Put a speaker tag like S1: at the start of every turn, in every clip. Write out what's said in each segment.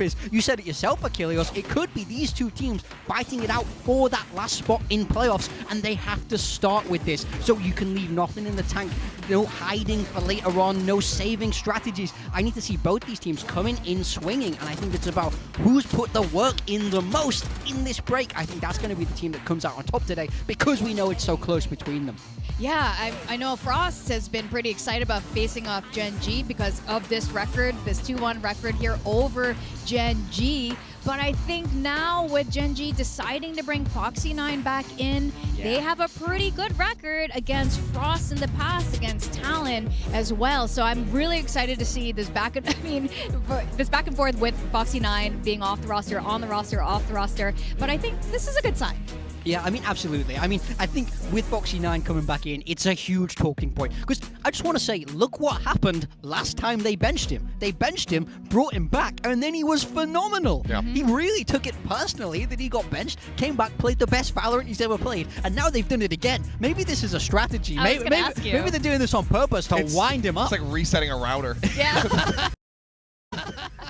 S1: is, you said it yourself, Achilles, it could be these two teams fighting it out for that last spot in playoffs, and they have to start with this. So you can leave nothing in the tank, no hiding for later on, no saving strategies. I need to see both these teams coming in swinging, and I think it's about who's put the work in the most in this break. I think that's going to be the team that comes out on top today, because we know it's so close between them.
S2: Yeah, I know Frost has been pretty excited about facing off GenG because of this record, this 2-1 record here over GenG. But I think now with GenG deciding to bring Foxy9 back in, they have a pretty good record against Frost in the past, against Talon as well. So I'm really excited to see this back and forth with Foxy9 being off the roster, on the roster, off the roster. But I think this is a good sign.
S1: Yeah, I mean, absolutely. I mean, I think with Foxy9 coming back in, it's a huge talking point. Because I just want to say, look what happened last time they benched him. They benched him, brought him back, and then he was phenomenal. Yeah. He really took it personally that he got benched, came back, played the best Valorant he's ever played, and now they've done it again. Maybe this is a strategy. Maybe they're doing this on purpose to wind him up.
S3: It's like resetting a router.
S2: Yeah.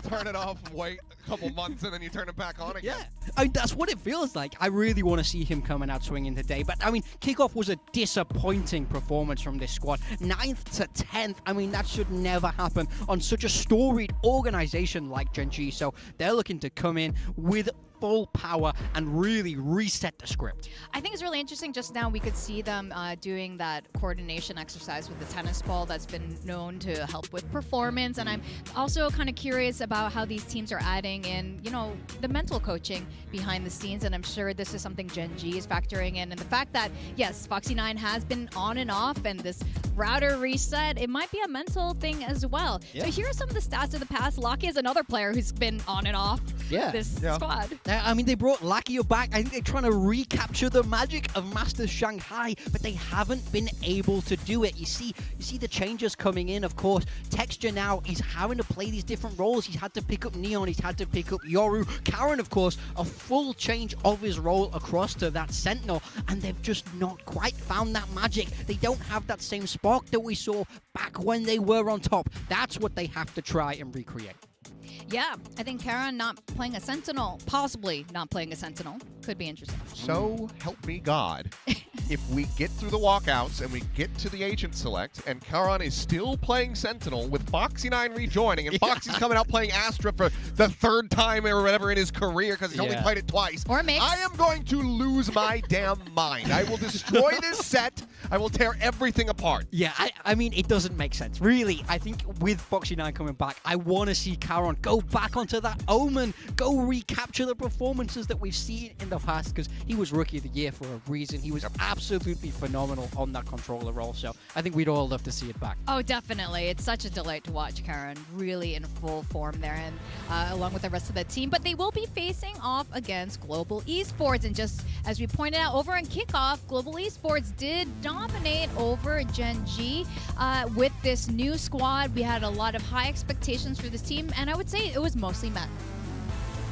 S3: Turn it off, wait a couple months, and then you turn it back on again.
S1: Yeah, I mean, that's what it feels like. I really want to see him coming out swinging today. But, I mean, Kickoff was a disappointing performance from this squad. 9th to 10th. I mean, that should never happen on such a storied organization like GenG. So they're looking to come in with full power and really reset the script.
S2: I think it's really interesting. Just now we could see them doing that coordination exercise with the tennis ball that's been known to help with performance. And I'm also kind of curious about how these teams are adding in, you know, the mental coaching behind the scenes. And I'm sure this is something GenG is factoring in. And the fact that, yes, Foxy9 has been on and off, and this router reset, it might be a mental thing as well. Yeah. So here are some of the stats of the past. Lockie is another player who's been on and off this squad.
S1: I mean, they brought Lackey back. I think they're trying to recapture the magic of Masters Shanghai, but they haven't been able to do it. You see the changes coming in, of course. Texture now, he's having to play these different roles. He's had to pick up Neon, he's had to pick up Yoru. Karen, of course, a full change of his role across to that Sentinel, and they've just not quite found that magic. They don't have that same spark that we saw back when they were on top. That's what they have to try and recreate.
S2: Yeah, I think Karen not playing a Sentinel, possibly not playing a Sentinel, could be interesting.
S3: So help me God, if we get through the walkouts and we get to the agent select and Karan is still playing Sentinel with Foxy9 rejoining and Foxy's coming out playing Astra for the 3rd time or whatever in his career because he's only played it twice.
S2: Or mix.
S3: I am going to lose my damn mind. I will destroy this set. I will tear everything apart.
S1: Yeah, I mean, it doesn't make sense. Really, I think with Foxy9 coming back, I want to see Karan go back onto that Omen, go recapture the performances that we've seen in the past, because he was Rookie of the Year for a reason. He was absolutely phenomenal on that controller role, so I think we'd all love to see it back.
S2: Oh, definitely. It's such a delight to watch Karen really in full form there, and along with the rest of the team. But they will be facing off against Global Esports, and just as we pointed out over in Kickoff, Global Esports did dominate over GenG. With this new squad, we had a lot of high expectations for this team, and I would say it was mostly met.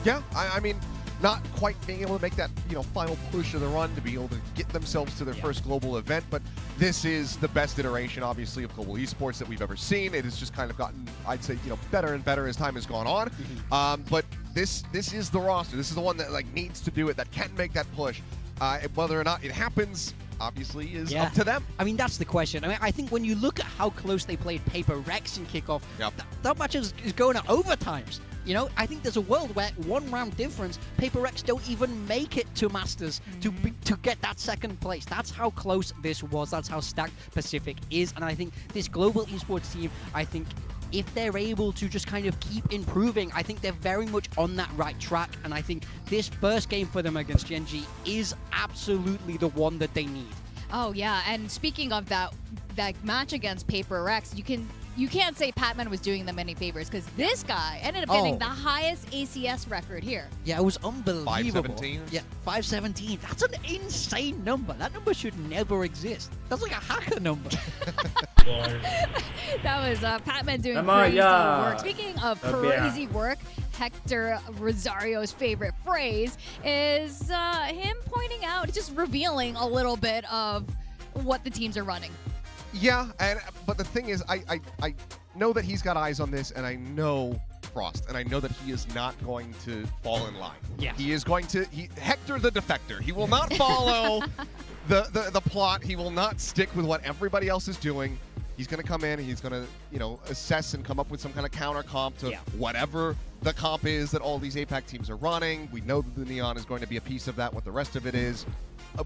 S3: Yeah, I mean, not quite being able to make that, you know, final push of the run to be able to get themselves to their first global event, but this is the best iteration, obviously, of Global Esports that we've ever seen. It has just kind of gotten, I'd say, you know, better and better as time has gone on. But this is the roster. This is the one that like needs to do it, that can make that push. Whether or not it happens, obviously, is up to them.
S1: I mean, that's the question. I mean, I think when you look at how close they played Paper Rex in Kickoff, that match is going to overtimes. You know, I think there's a world where 1 round difference, Paper Rex don't even make it to Masters to get that 2nd place. That's how close this was. That's how stacked Pacific is. And I think this Global Esports team, I think if they're able to just kind of keep improving, I think they're very much on that right track. And I think this first game for them against GenG is absolutely the one that they need.
S2: Oh, yeah. And speaking of that match against Paper Rex, you can't say Patman was doing them any favors, because this guy ended up getting the highest ACS record here.
S1: Yeah, it was unbelievable.
S3: 517?
S1: Yeah, 517. That's an insane number. That number should never exist. That's like a hacker number.
S2: That was Patman doing crazy work. Speaking of crazy work, Hector Rosario's favorite phrase is him pointing out, just revealing a little bit of what the teams are running.
S3: Yeah, but the thing is, I know that he's got eyes on this, and I know Frost, and I know that he is not going to fall in line.
S1: Yeah.
S3: He is going to Hector the Defector. He will not follow the plot. He will not stick with what everybody else is doing. He's going to come in, he's going to, you know, assess and come up with some kind of counter comp to whatever the comp is that all these APAC teams are running. We know that the Neon is going to be a piece of that. What the rest of it is,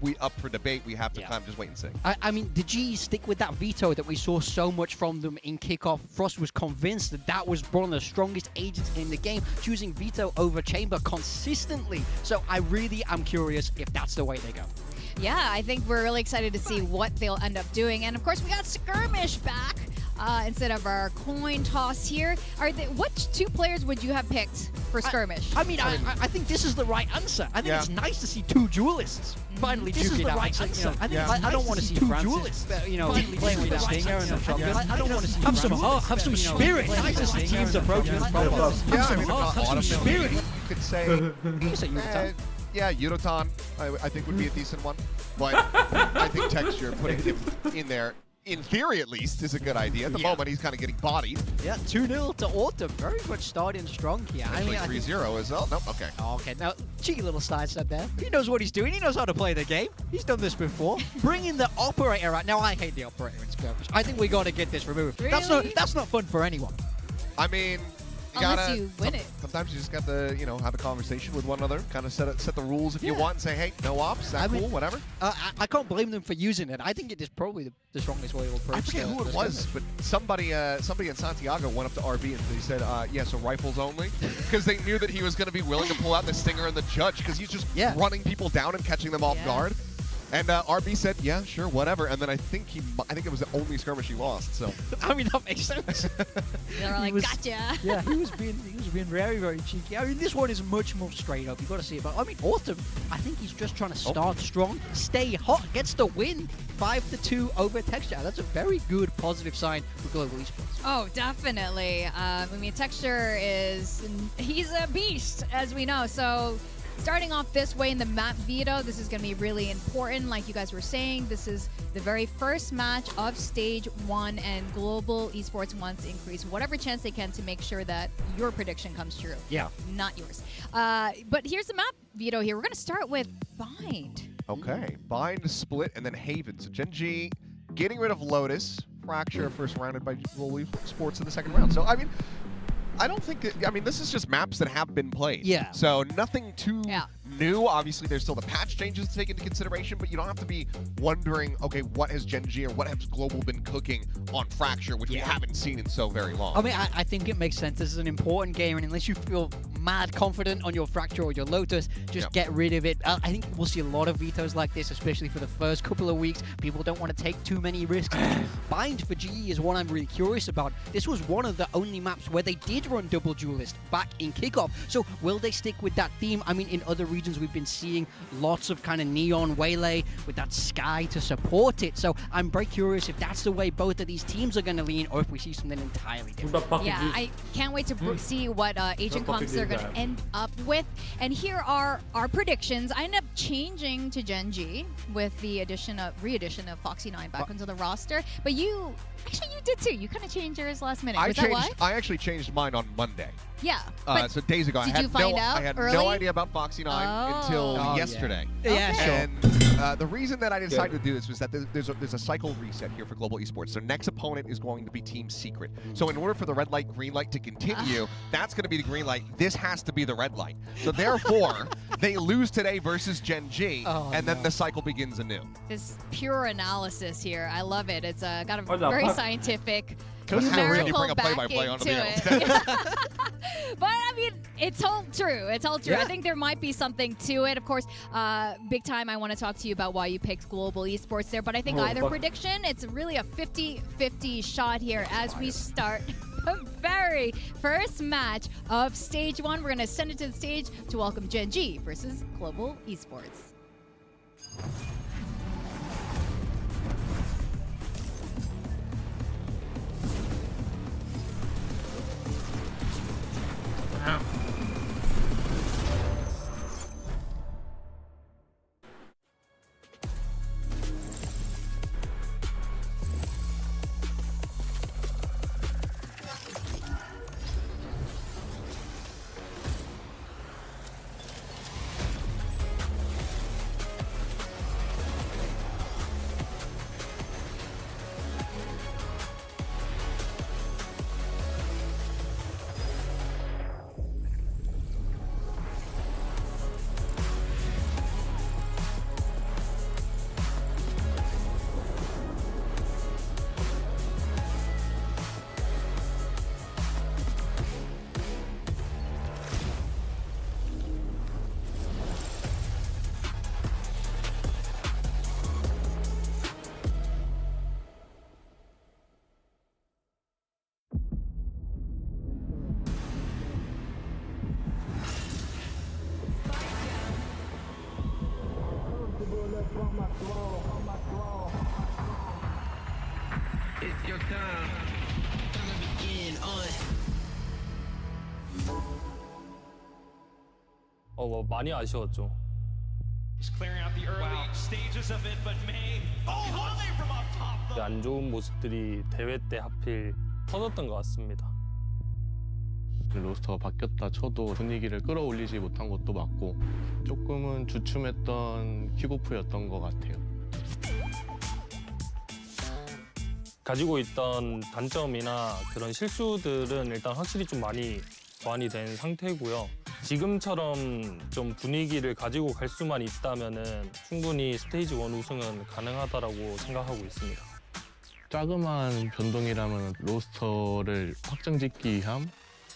S3: we up for debate. We have to kind of just wait and see.
S1: I mean, the G stick with that veto that we saw so much from them in kickoff. Frost was convinced that that was one of the strongest agents in the game, choosing veto over chamber consistently. So I really am curious if that's the way they go.
S2: Yeah, I think we're really excited to see what they'll end up doing. And of course, we got Skirmish back instead of our coin toss here. Which two players would you have picked for Skirmish?
S1: I mean, I think this is the right answer. I think it's nice to see two duelists finally duking it out. I don't want to see two duelists, you know, playing with a stinger and a shotgun. I don't want to see have some spirit. Nice to see teams approaching this problem. Have some spirit.
S3: You could say, yeah, Yudotan, I think would be a decent one. But I think Texture, putting him in there, in theory at least, is a good idea. At the moment, he's kind of getting bodied.
S1: Yeah, 2-0 to Autumn. Very much starting strong here.
S3: Actually, 3-0 as well. Nope, okay.
S1: Okay, now, cheeky little sidestep there. He knows what he's doing. He knows how to play the game. He's done this before. Bringing the operator out. Now, I hate the operator in Skirmish. I think we got to get this removed.
S2: Really?
S1: That's not fun for anyone.
S3: I mean,
S2: unless you win it.
S3: Sometimes you just got to, you know, have a conversation with one another, kind of set the rules if you want, and say, hey, no ops, that's cool, whatever.
S1: I can't blame them for using it. I think it is probably the strongest way to approach.
S3: I forget who it was, but somebody in Santiago went up to RB and they said, yeah, so rifles only, because they knew that he was going to be willing to pull out the stinger and the judge, because he's just running people down and catching them off guard. And RB said, yeah, sure, whatever. And then I think it was the only skirmish he lost. So
S1: I mean, that makes sense.
S2: They're like, gotcha.
S1: Yeah, he was being very, very cheeky. I mean, this one is much more straight up. You got to see it. But I mean, Autumn, I think he's just trying to start strong, stay hot, gets the win, 5-2 over Texture. That's a very good positive sign for global esports.
S2: Oh, definitely. I mean, Texture he's a beast, as we know. So starting off this way in the map veto, this is going to be really important. Like you guys were saying, this is the very first match of Stage 1, and Global Esports wants to increase whatever chance they can to make sure that your prediction comes true.
S1: Yeah.
S2: Not yours. But here's the map veto here. We're going to start with Bind.
S3: Okay. Bind, Split, and then Haven. So GenG getting rid of Lotus. Fracture first rounded by Global Esports in the second round. So, I mean, I don't think that, I mean, this is just maps that have been played.
S1: Yeah.
S3: So nothing too new. Obviously, there's still the patch changes to take into consideration, but you don't have to be wondering, okay, what has GenG or what has Global been cooking on Fracture, which we haven't seen in so very long.
S1: I mean, I think it makes sense. This is an important game, and unless you feel mad confident on your Fracture or your Lotus, just get rid of it. I think we'll see a lot of vetoes like this, especially for the first couple of weeks. People don't want to take too many risks. Bind for GE is one I'm really curious about. This was one of the only maps where they did run double duelist back in kickoff. So will they stick with that theme? I mean, in other regions we've been seeing lots of kind of neon waylay with that sky to support it. So I'm very curious if that's the way both of these teams are going to lean, or if we see something entirely different.
S2: Yeah, I can't wait to see what Agent Conks are going to end up with. And here are our predictions. I ended up changing to GenG with the re-addition of Foxy9 back onto the roster. But you did too. You kind of changed yours last minute. Was that why?
S3: I actually changed mine on Monday.
S2: Yeah.
S3: So days ago, I had no idea about Foxy9 until yesterday.
S1: Yeah, sure.
S3: And the reason that I decided to do this was that there's a cycle reset here for Global Esports. So next opponent is going to be Team Secret. So in order for the red light, green light to continue, that's going to be the green light. This has to be the red light. So therefore, they lose today versus GenG, and then the cycle begins anew.
S2: This pure analysis here. I love it. It's got a very scientific, numerical
S3: play-by-play onto the
S2: But I mean, it's all true. It's all true. I think there might be something to it. Of course, big time, I want to talk to you about why you picked Global Esports there. But I think either prediction, it's really a 50-50 shot here as we start the very first match of Stage 1. We're going to send it to the stage to welcome GenG versus Global Esports.
S4: It's your time. Time to begin on.
S5: 많이 아쉬웠죠.
S6: He's clearing out the early stages of it, but May. Oh, volley from up top.
S5: 안 좋은 모습들이 대회 때 하필 터졌던 것 같습니다.
S7: 로스터가 바뀌었다 쳐도 분위기를 끌어올리지 못한 것도 맞고 조금은 주춤했던 킥오프였던 것 같아요.
S5: 가지고 있던 단점이나 그런 실수들은 일단 확실히 좀 많이 보완이 된 상태고요. 지금처럼 좀 분위기를 가지고 갈 수만 있다면은 충분히 스테이지 1 우승은 가능하다라고 생각하고 있습니다.
S7: 자그마한 변동이라면 로스터를 확정짓기 위한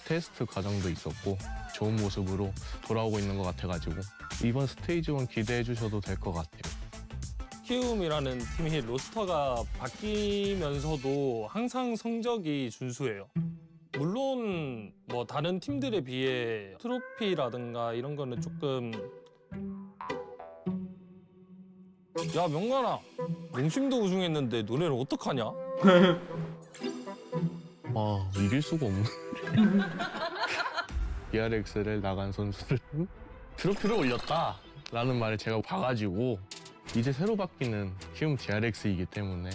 S7: 테스트 과정도 있었고 좋은 모습으로 돌아오고 있는 것 같아가지고 이번 스테이지 1 기대해 주셔도 될 것 같아요.
S5: 키움이라는 팀이 로스터가 바뀌면서도 항상 성적이 준수해요. 물론 뭐 다른 팀들에 비해 트로피라든가 이런 거는 조금 야 명관아 농심도 우승했는데 너네는 어떡하냐?
S7: 이길 수가 없는 VRX를 나간 선수들 트로피를 올렸다 라는 말을 제가 봐가지고 이제 새로 바뀌는 키움 DRX이기 때문에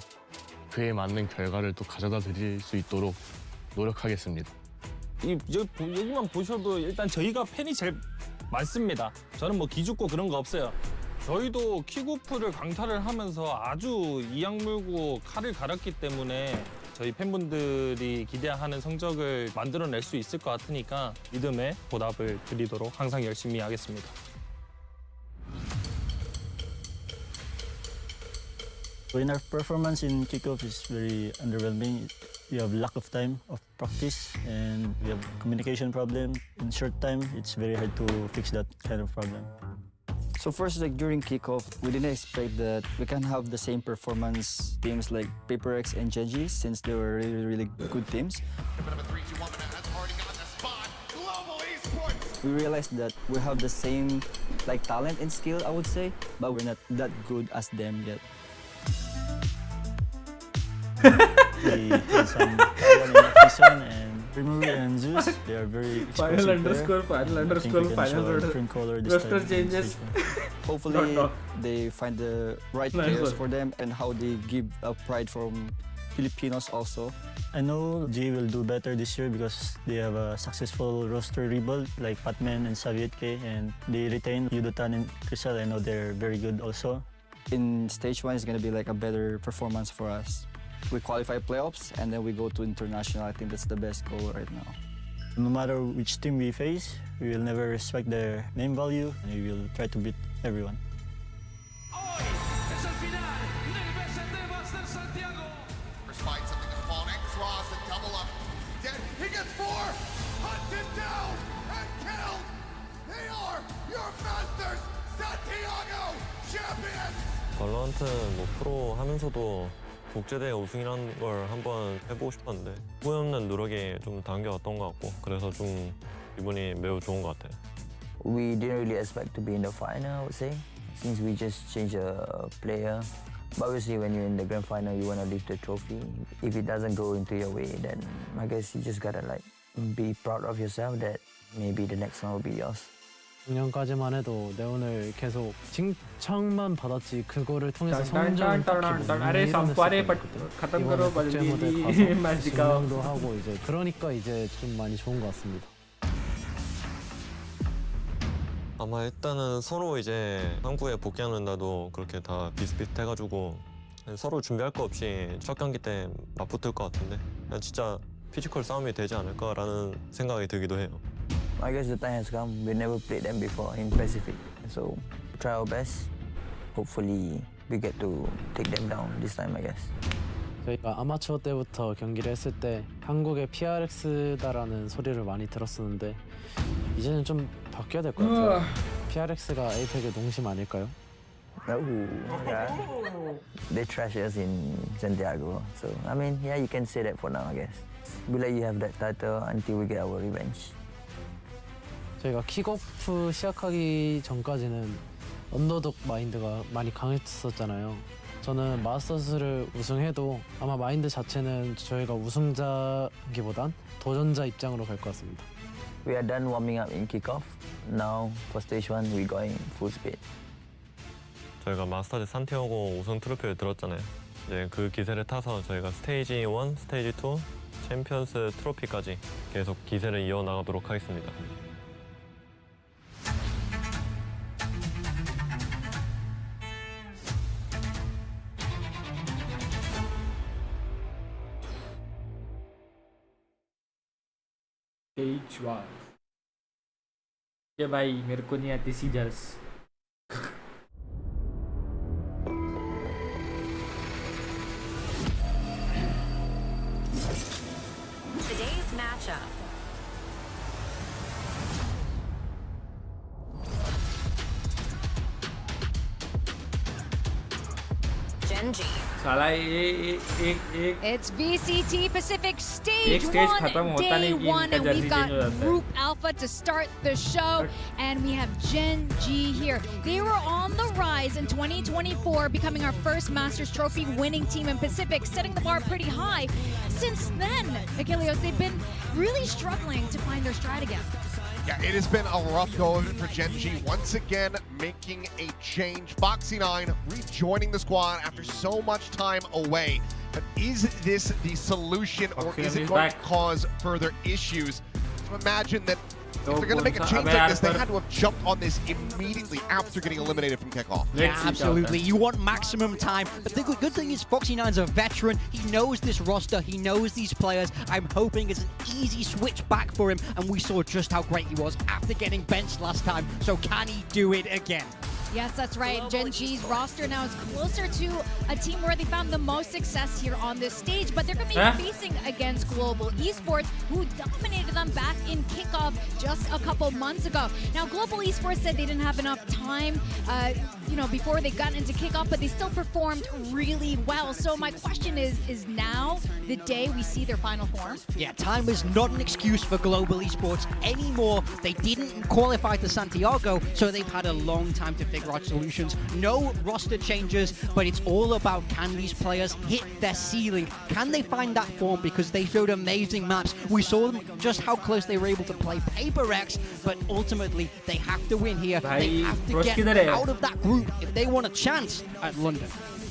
S7: 그에 맞는 결과를 또 가져다 드릴 수 있도록 노력하겠습니다.
S5: 여기만 보셔도 일단 저희가 팬이 제일 많습니다. 저는 뭐 기죽고 그런 거 없어요. 저희도 킥오프를 강타를 하면서 아주 이악 물고 칼을 갈았기 때문에 저희 팬분들이 기대하는 성적을 만들어낼 수 있을 것 같으니까 믿음에 보답을 드리도록 항상 열심히 하겠습니다.
S8: When our performance in kickoff is very underwhelming, we have lack of time of practice and we have communication problem. In short time, it's very hard to fix that kind of problem.
S9: So first, like during kickoff, we didn't expect that we can have the same performance teams like PaperX and GenG since they were really good teams.
S3: A bit of a 3-2-1, but that's already gotten the spot. Global esports.
S9: We realized that we have the same like talent and skill, I would say, but we're not that good as them yet.
S8: We had some Taiwan in Akison and Rimuru and Zeus. They are very explosive player. I think we can show a different color this time.
S10: changes.
S9: Hopefully, they find the right players for them and how they give up pride from Filipinos also.
S8: I know G will do better this year because they have a successful roster rebuild like Patman and Savietke, and they retain Yudotan and Crystal. I know they're very good also.
S9: In stage 1, it's going to be like a better performance for us. We qualify playoffs and then we go to international. I think that's the best goal right now.
S8: No matter which team we face, we will never respect their name value and we will try to beat everyone.
S3: First fight, something to fall next. Ross and double up. Dead. He gets 4. Hunted down and killed. They are your masters, Santiago champions.
S11: 발로란트는 뭐 프로 하면서도 국제대회 우승이라는 걸 한번 해보고 싶었는데 후회 없는 노력이 좀 담겨왔던 것 같고 그래서 좀 기분이 매우 좋은 것 같아요.
S12: We didn't really expect to be in the final, I would say, since we just changed a player. But obviously when you're in the grand final, you want to lift the trophy. If it doesn't go into your way, then I guess you just gotta like be proud of yourself that maybe the next one will be yours.
S13: 작년까지만 해도 네온을 계속 칭찬만 받았지 그거를 통해서 성적을 딱히 못 이뤄냈었거든요. 이번에 국제 무대 가서 증명도 하고 이제 그러니까 이제 좀 많이 좋은 것 같습니다.
S11: 아마 일단은 서로 이제 한국에 복귀하는 날도 그렇게 다 비슷비슷해가지고 서로 준비할 거 없이 첫 경기 때 맞붙을 것 같은데 그냥 진짜 피지컬 싸움이 되지 않을까라는 생각이 들기도 해요.
S12: I guess the time has come. We never played them before in Pacific, so try our best. Hopefully, we get to take them down this time, I guess.
S13: 저희가 아마추어 때부터 경기를 했을 때 한국의 PRX다라는 소리를 많이 들었었는데 이제는 좀 바뀌어야 될 것 같아요. PRX가 에이펙의 농심 아닐까요?
S12: Oh, yeah. They trash us in Santiago, so I mean, yeah, you can say that for now, I guess. We'll let you have that title until we get our revenge.
S13: 저희가 킥오프 시작하기 전까지는 언더독 마인드가 많이 강했었잖아요. 저는 마스터스를 우승해도 아마 마인드 자체는 저희가 우승자기보단 도전자 입장으로 갈 것 같습니다.
S12: We are done warming up in kickoff. Now for stage 1, we're going full speed.
S11: 저희가 마스터즈 산티아고 우승 트로피를 들었잖아요. 이제 그 기세를 타서 저희가 스테이지 1, 스테이지 2, 챔피언스 트로피까지 계속 기세를 이어나가도록 하겠습니다.
S10: Stage 1. Ya भाई मेरे को नहीं आती seizures.
S14: Today's matchup. GenG.
S10: साला एक
S2: It's VCT Pacific Stage
S10: stage
S2: 1,
S10: खत्म होता
S2: Day
S10: नहीं कि
S2: 1,
S10: इनका
S2: and we've
S10: jersey
S2: got
S10: change हो जाता है.
S2: Group Alpha to start the show, and we have GenG here. They were on the rise in 2024, becoming our first Masters Trophy winning team in Pacific, setting the bar pretty high. Since then, Achilles, they've been really struggling to find their stride again.
S3: Yeah, it has been a rough go of it for GenG, once again making a change. Foxy9 rejoining the squad after so much time away. But is this the solution, or is it going to cause further issues? So imagine that if they're going to make a change like this, they had to have jumped on this immediately after getting eliminated from kickoff.
S1: Yeah, absolutely. You want maximum time. But the good thing is Foxy9's a veteran. He knows this roster. He knows these players. I'm hoping it's an easy switch back for him. And we saw just how great he was after getting benched last time. So can he do it again?
S2: Yes, that's right. GenG's roster now is closer to a team where they found the most success here on this stage, but they're going to be facing against Global Esports, who dominated them back in kickoff just a couple months ago. Now, Global Esports said they didn't have enough time, before they got into kickoff, but they still performed really well. So my question is now the day we see their final form?
S1: Yeah, time is not an excuse for Global Esports anymore. They didn't qualify to Santiago, so they've had a long time to figure out solutions. No roster changes, but it's all about, can these players hit their ceiling? Can they find that form? Because they showed amazing maps. We saw just how close they were able to play Paper X, but ultimately they have to win here. They have to get out of that group if they want a chance at London.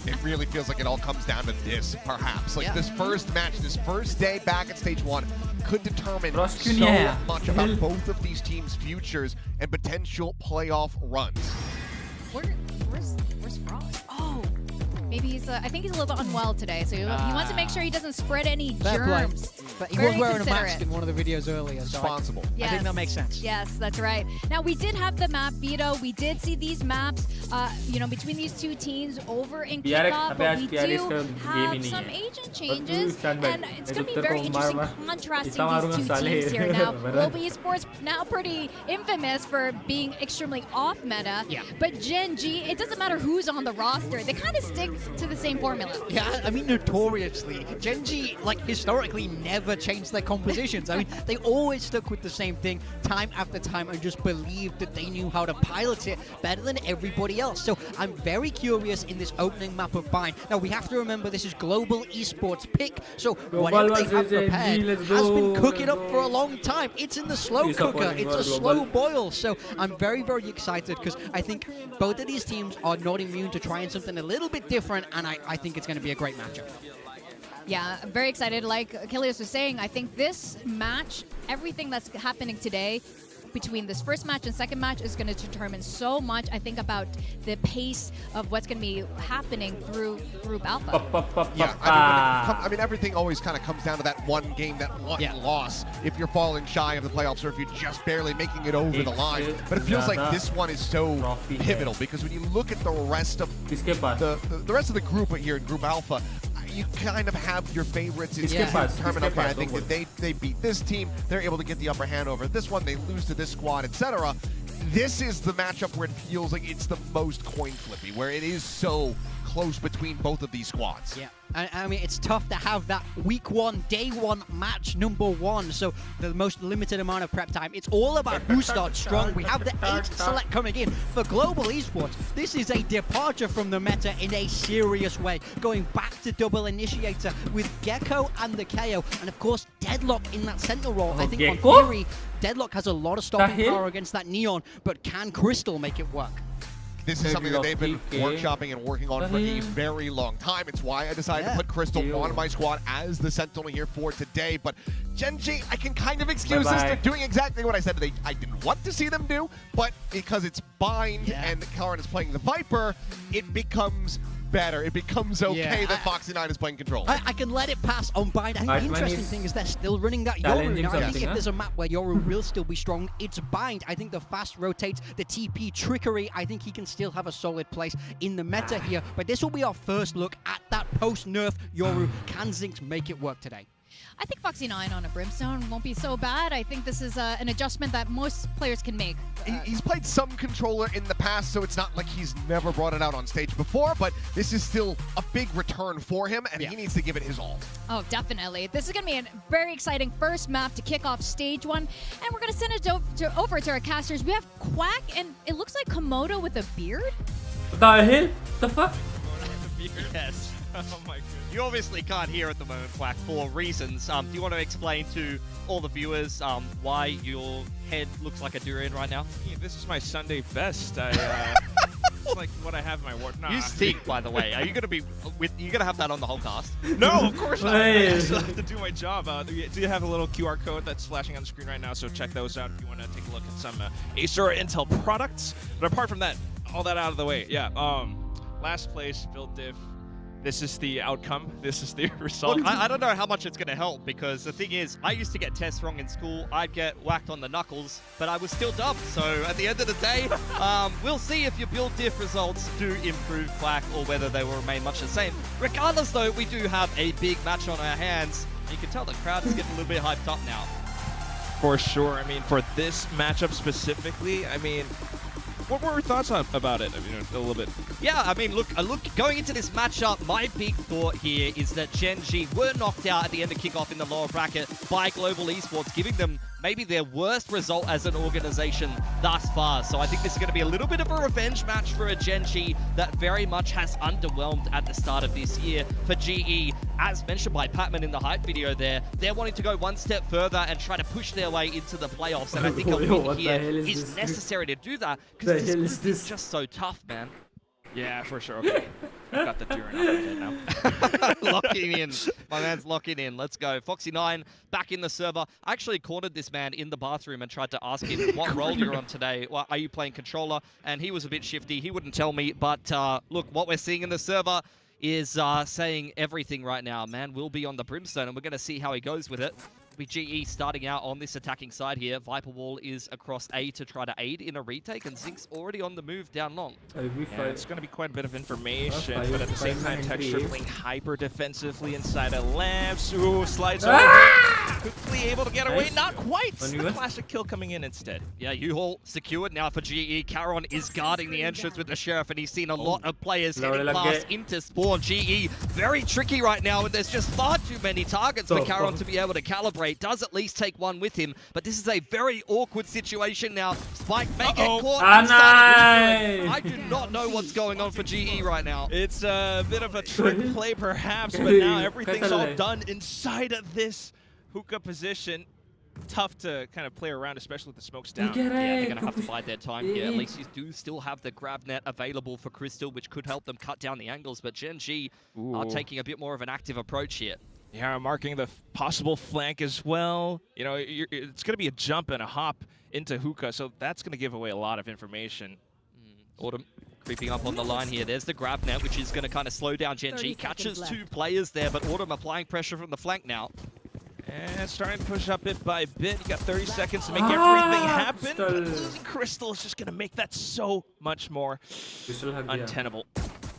S3: It really feels like it all comes down to this, perhaps. Like this first match, this first day back at stage 1 could determine so much about both of these teams' futures and potential playoff runs.
S2: Where's Frost? Oh, maybe he's. I think he's a little bit unwell today, so he wants to make sure he doesn't spread any germs.
S1: But he was wearing a mask in one of the videos earlier. So
S3: responsible.
S1: I think that makes sense.
S2: Yes, that's right. Now, we did have the map veto. We did see these maps, between these two teams over in kickoff, but we do have some agent changes, and it's going to be very interesting contrasting these two teams here. Now, Global Esports now pretty infamous for being extremely off meta, but GenG, it doesn't matter who's on the roster. They kind of stick to the same formula.
S1: Yeah, I mean, notoriously, GenG, historically never changed their compositions. I mean, they always stuck with the same thing time after time and just believed that they knew how to pilot it better than everybody else. So I'm very curious in this opening map of Bind. Now, we have to remember this is Global Esports pick, so whatever they have prepared has been cooking up for a long time. It's in the slow cooker. It's a slow boil. So I'm very, very excited because I think both of these teams are not immune to trying something a little bit different, and I think it's going to be a great matchup.
S2: Yeah, I'm very excited. Like Achilles was saying, I think this match, everything that's happening today between this first match and second match is going to determine so much, I think, about the pace of what's going to be happening through Group Alpha.
S3: Yeah, I mean, everything always kind of comes down to that one game, that one loss. If you're falling shy of the playoffs or if you're just barely making it over the line. But it feels like this one is so pivotal because when you look at the rest of the rest of the group here in Group Alpha, you kind of have your favorites in tournament. Okay, I think that they beat this team, they're able to get the upper hand over this one, they lose to this squad, etc. This is the matchup where it feels like it's the most coin flippy, where it is so close between both of these squads.
S1: Yeah. I mean, it's tough to have that week one, day one match #1. So the most limited amount of prep time. It's all about who starts strong. We have the 8 select coming in. For global esports, this is a departure from the meta in a serious way. Going back to double initiator with Gecko and the KO. And of course, Deadlock in that sentinel role. I think on theory, Deadlock has a lot of stopping power against that Neon, but can Crystal make it work?
S3: This is something that they've been workshopping and working on for a very long time. It's why I decided to put Crystal on my squad as the Sentinel here for today. But GenG, I can kind of excuse this. They're doing exactly what I said I didn't want to see them do, but because it's Bind and Karan is playing the Viper, it becomes better. It becomes okay that Foxy9 is playing control.
S1: I can let it pass on Bind. I think the interesting thing is they're still running that Yoru. Now, I think if there's a map where Yoru will still be strong, it's Bind. I think the fast rotates, the TP trickery, I think he can still have a solid place in the meta here. But this will be our first look at that post-nerf Yoru. Can Zinx make it work today?
S2: I think Foxy9 on a Brimstone won't be so bad. I think this is an adjustment that most players can make.
S3: He's played some controller in the past, so it's not like he's never brought it out on stage before, but this is still a big return for him, and he needs to give it his all.
S2: Oh, definitely. This is going to be a very exciting first map to kick off stage 1, and we're going to send it over to our casters. We have Quack, and it looks like Komodo with a beard.
S10: What the hell? The fuck?
S15: Yes. Oh my goodness. You obviously can't hear at the moment, Quack, for reasons. Do you want to explain to all the viewers why your head looks like a durian right now?
S6: Yeah, this is my Sunday best. It's like what I have in my ward. Nah.
S15: You stink, by the way. Are you gonna have that on the whole cast?
S6: No, of course not. I still have to do my job. Do you have a little QR code that's flashing on the screen right now? So check those out if you want to take a look at some Acer or Intel products. But apart from that, all that out of the way, yeah. Last place, build diff. This is the outcome. This is the result.
S15: Look, I don't know how much it's going to help, because the thing is, I used to get tests wrong in school. I'd get whacked on the knuckles, but I was still dumb. So at the end of the day, we'll see if your build diff results do improve, Quack, or whether they will remain much the same. Regardless, though, we do have a big match on our hands. You can tell the crowd is getting a little bit hyped up now.
S6: For sure. I mean, for this matchup specifically, I mean, what were your thoughts about it? I mean, a little bit.
S15: Yeah, I mean, look, going into this matchup, my big thought here is that GenG were knocked out at the end of kickoff in the lower bracket by Global Esports, giving them maybe their worst result as an organization thus far. So I think this is going to be a little bit of a revenge match for a GenG that very much has underwhelmed at the start of this year. For GE, as mentioned by Patman in the hype video there, they're wanting to go one step further and try to push their way into the playoffs. And I think a win here is necessary to do that, because this group is just so tough, man.
S6: Yeah, for sure. Okay. I've got the Duran up now.
S15: Locking in. My man's locking in. Let's go. Foxy9 back in the server. I actually cornered this man in the bathroom and tried to ask him what role you're on today. Well, are you playing controller? And he was a bit shifty. He wouldn't tell me. But look, what we're seeing in the server is saying everything right now. Man will be on the Brimstone, and we're going to see how he goes with it. GE starting out on this attacking side here. Viper Wall is across A to try to aid in a retake, and Zinx already on the move down long.
S6: Yeah, it's going to be quite a bit of information, but at the same time, Texture playing hyper defensively inside a labs. Ooh, slides over. Quickly able to get away. Not quite. The classic kill coming in instead.
S15: Yeah, U-Haul secured now for GE. Karon is guarding the entrance with the Sheriff, and he's seen a lot of players heading past into spawn. GE very tricky right now, and there's just far too many targets for Karon to be able to calibrate. Does at least take one with him, but this is a very awkward situation now. Spike may get caught. I do not know what's going on for GE right now.
S6: It's a bit of a trick play perhaps, but now everything's all done inside of this hookah position. Tough to kind of play around, especially with the smokes down.
S15: Yeah, they're going to have to bide their time here. At least you do still have the grab net available for Crystal, which could help them cut down the angles, but GenG are taking a bit more of an active approach here.
S6: Yeah, marking the possible flank as well. You know, it's going to be a jump and a hop into hookah, so that's going to give away a lot of information.
S15: Autumn creeping up on the line here. There's the grab net, which is going to kind of slow down GenG. Catches two players there, but Autumn applying pressure from the flank now.
S6: And starting to push up bit by bit. You got 30 seconds to make everything happen. But losing Crystal is just going to make that so much more untenable.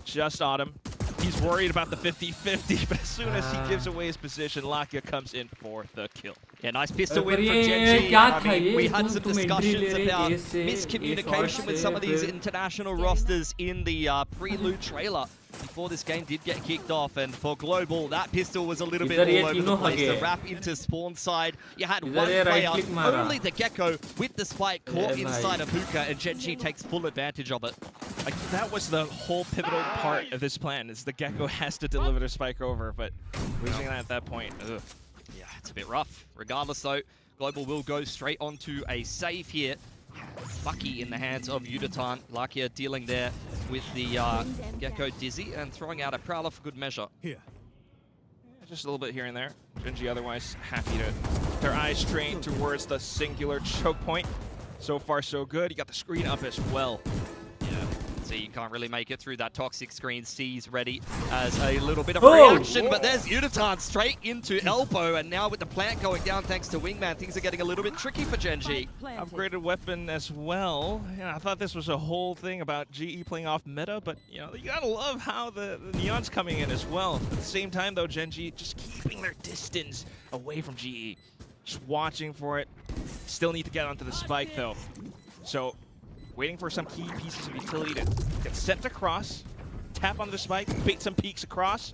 S6: Just Autumn. He's worried about the 50-50, but as soon as he gives away his position, Lakia comes in for the kill.
S15: Yeah, nice pistol win from GenG. I mean, we had some discussions about miscommunication with some of these international rosters in the prelude trailer. before this game did get kicked off, and for Global, that pistol was a little bit all over the place. The wrap into spawn side, you had one player, only the Gecko, with the spike caught inside of Hookah, and GenG takes full advantage of it.
S6: Like, that was the whole pivotal part of this plan, is the Gecko has to deliver the spike over, but losing that at that point, ugh.
S15: Yeah, it's a bit rough. Regardless though, Global will go straight onto a save here. Lucky in the hands of Yudatan. Lakia dealing there with the Gecko Dizzy and throwing out a Prowler for good measure.
S6: Here. Just a little bit here and there. GenG otherwise happy to keep their eyes trained towards the singular choke point. So far so good. You got the screen up as well.
S15: So you can't really make it through that toxic screen. C's ready as a little bit of reaction, but there's Yudatan straight into elbow, and now with the plant going down thanks to Wingman, things are getting a little bit tricky for GenG.
S6: Upgraded weapon as well. Yeah, I thought this was a whole thing about GE playing off meta, but you know, you gotta love how the Neon's coming in as well. At the same time though, GenG just keeping their distance away from GE. Just watching for it. Still need to get onto the spike though. So waiting for some key pieces of utility to get sent across, tap on the spike, bait some peeks across.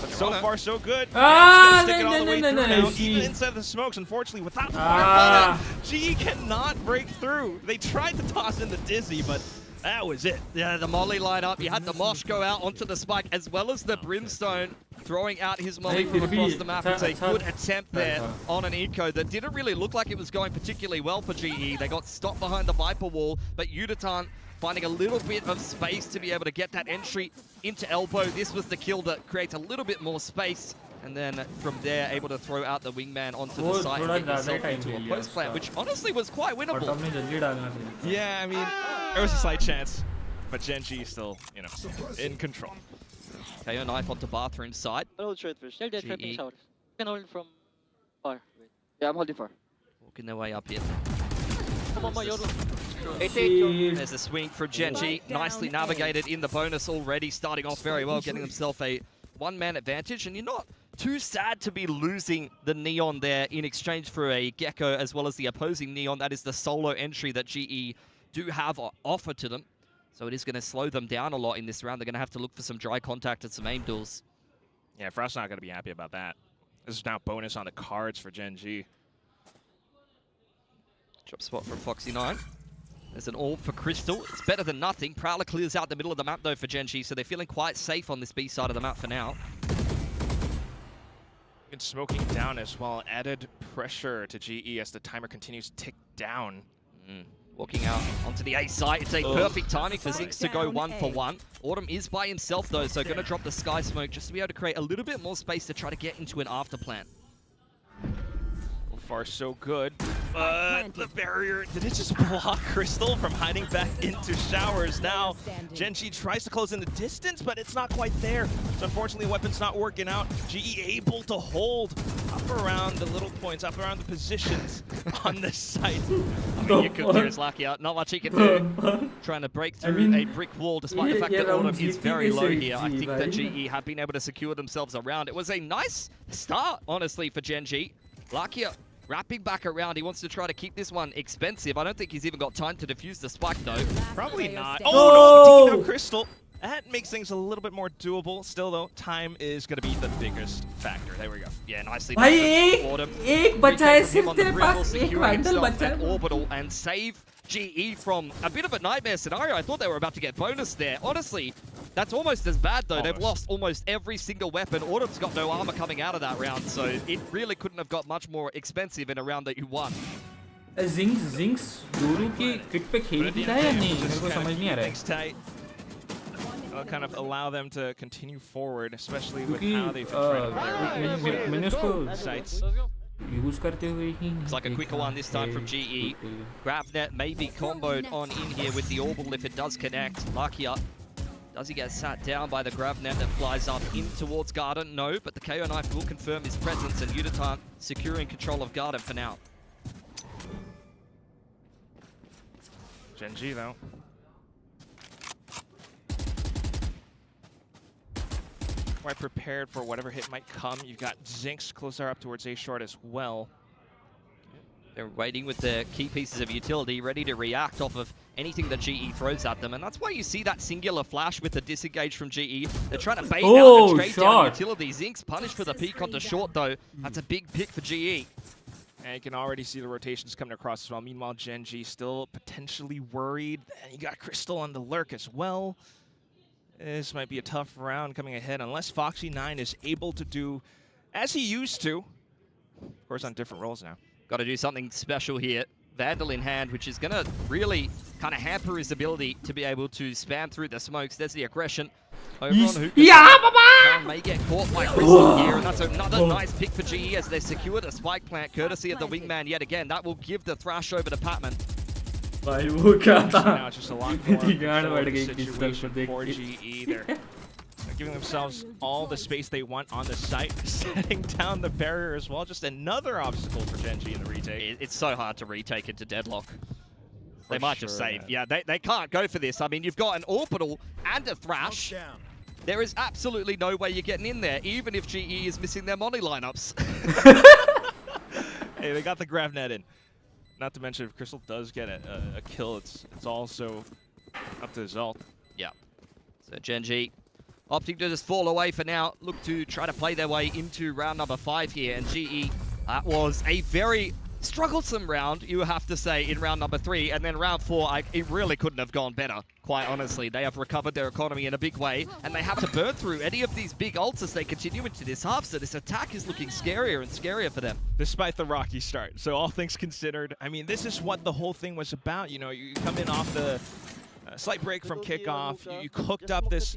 S6: But so far, so good. Stick it all the way through now, even inside the smokes. Unfortunately, without the fire bullet, GE cannot break through. They tried to toss in the Dizzy, but that was it.
S15: Yeah, the Molly line up. You had the Mosh go out onto the spike, as well as the Brimstone throwing out his Molly from across the map. It's a good attempt there on an eco that didn't really look like it was going particularly well for GE. They got stopped behind the Viper wall, but Yudatan finding a little bit of space to be able to get that entry into elbow. This was the kill that creates a little bit more space, and then from there able to throw out the Wingman onto the side and get yourself into a post plant, which honestly was quite winnable.
S6: Yeah, I mean, there was a slight chance, but GenG still, you know, in control.
S15: KO knife onto bathroom side.
S16: Hold short first. They're dead trapping showers. You can hold from far.
S12: Yeah, I'm holding far.
S15: Walking their way up here.
S16: Come on, your room.
S15: There's a swing from GenG. Nicely navigated in the bonus already, starting off very well, getting themselves a one-man advantage. And you're not too sad to be losing the Neon there in exchange for a Gecko, as well as the opposing Neon. That is the solo entry that GE do have offered to them. So it is going to slow them down a lot in this round. They're going to have to look for some dry contact and some aim duels.
S6: Yeah, Frost's not going to be happy about that. This is now bonus on the cards for GenG.
S15: Drop spot from Foxy9. There's an orb for Crystal. It's better than nothing. Prowler clears out the middle of the map though for GenG, so they're feeling quite safe on this B side of the map for now.
S6: It's smoking down as well. Added pressure to GE as the timer continues to tick down.
S15: Walking out onto the A site. It's a perfect timing for Zinx to go 1-for-1. Autumn is by himself though, so going to drop the Sky Smoke just to be able to create a little bit more space to try to get into an after plant.
S6: So far, so good. But the barrier, did it just block Crystal from hiding back into showers? Now, GenG tries to close in the distance, but it's not quite there. So unfortunately, weapon's not working out. GE able to hold up around the little points, up around the positions on this site.
S15: I mean, you could there's lucky out. Not much he can do. Trying to break through a brick wall, despite the fact that Autumn is very low here. I think that GE have been able to secure themselves around. It was a nice start, honestly, for GenG. Lakia wrapping back around. He wants to try to keep this one expensive. I don't think he's even got time to defuse the spike, though.
S6: Probably not. Oh, no! Taking out Crystal. That makes things a little bit more doable. Still, though, time is going to be the biggest factor. There we go.
S15: Yeah, nicely done. Autumn. Orbital and save GE from a bit of a nightmare scenario. I thought they were about to get bonus there. Honestly, that's almost as bad, though. They've lost almost every single weapon. Autumn's got no armor coming out of that round, so it really couldn't have got much more expensive in a round that you won.
S10: Jinx गुरु की क्रिट पे खेल भी रहा है या नहीं मेरे को समझ नहीं आ रहा है
S6: I'll kind of allow them to continue forward, especially with how they've been trying to play sites.
S15: It's like a quicker one this time from GE. Gravnet may be comboed on in here with the Orbital if it does connect. Lakia, does he get sat down by the Gravnet that flies up in towards Garden? No, but the KO knife will confirm his presence, and Yudatan securing control of Garden for now.
S6: GenG though. Quite prepared for whatever hit might come. You've got Zinx closer up towards A short as well.
S15: They're waiting with their key pieces of utility, ready to react off of anything that GE throws at them. And that's why you see that singular flash with the disengage from GE. They're trying to bait out the trade down utility. Zinx punished for the peek onto short, though. That's a big pick for GE.
S6: And you can already see the rotations coming across as well. Meanwhile, GenG still potentially worried. And you got Crystal on the lurk as well. This might be a tough round coming ahead unless Foxy9 is able to do as he used to. Of course, on different roles now.
S15: Got to do something special here. Vandal in hand, which is going to really kind of hamper his ability to be able to spam through the smokes. There's the aggression. Over on Hookah. Karen may get caught by Crystal here, and that's another nice pick for GE as they secured a spike plant, courtesy of the wingman yet again. That will give the thrash over to Patman.
S6: Now it's just a lot more situation for GE. They're giving themselves all the space they want on the site, setting down the barrier as well. Just another obstacle for GenG in the retake.
S15: It's so hard to retake into deadlock. They might just save. Yeah, they can't go for this. I mean, you've got an orbital and a thrash. There is absolutely no way you're getting in there, even if GE is missing their money lineups.
S6: Hey, they got the grav net in. Not to mention, if Crystal does get a kill, it's also up to his ult.
S15: Yeah. So GenG opting to just fall away for now. Look to try to play their way into round number 5 here. And GE, that was a very strugglesome round, you have to say, in round number 3. And then round 4, it really couldn't have gone better, quite honestly. They have recovered their economy in a big way, and they have to burn through any of these big ults as they continue into this half. So this attack is looking scarier and scarier for them.
S6: Despite the rocky start. So all things considered, I mean, this is what the whole thing was about. You know, you come in off the slight break from kickoff, you cooked up this,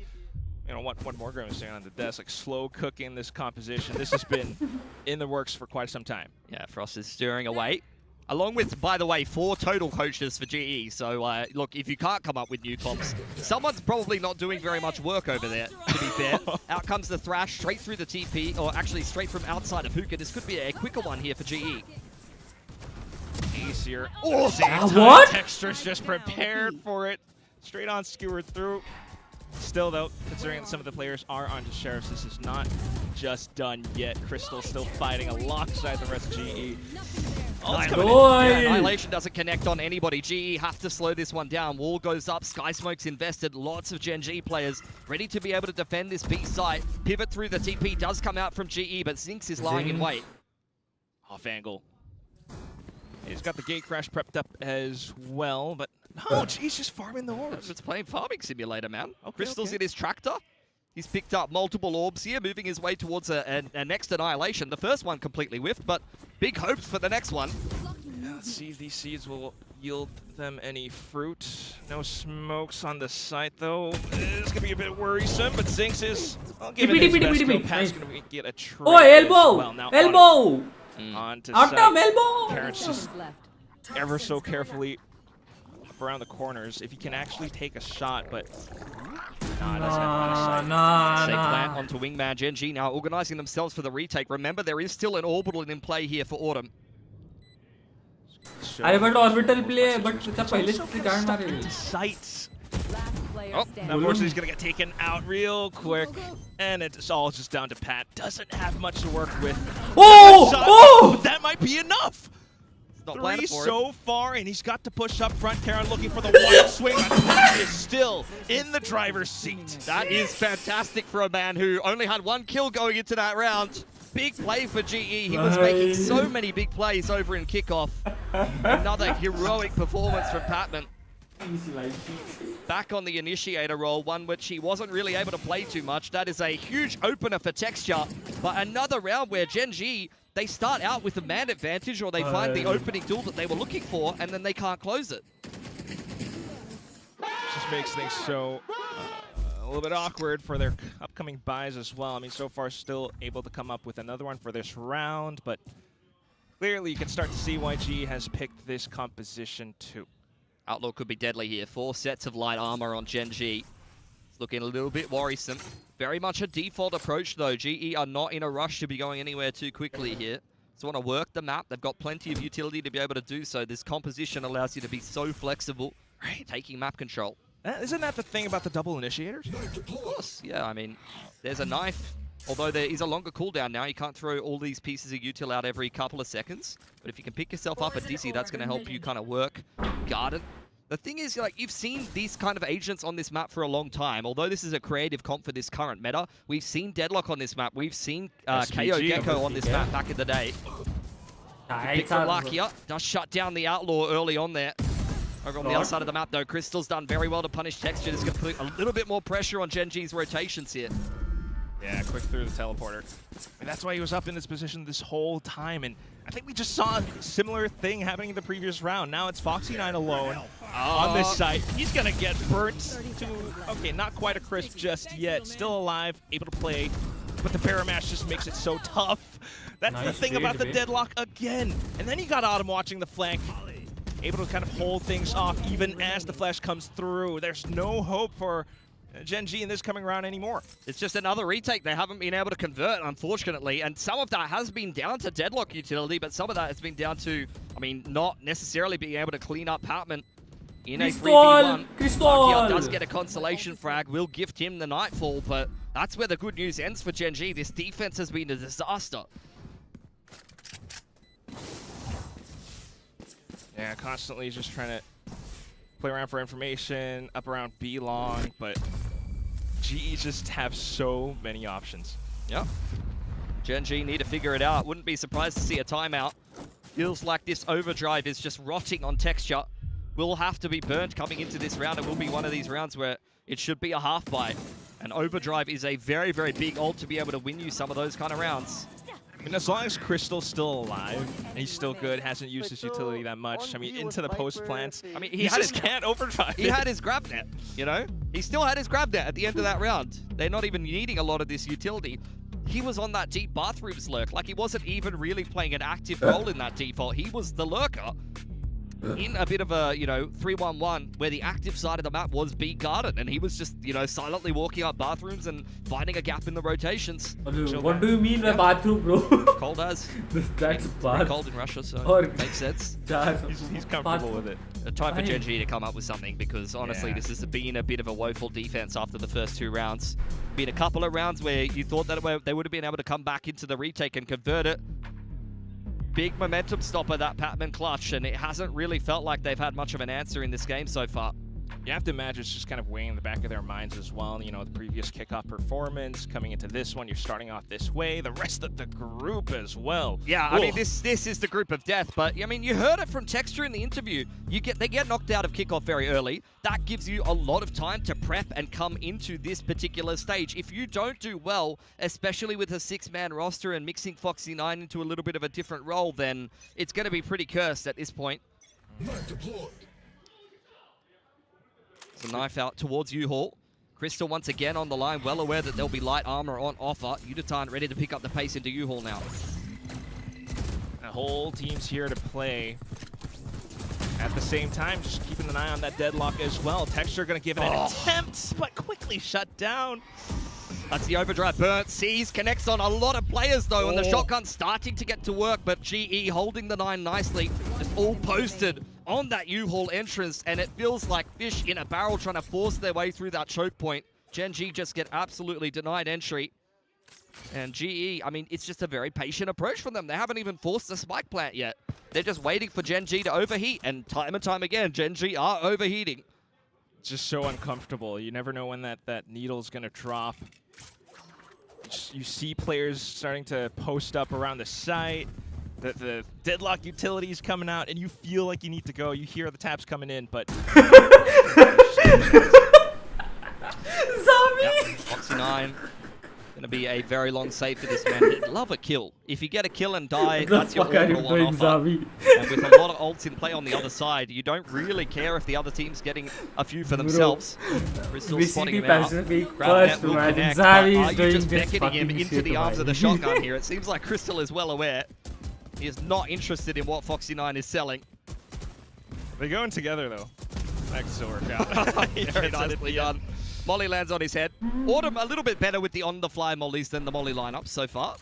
S6: you know, what Morgan was saying on the desk, like slow cooking this composition. This has been in the works for quite some time.
S15: Yeah, Frost is stirring away. Along with, by the way, 4 total coaches for GE. So, look, if you can't come up with new comps, someone's probably not doing very much work over there, to be fair. Out comes the Thrash, straight through the TP, or actually straight from outside of Hookah. This could be a quicker one here for GE.
S6: Easier.
S10: Oh,
S6: what? Texture's just prepared for it. Straight on skewered through. Still, though, considering that some of the players are onto Sheriffs, this is not just done yet. Crystal still fighting alongside the rest of GE.
S15: Annihilation doesn't connect on anybody. GE have to slow this one down. Wall goes up, Sky Smoke's invested. Lots of GenG players ready to be able to defend this B site. Pivot through the TP does come out from GE, but Zinx is lying in wait.
S6: Off angle. He's got the gate crash prepped up as well, but no, he's just farming the orbs.
S15: It's playing Farming Simulator, man. Crystal's in his tractor. He's picked up multiple orbs here, moving his way towards a next Annihilation. The first one completely whiffed, but big hopes for the next one.
S6: Let's see if these seeds will yield them any fruit. No smokes on the site, though. It's going to be a bit worrisome, but Zinx is... I'll give it his best, though. Pat's going to get a trade.
S10: Oh, elbow!
S6: Well, now
S10: elbow!
S6: On to
S10: Out
S6: site.
S10: elbow!
S6: Karen's just ever so carefully up around the corners. If he can actually take a shot, but... Nah, doesn't have
S15: They plant onto Wingman. GenG now organizing themselves for the retake. Remember, there is still an orbital in play here for Autumn.
S10: अरे but orbital play है but अच्छा पहले से guard मारे
S6: sights. Oh, unfortunately he's gonna get taken out real quick, and it's all just down to Pat. Doesn't have much to work with.
S10: Oh!
S6: But that might be enough.
S15: Not
S6: 3 so far, and he's got to push up front. Karen looking for the wild swing, but Pat is still in the driver's seat.
S15: That is fantastic for a man who only had 1 kill going into that round. Big play for GE. He was making so many big plays over in kickoff. Another heroic performance from Patman. Back on the initiator role, one which he wasn't really able to play too much. That is a huge opener for Texture. But another round where GenG, they start out with a man advantage, or they find the opening tool that they were looking for, and then they can't close it.
S6: Just makes things so a little bit awkward for their upcoming buys as well. I mean, so far still able to come up with another one for this round, but clearly you can start to see why GE has picked this composition too.
S15: Outlaw could be deadly here. 4 sets of light armor on GenG. It's looking a little bit worrisome. Very much a default approach though. GE are not in a rush to be going anywhere too quickly here. Just want to work the map. They've got plenty of utility to be able to do so. This composition allows you to be so flexible, taking map control.
S6: Isn't that the thing about the double initiators?
S15: Of course, yeah. I mean, there's a knife Although there is a longer cooldown now, you can't throw all these pieces of util out every couple of seconds. But if you can pick yourself up a Dizzy, that's going to help you kind of work Garden. The thing is, like, you've seen these kind of agents on this map for a long time. Although this is a creative comp for this current meta, we've seen Deadlock on this map. We've seen KO Gecko on this map back in the day. Pick from Lakia, does shut down the Outlaw early on there. Over on the other side of the map, though, Crystal's done very well to punish Texture. It's going to put a little bit more pressure on GenG's rotations here.
S6: Yeah, quick through the teleporter. And that's why he was up in this position this whole time. And I think we just saw a similar thing happening in the previous round. Now it's Foxy9 alone on this site. He's going to get burnt to, okay, not quite a crisp just yet. Still alive, able to play. But the Barra Mash just makes it so tough. That's the thing about the Deadlock again. And then you got Autumn watching the flank. Able to kind of hold things off even as the flash comes through. There's no hope for GenG in this coming round anymore.
S15: It's just another retake they haven't been able to convert, unfortunately, and some of that has been down to Deadlock utility, but some of that has been down to, I mean, not necessarily being able to clean up Patman in a 3v1. Lakia does get a consolation frag, will gift him the Nightfall, but that's where the good news ends for GenG. This defense has been a disaster.
S6: Yeah, constantly just trying to play around for information, up around B long, but GE just have so many options.
S15: Yep. GenG need to figure it out. Wouldn't be surprised to see a timeout. Feels like this overdrive is just rotting on Texture. Will have to be burnt coming into this round. It will be one of these rounds where it should be a half buy. And overdrive is a very, very big ult to be able to win you some of those kind of rounds.
S6: I mean, as long as Crystal's still alive, and he's still good, hasn't used his utility that much. I mean, into the post plants,
S15: I mean,
S6: he just can't overdrive.
S15: He had his grab net, you know? He still had his grab net at the end of that round. They're not even needing a lot of this utility. He was on that deep bathrooms lurk. Like, he wasn't even really playing an active role in that default. He was the lurker in a bit of a, you know, 3-1-1 where the active side of the map was B Garden, and he was just, you know, silently walking up bathrooms and finding a gap in the rotations.
S10: What do you mean by bathroom, bro?
S15: Cold as.
S10: That's
S15: pretty cold in Russia, so it makes sense.
S6: He's comfortable with it.
S15: Time for GenG to come up with something, because honestly, this has been a bit of a woeful defense after the first two rounds. Been a couple of rounds where you thought that they would have been able to come back into the retake and convert it. Big momentum stopper, that Patman clutch, and it hasn't really felt like they've had much of an answer in this game so far.
S6: You have to imagine it's just kind of weighing in the back of their minds as well. You know, the previous kickoff performance, coming into this one, you're starting off this way. The rest of the group as well.
S15: Yeah, I mean, this is the group of death, but I mean, you heard it from Texture in the interview. They get knocked out of kickoff very early. That gives you a lot of time to prep and come into this particular stage. If you don't do well, especially with a 6-man roster and mixing Foxy9 into a little bit of a different role, then it's going to be pretty cursed at this point. The knife out towards U-Haul. Crystal once again on the line, well aware that there'll be light armor on offer. Udatan ready to pick up the pace into U-Haul now.
S6: The whole team's here to play. At the same time, just keeping an eye on that Deadlock as well. Texture gonna give it an attempt, but quickly shut down.
S15: That's the overdrive burnt. Sees connects on a lot of players though, and the shotgun starting to get to work, but GE holding the 9 nicely. Just all posted on that U-Haul entrance, and it feels like fish in a barrel trying to force their way through that choke point. GenG just get absolutely denied entry. And GE, I mean, it's just a very patient approach from them. They haven't even forced a spike plant yet. They're just waiting for GenG to overheat, and time again, GenG are overheating.
S6: It's just so uncomfortable. You never know when that needle's gonna drop. You see players starting to post up around the site. The Deadlock utilities coming out, and you feel like you need to go. You hear the taps coming in, but
S15: Foxy9 gonna be a very long save for this man. He'd love a kill. If you get a kill and die, that's your orbital on offer. And with a lot of ults in play on the other side, you don't really care if the other team's getting a few for themselves. Crystal spotting him out. Grab net will connect, but are you just beckoning him into the arms of the shotgun here? It seems like Crystal is well aware. He is not interested in what Foxy9 is selling.
S6: They're going together though. That could still work out.
S15: Very nicely done. Molly lands on his head. Autumn a little bit better with the on-the-fly mollies than the molly lineup so far.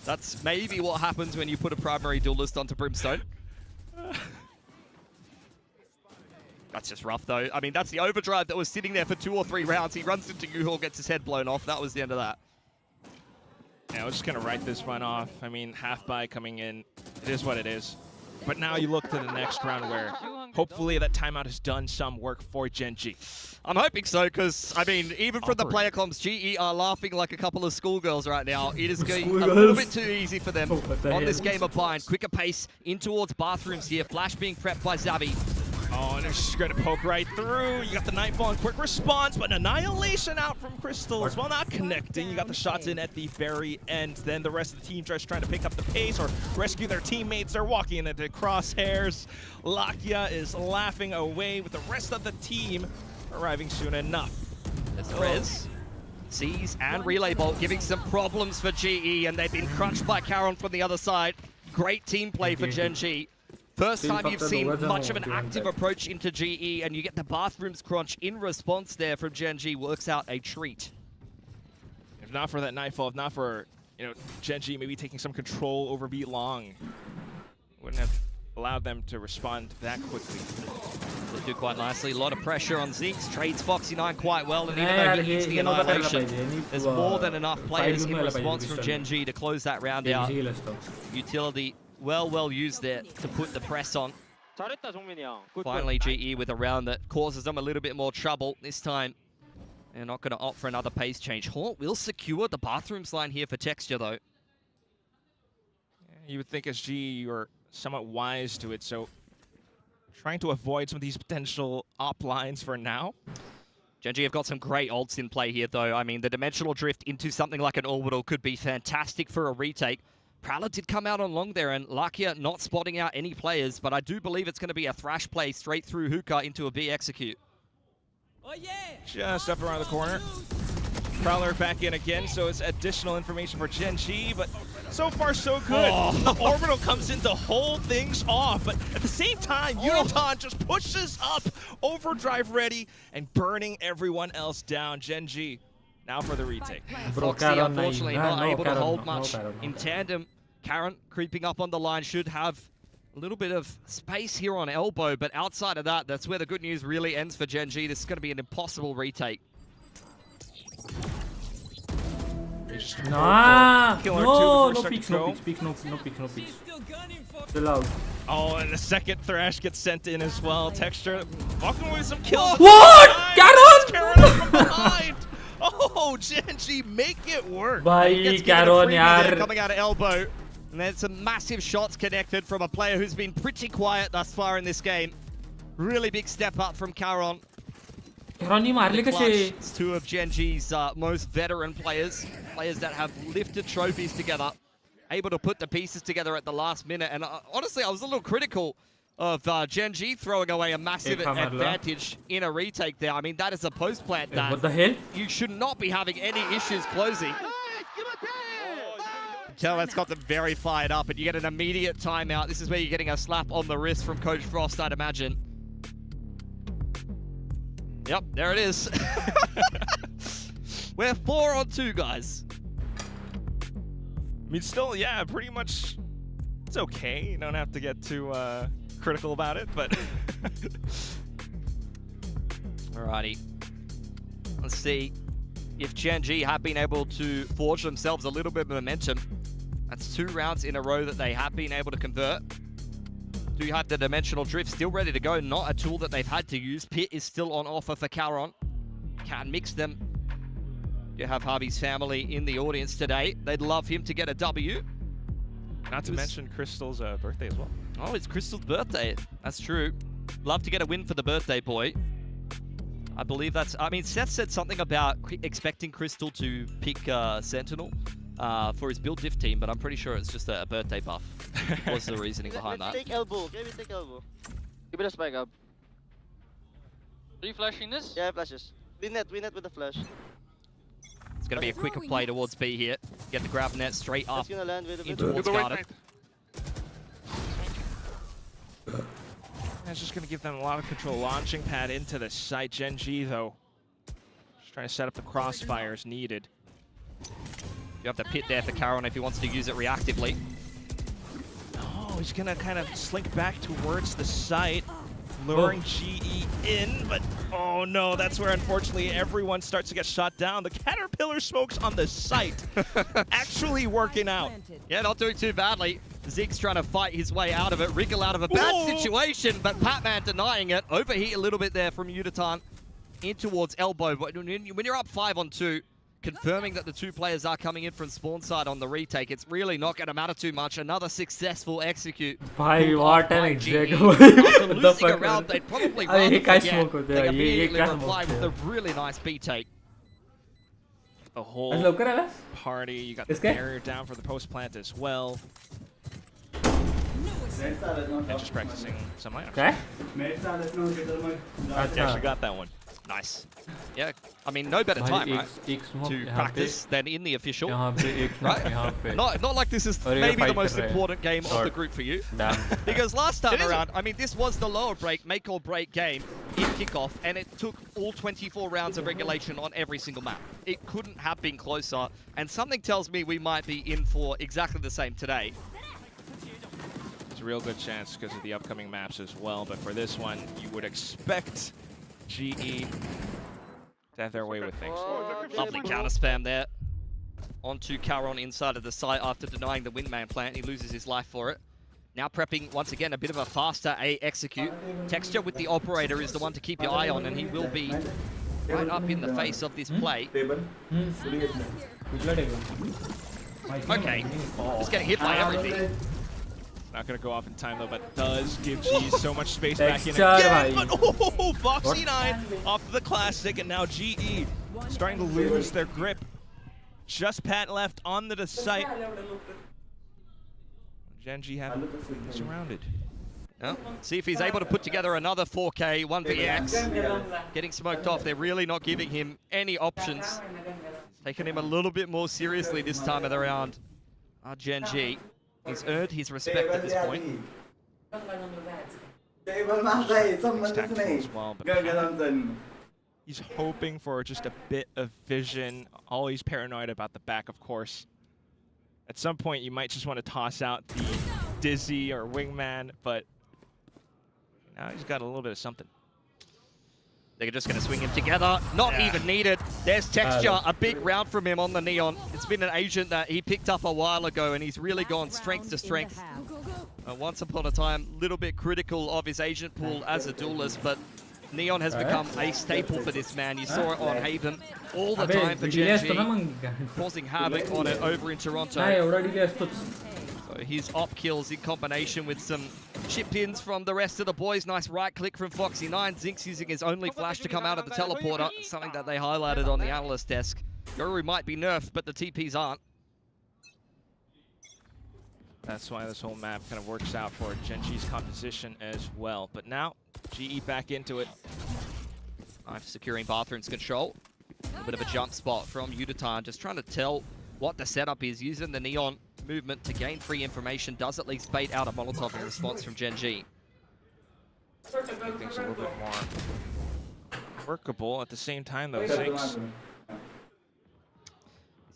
S15: That's maybe what happens when you put a primary duelist onto Brimstone. That's just rough though. I mean, that's the overdrive that was sitting there for 2 or 3 rounds. He runs into U-Haul, gets his head blown off. That was the end of that.
S6: Yeah, I was just going to write this one off. I mean, half buy coming in. It is what it is. But now you look to the next round where hopefully that timeout has done some work for GenG.
S15: I'm hoping so, because, I mean, even from the player comms, GE are laughing like a couple of schoolgirls right now. It is going a little bit too easy for them on this game of Bind. Quicker pace in towards bathrooms here. Flash being prepped by Xavi.
S6: Oh, and they're just going to poke right through. You got the Nightfall and quick response, but Annihilation out from Crystal as well, not connecting. You got the shots in at the very end. Then the rest of the team just trying to pick up the pace or rescue their teammates. They're walking into crosshairs. Lakia is laughing away with the rest of the team arriving soon enough.
S15: There's Rez. Seas and Relay Bolt giving some problems for GE, and they've been crunched by Karon from the other side. Great team play for GenG. First time you've seen much of an active approach into GE, and you get the bathrooms crunch in response there from GenG. Works out a treat.
S6: If not for that Nightfall, if not for GenG maybe taking some control over V Long, wouldn't have allowed them to respond that quickly.
S15: They do quite nicely. A lot of pressure on Zinx. Trades Foxy9 quite well, and even though he hits the Annihilation, there's more than enough players in response from GenG to close that round out. Utility well used there to put the press on. Finally, GE with a round that causes them a little bit more trouble this time. They're not going to opt for another pace change. Haunt will secure the bathrooms line here for Texture, though.
S6: You would think as GE you're somewhat wise to it, so trying to avoid some of these potential op lines for now.
S15: GenG have got some great ults in play here, though. I mean, the Dimensional Drift into something like an Orbital could be fantastic for a retake. Prowler did come out on long there, and Lakia not spotting out any players, but I do believe it's going to be a thrash play straight through Hookah into a B execute.
S6: Just up around the corner. Prowler back in again, so it's additional information for GenG, but so far so good. The Orbital comes in to hold things off, but at the same time, Uniton just pushes up, overdrive ready, and burning everyone else down. GenG now for the retake.
S15: Foxy unfortunately not able to hold much in tandem. Karon creeping up on the line, should have a little bit of space here on elbow, but outside of that, that's where the good news really ends for GenG. This is going to be an impossible retake.
S10: No peeks. Still out.
S6: Oh, and the second Thrash gets sent in as well. Texture walking away with some kills.
S10: What? Karon
S6: from behind. Oh, GenG make it work.
S10: Bhai Karon yaar.
S15: Coming out of elbow. And there's some massive shots connected from a player who's been pretty quiet thus far in this game. Really big step up from Karon. It's two of GenG's most veteran players that have lifted trophies together, able to put the pieces together at the last minute. And honestly, I was a little critical of GenG throwing away a massive advantage in a retake there. I mean, that is a post-plant that
S10: what the hell?
S15: You should not be having any issues closing. Tell that's got them very fired up, and you get an immediate timeout. This is where you're getting a slap on the wrist from Coach Frost, I'd imagine. Yep, there it is. We're 4-on-2, guys.
S6: I mean, still, yeah, pretty much, it's okay. You don't have to get too critical about it, but.
S15: Alrighty. Let's see if GenG have been able to forge themselves a little bit of momentum. That's 2 rounds in a row that they have been able to convert. Do you have the Dimensional Drift still ready to go? Not a tool that they've had to use. Pit is still on offer for Karon. Can mix them. You have Harvey's family in the audience today. They'd love him to get a W.
S6: Not to mention Crystal's birthday as well.
S15: Oh, it's Crystal's birthday. That's true. Love to get a win for the birthday boy. I believe that's... I mean, Seth said something about expecting Crystal to pick Sentinel for his build diff team, but I'm pretty sure it's just a birthday buff. What's the reasoning behind that?
S16: Take elbow. Can we take elbow? Give it a spike up. Are you flashing this? Yeah, flashes. We net with the flash.
S15: It's going to be a quicker play towards B here. Get the grab net straight up
S16: gonna land with
S15: in towards Garden.
S6: That's just going to give them a lot of control. Launching pad into the site. GenG, though, just trying to set up the crossfires needed.
S15: You have the pit there for Karon if he wants to use it reactively.
S6: Oh, he's going to kind of slink back towards the site. luring GE in, but oh no, that's where unfortunately everyone starts to get shot down. The Caterpillar smokes on the site actually working out.
S15: Yeah, not doing too badly. Zeke's trying to fight his way out of it, wriggle out of a bad situation, but Patman denying it. Overheat a little bit there from Udatan in towards elbow. But when you're up 5-on-2, confirming that the two players are coming in from spawn side on the retake, it's really not going to matter too much. Another successful execute.
S10: Bhai, what an exec.
S15: After losing a round, they'd probably rather forget. They immediately reply with a really nice B-take.
S6: The whole party, you got the barrier down for the post plant as well. And just practicing some lineups.
S10: Okay.
S6: You actually got that one. Nice.
S15: Yeah, I mean, no better time, right, to practice than in the official, right? Not like this is maybe the most important game of the group for you. Because last time around, I mean, this was the lower break, make or break game in kickoff, and it took all 24 rounds of regulation on every single map. It couldn't have been closer, and something tells me we might be in for exactly the same today.
S6: There's a real good chance because of the upcoming maps as well, but for this one, you would expect GE to have their way with things.
S15: Lovely counter spam there. Onto Caron inside of the site after denying the wingman plant. He loses his life for it. Now prepping once again a bit of a faster A execute. Texture with the operator is the one to keep your eye on, and he will be right up in the face of this play. Okay, just getting hit by everything.
S6: Not going to go off in time though, but does give G so much space back in again. But oh, Foxy9 off the classic, and now GE starting to lose their grip. Just Pat left on the site. GenG have surrounded.
S15: Well, see if he's able to put together another 4K 1vx. Getting smoked off, they're really not giving him any options. Taking him a little bit more seriously this time of the round. GenG. He's earned his respect at this point.
S6: He's hoping for just a bit of vision. Always paranoid about the back, of course. At some point, you might just want to toss out the Dizzy or Wingman, but now he's got a little bit of something.
S15: They're just going to swing him together. Not even needed. There's Texture, a big round from him on the Neon. It's been an agent that he picked up a while ago, and he's really gone strength to strength. Once upon a time, a little bit critical of his agent pool as a duelist, but Neon has become a staple for this man. You saw it on Haven all the time for GenG, causing havoc on it over in Toronto. So his op kills in combination with some chip ins from the rest of the boys. Nice right click from Foxy9. Zinx using his only flash to come out of the teleporter. Something that they highlighted on the analyst desk. Yoru might be nerfed, but the TPs aren't.
S6: That's why this whole map kind of works out for GenG's composition as well. But now, GE back into it.
S15: Knife securing Bathroom's control. A bit of a jump spot from Udatan. Just trying to tell what the setup is. Using the Neon movement to gain free information. Does at least bait out a Molotov in response from GenG.
S6: Make things a little bit more workable at the same time, though. Zinx.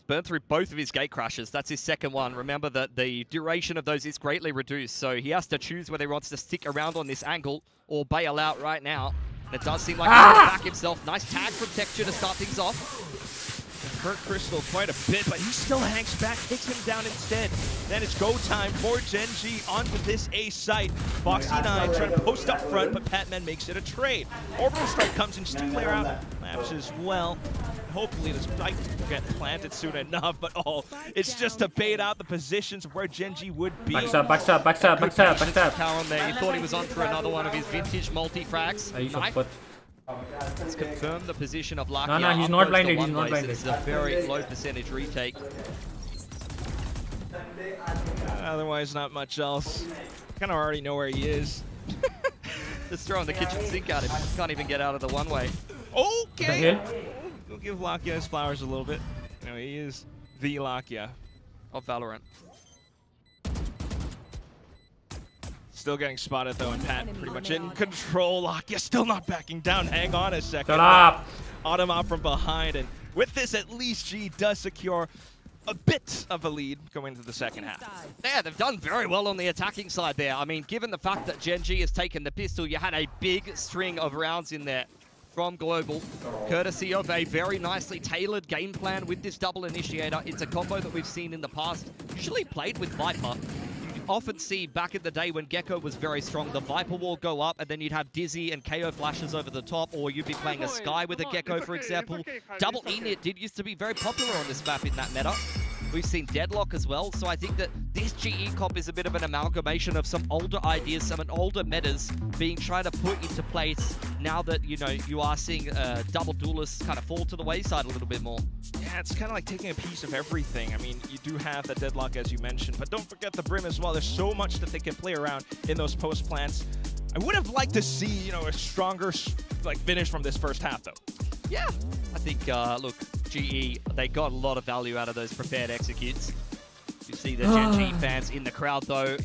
S15: Burned through both of his gate crashes. That's his second one. Remember that the duration of those is greatly reduced, so he has to choose whether he wants to stick around on this angle or bail out right now. It does seem like he's going to back himself. Nice tag from Texture to start things off.
S6: Hurt Crystal quite a bit, but he still hangs back, takes him down instead. Then it's go time for GenG onto this A site. Foxy9 trying to post up front, but Patman makes it a trade. Orbital Strike comes in just to clear out maps as well. Hopefully the strike will get planted soon enough, but it's just to bait out the positions of where GenG would be.
S10: Backstab.
S15: Caron there, he thought he was on for another one of his vintage multi-frags. Let's confirm the position of Lakia.
S10: No, he's not blinded, he's not blinded.
S15: This is a very low percentage retake.
S6: Otherwise, not much else. Kind of already know where he is.
S15: Just throwing the kitchen sink at him. Can't even get out of the one-way.
S6: Okay! We'll give Lakia his flowers a little bit. You know, he is the Lakia
S15: of Valorant.
S6: Still getting spotted though, and Pat pretty much in control. Lakia still not backing down. Hang on a second.
S10: Shut up!
S6: Autumn out from behind, and with this, at least G does secure a bit of a lead going into the second half.
S15: Yeah, they've done very well on the attacking side there. I mean, given the fact that GenG has taken the pistol, you had a big string of rounds in there from Global, courtesy of a very nicely tailored game plan with this double initiator. It's a combo that we've seen in the past, usually played with Viper. You often see back in the day when Gecko was very strong, the Viper wall go up and then you'd have Dizzy and KO flashes over the top, or you'd be playing a Sky with a Gecko, for example. Double init did used to be very popular on this map in that meta. We've seen Deadlock as well, so I think that this GE comp is a bit of an amalgamation of some older ideas, some older metas being tried to put into place now that, you know, you are seeing double duelists kind of fall to the wayside a little bit more.
S6: Yeah, it's kind of like taking a piece of everything. I mean, you do have the Deadlock, as you mentioned, but don't forget the Brim as well. There's so much that they can play around in those post plants. I would have liked to see, you know, a stronger finish from this first half, though.
S15: Yeah, I think, look, GE, they got a lot of value out of those prepared executes. You see the GenG fans in the crowd, though.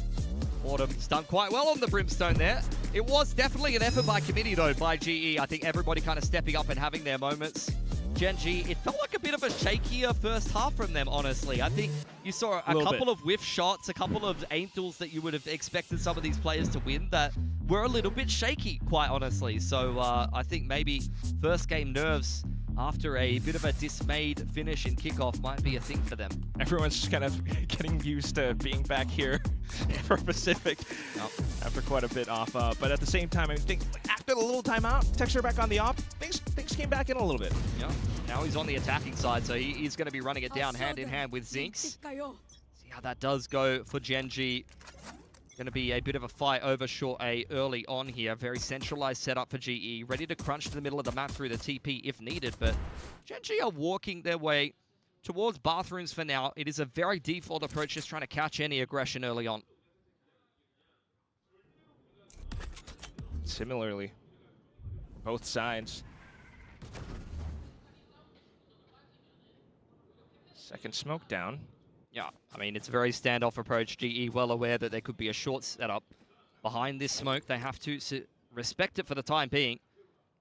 S15: Autumn's done quite well on the Brimstone there. It was definitely an effort by committee, though, by GE. I think everybody kind of stepping up and having their moments. GenG, it felt like a bit of a shakier first half from them, honestly. I think you saw a couple of whiff shots, a couple of aim tools that you would have expected some of these players to win that were a little bit shaky, quite honestly. So I think maybe first game nerves after a bit of a dismayed finish in kickoff might be a thing for them.
S6: Everyone's just kind of getting used to being back here for Pacific after quite a bit off. But at the same time, I think after the little timeout, Texture back on the op, things came back in a little bit.
S15: Yeah. Now he's on the attacking side, so he's going to be running it down hand in hand with Zinx. See how that does go for GenG. Going to be a bit of a fight over short A early on here. Very centralized setup for GE. Ready to crunch to the middle of the map through the TP if needed. But GenG are walking their way towards bathrooms for now. It is a very default approach, just trying to catch any aggression early on.
S6: Similarly, both sides. Second smoke down.
S15: Yeah, I mean, it's a very standoff approach. GE well aware that there could be a short setup behind this smoke. They have to respect it for the time being.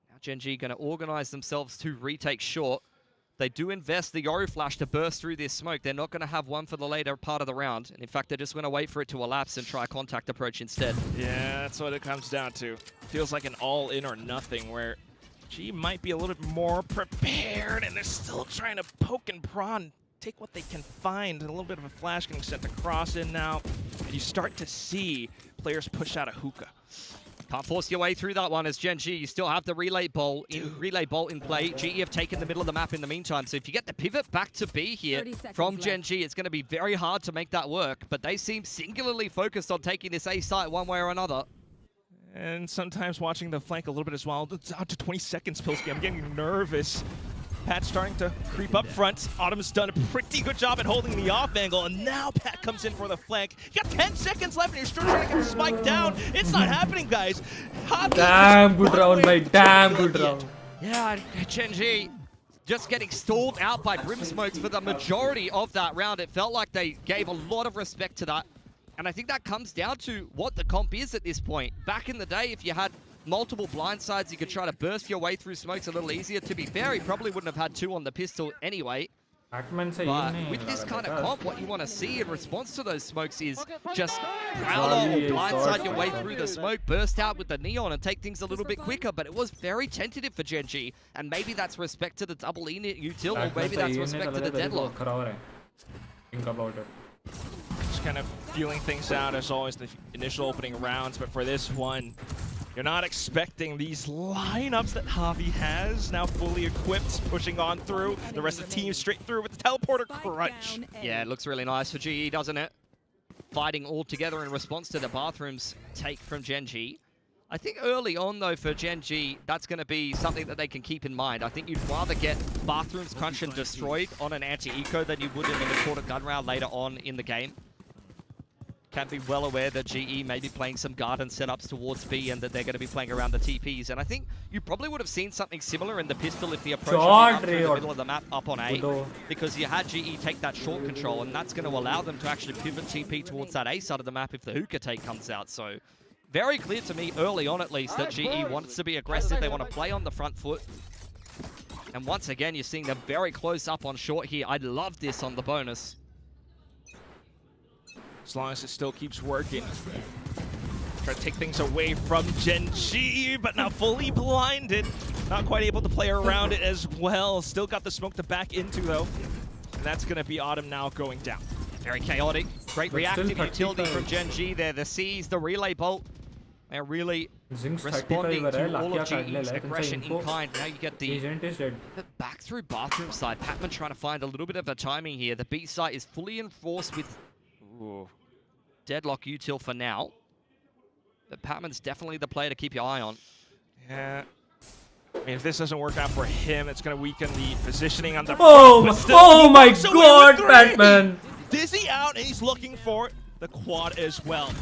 S15: Now GenG going to organize themselves to retake short. They do invest the Yoru flash to burst through this smoke. They're not going to have one for the later part of the round. And in fact, they're just going to wait for it to elapse and try a contact approach instead.
S6: Yeah, that's what it comes down to. Feels like an all in or nothing where GE might be a little bit more prepared and they're still trying to poke and prod. Take what they can find. A little bit of a flash getting sent across in now. And you start to see players push out a hookah.
S15: Can't force your way through that one as GenG. You still have the relay bolt in play. GE have taken the middle of the map in the meantime. So if you get the pivot back to B here from GenG, it's going to be very hard to make that work. But they seem singularly focused on taking this A site one way or another.
S6: And sometimes watching the flank a little bit as well. It's out to 20 seconds, Pilsky. I'm getting nervous. Pat starting to creep up front. Autumn's done a pretty good job at holding the off angle, and now Pat comes in for the flank. You got 10 seconds left, and you're still trying to get the spike down. It's not happening, guys.
S10: Damn good round, mate. Damn good round.
S15: Yeah, GenG just getting stalled out by Brim Smokes for the majority of that round. It felt like they gave a lot of respect to that, and I think that comes down to what the comp is at this point. Back in the day, if you had multiple blind sides, you could try to burst your way through smokes a little easier. To be fair, he probably wouldn't have had two on the pistol anyway. But with this kind of comp, what you want to see in response to those smokes is just prowler or blindside your way through the smoke, burst out with the neon and take things a little bit quicker. But it was very tentative for GenG, and maybe that's respect to the double init util, or maybe that's respect to the deadlock.
S10: Think about it.
S6: Just kind of feeling things out as always the initial opening rounds, but for this one, you're not expecting these lineups that Javi has, now fully equipped, pushing on through. The rest of the team straight through with the teleporter crunch.
S15: Yeah, it looks really nice for GE, doesn't it? Fighting all together in response to the bathrooms take from GenG. I think early on, though, for GenG, that's going to be something that they can keep in mind. I think you'd rather get bathrooms crunched and destroyed on an anti-eco than you would in an important gun round later on in the game. Can be well aware that GE may be playing some garden setups towards B and that they're going to be playing around the TPs. And I think you probably would have seen something similar in the pistol if the approach was up through the middle of the map up on A. Because you had GE take that short control, and that's going to allow them to actually pivot TP towards that A side of the map if the hookah take comes out. So very clear to me early on at least that GE wants to be aggressive. They want to play on the front foot. And once again, you're seeing them very close up on short here. I love this on the bonus.
S6: As long as it still keeps working. Try to take things away from GenG, but now fully blinded. Not quite able to play around it as well. Still got the smoke to back into, though. And that's going to be Autumn now going down.
S15: Very chaotic. Great reactive utility from GenG there. The C's, the relay bolt. They're really responding to all of GE's aggression in kind. Now you get the back through bathroom side. Patman trying to find a little bit of a timing here. The B site is fully enforced with deadlock util for now. But Patman's definitely the player to keep your eye on.
S6: Yeah. I mean, if this doesn't work out for him, it's going to weaken the positioning on the
S10: Oh my god, Patman!
S6: Dizzy out, and he's looking for the quad as well.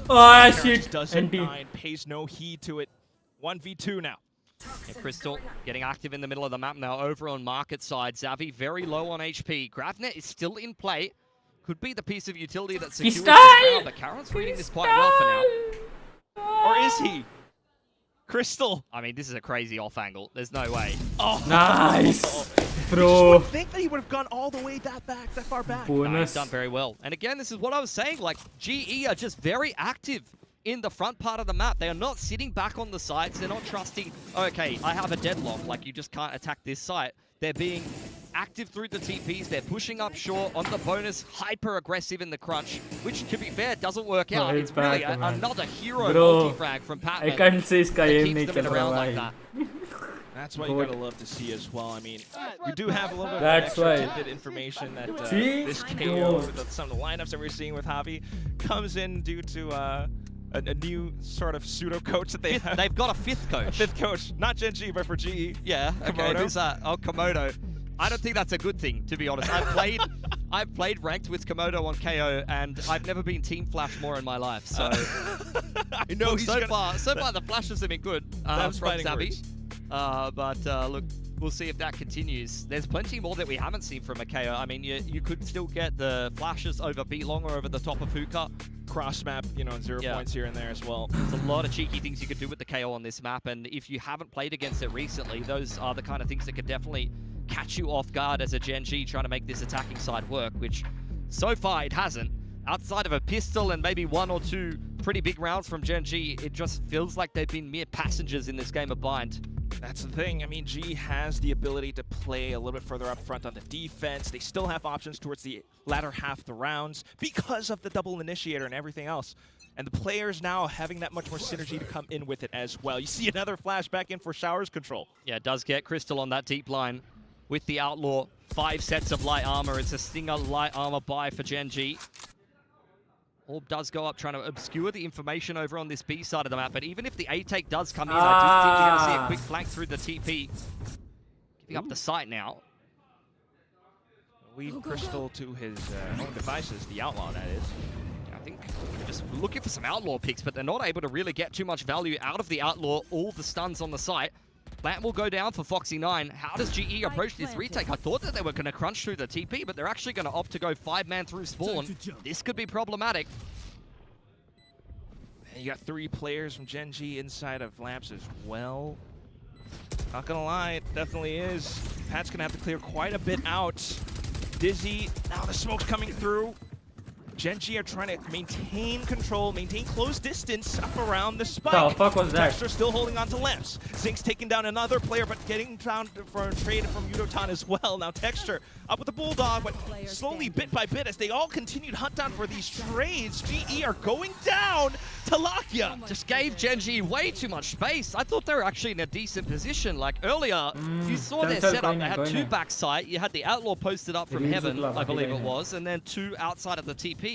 S10: Oh shit!
S6: Doesn't mind, pays no heed to it. 1v2 now.
S15: Yeah, Crystal getting active in the middle of the map now over on market side. Xavi very low on HP. Gravnet is still in play. Could be the piece of utility that secures this round, but Karon's reading this quite well for now.
S6: Or is he? Crystal.
S15: I mean, this is a crazy off angle. There's no way.
S6: Oh,
S10: nice,
S6: bro. I think that he would have gone all the way that far back.
S15: No, he's done very well. And again, this is what I was saying. Like, GE are just very active in the front part of the map. They are not sitting back on the sites. They're not trusting, okay, I have a deadlock. Like, you just can't attack this site. They're being active through the TPs. They're pushing up short on the bonus, hyper aggressive in the crunch, which, to be fair, doesn't work out. It's really another hero multi-frag from Patman.
S10: I can't say Sky
S15: keeps them around like that.
S6: That's what you gotta love to see as well. I mean, we do have a little bit of extra tidbit information that this KO, some of the lineups that we're seeing with Javi, comes in due to a new sort of pseudo coach that they have.
S15: They've got a fifth coach.
S6: A fifth coach, not GenG, but for GE.
S15: Yeah, okay, who's that? Oh, Komodo. I don't think that's a good thing, to be honest. I've played ranked with Komodo on KO, and I've never been team flash more in my life. So
S6: I know
S15: look, so far the flashes have been good from Xavi. Look, we'll see if that continues. There's plenty more that we haven't seen from a KO. I mean, you could still get the flashes over B-Long or over the top of Hookah.
S6: Cross map, 0 points here and there as well.
S15: There's a lot of cheeky things you could do with the KO on this map, and if you haven't played against it recently, those are the kind of things that could definitely catch you off guard as a GenG trying to make this attacking side work, which so far it hasn't. Outside of a pistol and maybe 1 or 2 pretty big rounds from GenG, it just feels like they've been mere passengers in this game of Bind.
S6: That's the thing. I mean, G has the ability to play a little bit further up front on the defense. They still have options towards the latter half of the rounds because of the double initiator and everything else. And the players now having that much more synergy to come in with it as well. You see another flash back in for Showers control.
S15: Yeah, it does get Crystal on that deep line with the Outlaw. 5 sets of light armor. It's a Stinger light armor buy for GenG. Orb does go up trying to obscure the information over on this B side of the map, but even if the A-take does come in, I do think you're going to see a quick flank through the TP. Giving up the site now.
S6: Lead Crystal to his own devices, the Outlaw, that is.
S15: I think they're just looking for some Outlaw picks, but they're not able to really get too much value out of the Outlaw. All the stuns on the site. Plant will go down for Foxy9. How does GE approach this retake? I thought that they were going to crunch through the TP, but they're actually going to opt to go 5-man through spawn. This could be problematic.
S6: And you got 3 players from GenG inside of Lamps as well. Not gonna lie, it definitely is. Pat's gonna have to clear quite a bit out. Dizzy, now the smoke's coming through. GenG are trying to maintain control, maintain close distance up around the spike.
S10: The fuck was that?
S6: Texture still holding on to Lamps. Zink's taking down another player, but getting down for a trade from Yudotan as well. Now Texture up with the Bulldog, but slowly, bit by bit, as they all continue to hunt down for these trades, GE are going down to Lakia.
S15: Just gave GenG way too much space. I thought they were actually in a decent position. Like earlier, you saw their setup. They had 2 backside. You had the Outlaw posted up from Heaven, I believe it was, and then 2 outside of the TP.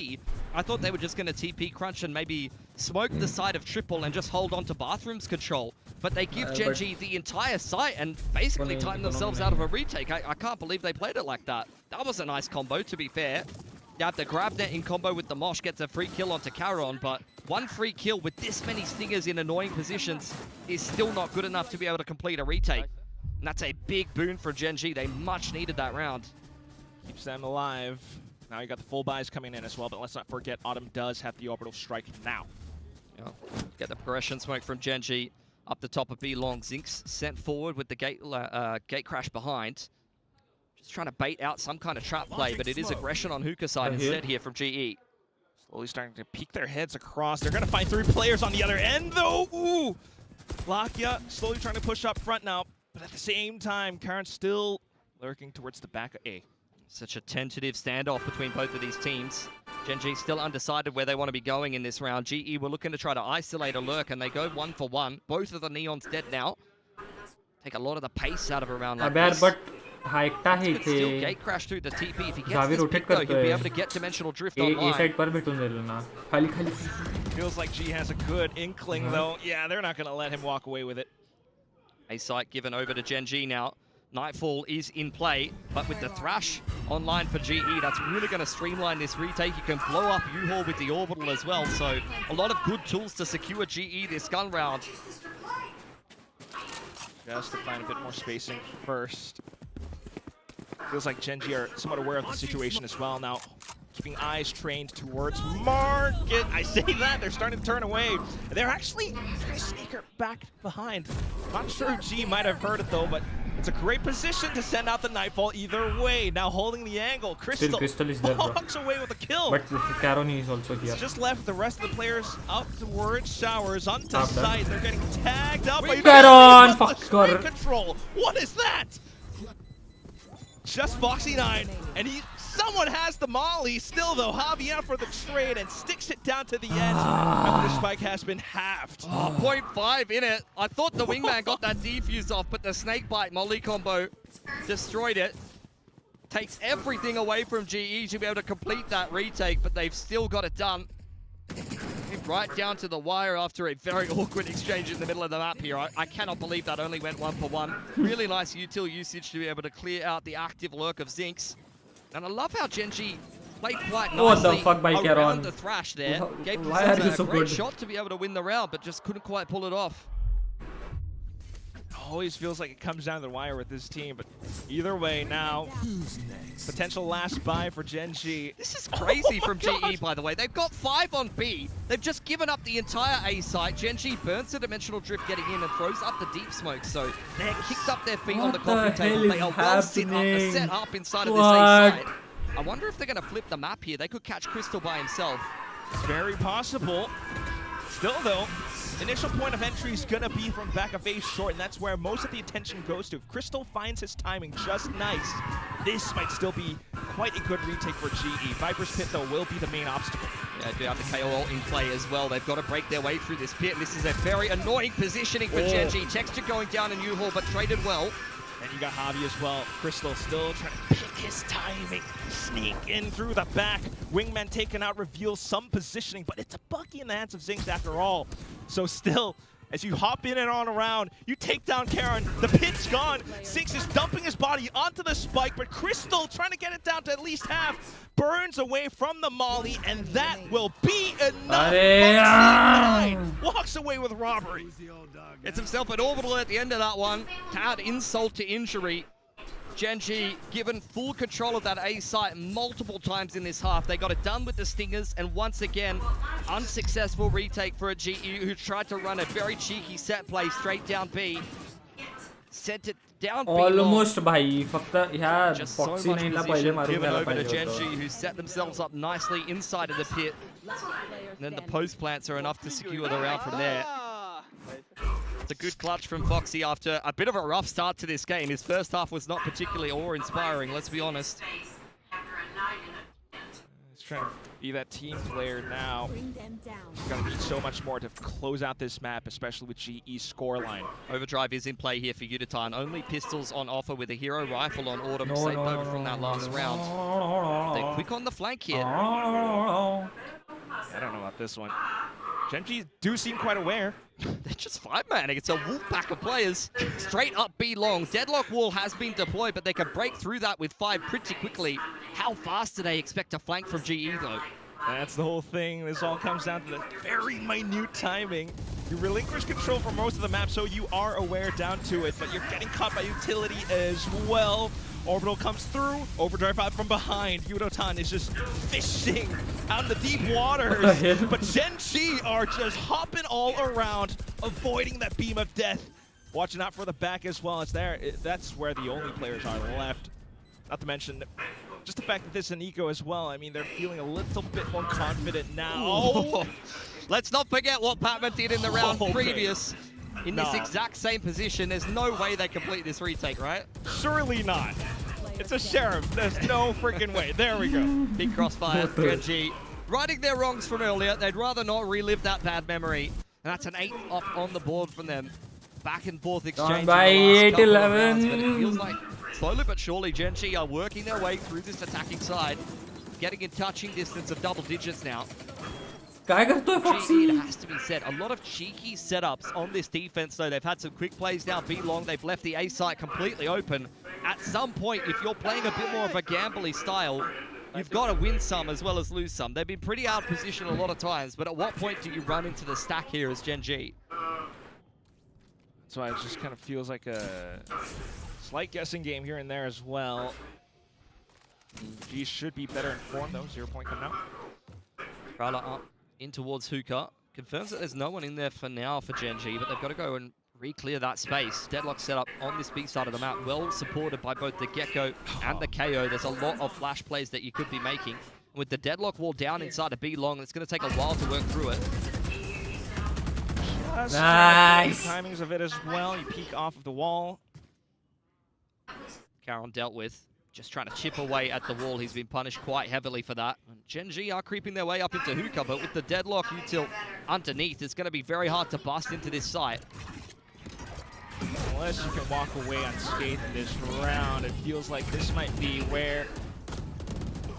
S15: I thought they were just going to TP crunch and maybe smoke the side of Triple and just hold on to Bathrooms control. But they give GenG the entire site and basically tighten themselves out of a retake. I can't believe they played it like that. That was a nice combo, to be fair. You have the grab net in combo with the Mosh, gets a free kill onto Caron, but 1 free kill with this many Stingers in annoying positions is still not good enough to be able to complete a retake. And that's a big boon for GenG. They much needed that round.
S6: Keeps them alive. Now you got the full buys coming in as well, but let's not forget Autumn does have the orbital strike now.
S15: Yeah. Get the progression smoke from GenG. Up the top of B long, Zinx sent forward with the gate crash behind. Just trying to bait out some kind of trap play, but it is aggression on Hookah side instead here from GE.
S6: Slowly starting to peek their heads across. They're going to find 3 players on the other end, though. Ooh! Lakia slowly trying to push up front now, but at the same time, Karen's still lurking towards the back of A.
S15: Such a tentative standoff between both of these teams. GenG still undecided where they want to be going in this round. GE were looking to try to isolate a lurk, and they go 1 for 1. Both of the Neons dead now. Take a lot of the pace out of a round like this.
S10: But could
S15: still gate crash through the TP. If he gets this pick, though, he'll be able to get dimensional drift online.
S6: Feels like G has a good inkling, though. Yeah, they're not going to let him walk away with it.
S15: A site given over to GenG now. Nightfall is in play, but with the Thrash online for GE, that's really going to streamline this retake. You can blow up U-Haul with the Orbital as well, so a lot of good tools to secure GE this gun round.
S6: Just to find a bit more spacing first. Feels like GenG are somewhat aware of the situation as well now. Keeping eyes trained towards market. I say that, they're starting to turn away. They're actually trying to sneak her back behind. Not sure G might have heard it though, but it's a great position to send out the Nightfall either way. Now holding the angle. Crystal
S10: is there,
S6: walks away with a kill.
S10: But Caroni is also here.
S6: It's just left the rest of the players up towards Showers, onto site. They're getting tagged up by
S10: Caron!
S6: Fuck control. What is that? Just Foxy9, and someone has the molly still though. Javier for the trade and sticks it down to the edge. After the spike has been halved.
S15: 0.5 in it. I thought the wingman got that defuse off, but the snakebite molly combo destroyed it. Takes everything away from GE to be able to complete that retake, but they've still got it done. Right down to the wire after a very awkward exchange in the middle of the map here. I cannot believe that only went 1 for 1. Really nice util usage to be able to clear out the active lurk of Zinx. And I love how GenG played quite nicely
S10: what the fuck by
S15: around the Thrash there. Gave themselves a great shot to be able to win the round, but just couldn't quite pull it off.
S6: Always feels like it comes down to the wire with this team, but either way now, potential last buy for GenG.
S15: This is crazy from GE, by the way. They've got 5 on B. They've just given up the entire A site. GenG burns the dimensional drift getting in and throws up the deep smoke, so they're kicked up their feet on the coffee table. They are well set up inside of this A site. I wonder if they're going to flip the map here. They could catch Crystal by himself.
S6: Very possible. Still though, initial point of entry is going to be from back of A short, and that's where most of the attention goes to. If Crystal finds his timing just nice, this might still be quite a good retake for GE. Viper's Pit, though, will be the main obstacle.
S15: Yeah, do have the KO in play as well. They've got to break their way through this pit. This is a very annoying positioning for GenG. Texture going down in U-Haul, but traded well.
S6: And you got Javi as well. Crystal still trying to pick his timing. Sneak in through the back. Wingman taken out, reveals some positioning, but it's a Bucky in the hands of Zinx after all. So still, as you hop in and on around, you take down Karen. The pit's gone. Zinx is dumping his body onto the spike, but Crystal trying to get it down to at least half. Burns away from the molly, and that will be enough. Walks away with robbery.
S15: Gets himself an orbital at the end of that one to add insult to injury. GenG given full control of that A site multiple times in this half. They got it done with the Stingers, and once again, unsuccessful retake for a GE who tried to run a very cheeky set play straight down B. Sent it down B.
S10: Almost bhai, फक्त ह्या
S15: just so much
S10: Foxy9 ला पहिले मारून
S15: given
S10: द्यायला
S15: over to
S10: पाहिजे
S15: GenG,
S10: होतं.
S15: who set themselves up nicely inside of the pit. And then the post plants are enough to secure the round from there. It's a good clutch from Foxy after a bit of a rough start to this game. His first half was not particularly awe-inspiring, let's be honest.
S6: He's trying to be that team player now. He's going to need so much more to close out this map, especially with GE's scoreline.
S15: Overdrive is in play here for Uditan. Only pistols on offer with a hero rifle on Autumn, saved over from that last round. They're quick on the flank here.
S6: I don't know about this one. GenG do seem quite aware.
S15: They're just 5-manning. It's a wolf pack of players. Straight up B long. Deadlock wall has been deployed, but they can break through that with 5 pretty quickly. How fast do they expect to flank from GE, though?
S6: That's the whole thing. This all comes down to the very minute timing. You relinquish control for most of the map, so you are aware down to it, but you're getting caught by utility as well. Orbital comes through. Overdrive out from behind. Yudotan is just fishing out in the deep waters. But GenG are just hopping all around, avoiding that beam of death. Watching out for the back as well. It's there. That's where the only players are left. Not to mention just the fact that this is an eco as well. I mean, they're feeling a little bit more confident now.
S15: Oh. Let's not forget what Patman did in the round previous. In this exact same position, there's no way they complete this retake, right?
S6: Surely not. It's a Sheriff. There's no freaking way. There we go.
S15: Big crossfire. GenG righting their wrongs from earlier. They'd rather not relive that bad memory. And that's an 8 up on the board from them. Back and forth exchange.
S10: By 8-11.
S15: But it feels like slowly but surely GenG are working their way through this attacking side. Getting in touching distance of double digits now. It has to be said, a lot of cheeky setups on this defense though. They've had some quick plays down B long. They've left the A site completely open. At some point, if you're playing a bit more of a gambly style, you've got to win some as well as lose some. They've been pretty out of position a lot of times, but at what point do you run into the stack here as GenG?
S6: So it just kind of feels like a slight guessing game here and there as well. G should be better informed though. 0 point coming out.
S15: Krala up in towards Hookah. Confirms that there's no one in there for now for GenG, but they've got to go and re-clear that space. Deadlock set up on this big side of the map, well supported by both the Gecko and the KO. There's a lot of flash plays that you could be making. With the Deadlock wall down inside of B long, it's going to take a while to work through it.
S6: Nice. Timings of it as well. You peek off of the wall.
S15: Caron dealt with. Just trying to chip away at the wall. He's been punished quite heavily for that. And GenG are creeping their way up into Hookah, but with the Deadlock util underneath, it's going to be very hard to bust into this site.
S6: Unless you can walk away unscathed in this round, it feels like this might be where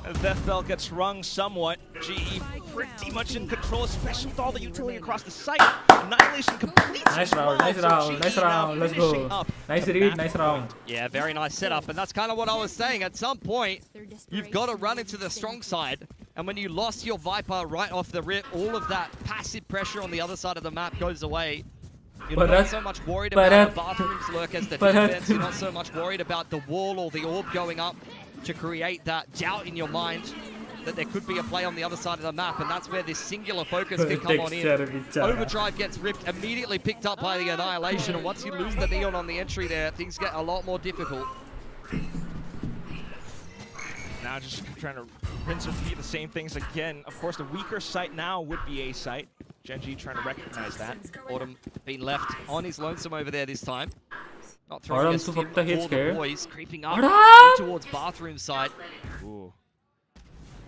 S6: the Death Bell gets rung somewhat. GE pretty much in control, especially with all the utility across the site. Annihilation completes.
S10: Nice round, nice round, nice round. Let's go. Nice read, nice round.
S15: Yeah, very nice setup, and that's kind of what I was saying. At some point, you've got to run into the strong side, and when you lost your Viper right off the rip, all of that passive pressure on the other side of the map goes away. You're not so much worried about the bathrooms lurk as the defense. You're not so much worried about the wall or the orb going up to create that doubt in your mind that there could be a play on the other side of the map, and that's where this singular focus can come on in. Overdrive gets ripped, immediately picked up by the Annihilation, and once you lose the Neon on the entry there, things get a lot more difficult.
S6: Now just trying to rinse and repeat the same things again. Of course, the weaker site now would be A site. GenG trying to recognize that.
S15: Autumn being left on his lonesome over there this time. Not throwing a stim for the boys, creeping up towards bathroom side.
S6: Ooh.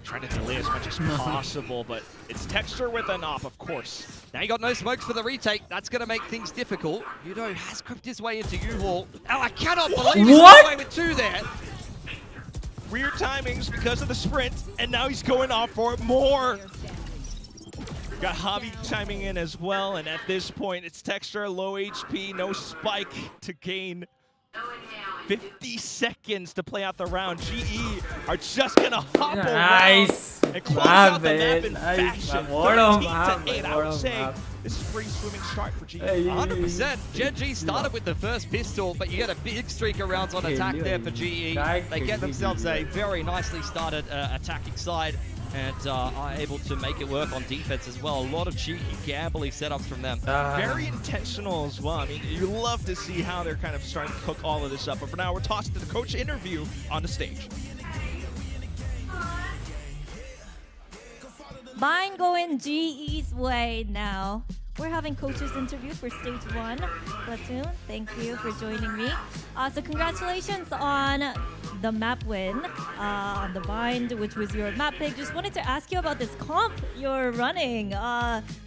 S6: Trying to delay as much as possible, but it's Texture with an op, of course.
S15: Now you got no smokes for the retake. That's going to make things difficult. Yudo has crept his way into U-Hall. Oh, I cannot believe he's got away with 2 there.
S6: Weird timings because of the sprint, and now he's going off for more. Got Javi chiming in as well, and at this point, it's Texture, low HP, no spike to gain. 50 seconds to play out the round. GE are just gonna hop away and close out the map in fashion. 13-8, I would say this is a pretty swimming start for GE.
S15: 100%. GenG started with the first pistol, but you get a big streak of rounds on attack there for GE. They get themselves a very nicely started attacking side, and are able to make it work on defense as well. A lot of cheeky, gambly setups from them.
S6: Very intentional as well. I mean, you love to see how they're kind of starting to cook all of this up. But for now, we're tossed to the coach interview on the stage.
S17: Mine going GE's way now. We're having coaches interview for stage 1. Platoon, thank you for joining me. So congratulations on the map win on the Bind, which was your map pick. Just wanted to ask you about this comp you're running.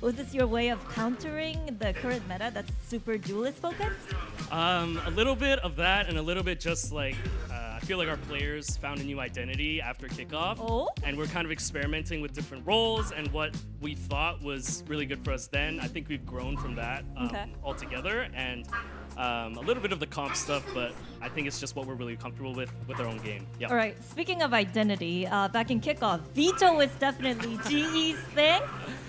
S17: Was this your way of countering the current meta that's super duelist focused?
S18: A little bit of that, and a little bit just like I feel like our players found a new identity after kickoff, and we're kind of experimenting with different roles and what we thought was really good for us then. I think we've grown from that altogether, and A little bit of the comp stuff, but I think it's just what we're really comfortable with our own game. Yeah.
S17: All right, speaking of identity, back in kickoff, Vito was definitely GE's thing.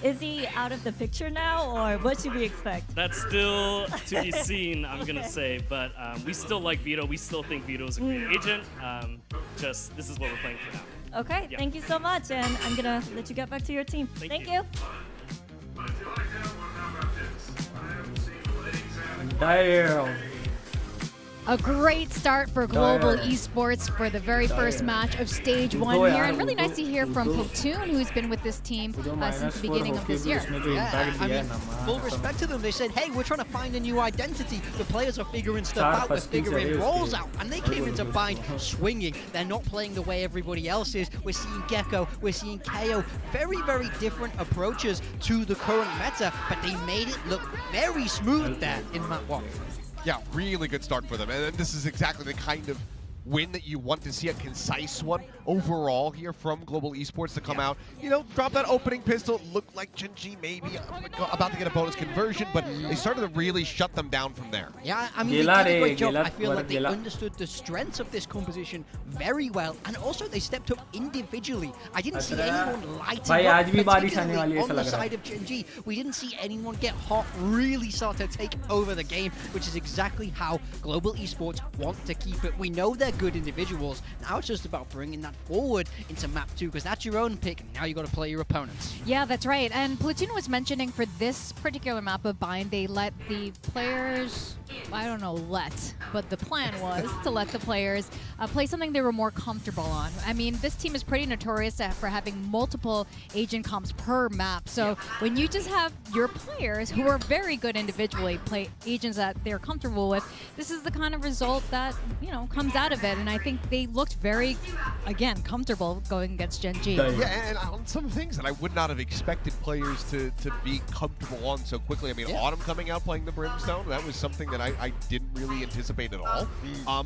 S17: Is he out of the picture now, or what should we expect?
S18: That's still to be seen, I'm going to say, but we still like Vito. We still think Vito is a great agent. Just, this is what we're playing for now.
S17: Okay, thank you so much, and I'm going to let you get back to your team. Thank you.
S10: Damn.
S2: A great start for Global Esports for the very first match of Stage 1 here. And really nice to hear from Platoon, who's been with this team since the beginning of this year.
S1: Yeah, I mean, full respect to them. They said, hey, we're trying to find a new identity. The players are figuring stuff out. We're figuring roles out. And they came into Bind swinging. They're not playing the way everybody else is. We're seeing Gecko. We're seeing KO. Very, very different approaches to the current meta. But they made it look very smooth there in map 1.
S3: Yeah, really good start for them. And this is exactly the kind of win that you want to see, a concise one overall here from Global Esports to come out. You know, drop that opening pistol. Looked like GenG maybe about to get a bonus conversion, but they started to really shut them down from there.
S1: Yeah, I mean, they did a great job. I feel like they understood the strengths of this composition very well, and also they stepped up individually. I didn't see anyone lighting up, particularly on the side of GenG. We didn't see anyone get hot, really start to take over the game, which is exactly how Global Esports want to keep it. We know they're good individuals. Now it's just about bringing that forward into map 2, because that's your own pick. Now you got to play your opponents.
S2: Yeah, that's right. And Platoon was mentioning for this particular map of Bind, they let the players, I don't know, but the plan was to let the players play something they were more comfortable on. I mean, this team is pretty notorious for having multiple agent comps per map. So when you just have your players who are very good individually play agents that they're comfortable with, this is the kind of result that, you know, comes out of it. And I think they looked very, again, comfortable going against GenG.
S3: Yeah, and on some things that I would not have expected players to be comfortable on so quickly. I mean, Autumn coming out playing the Brimstone, that was something that I didn't really anticipate at all.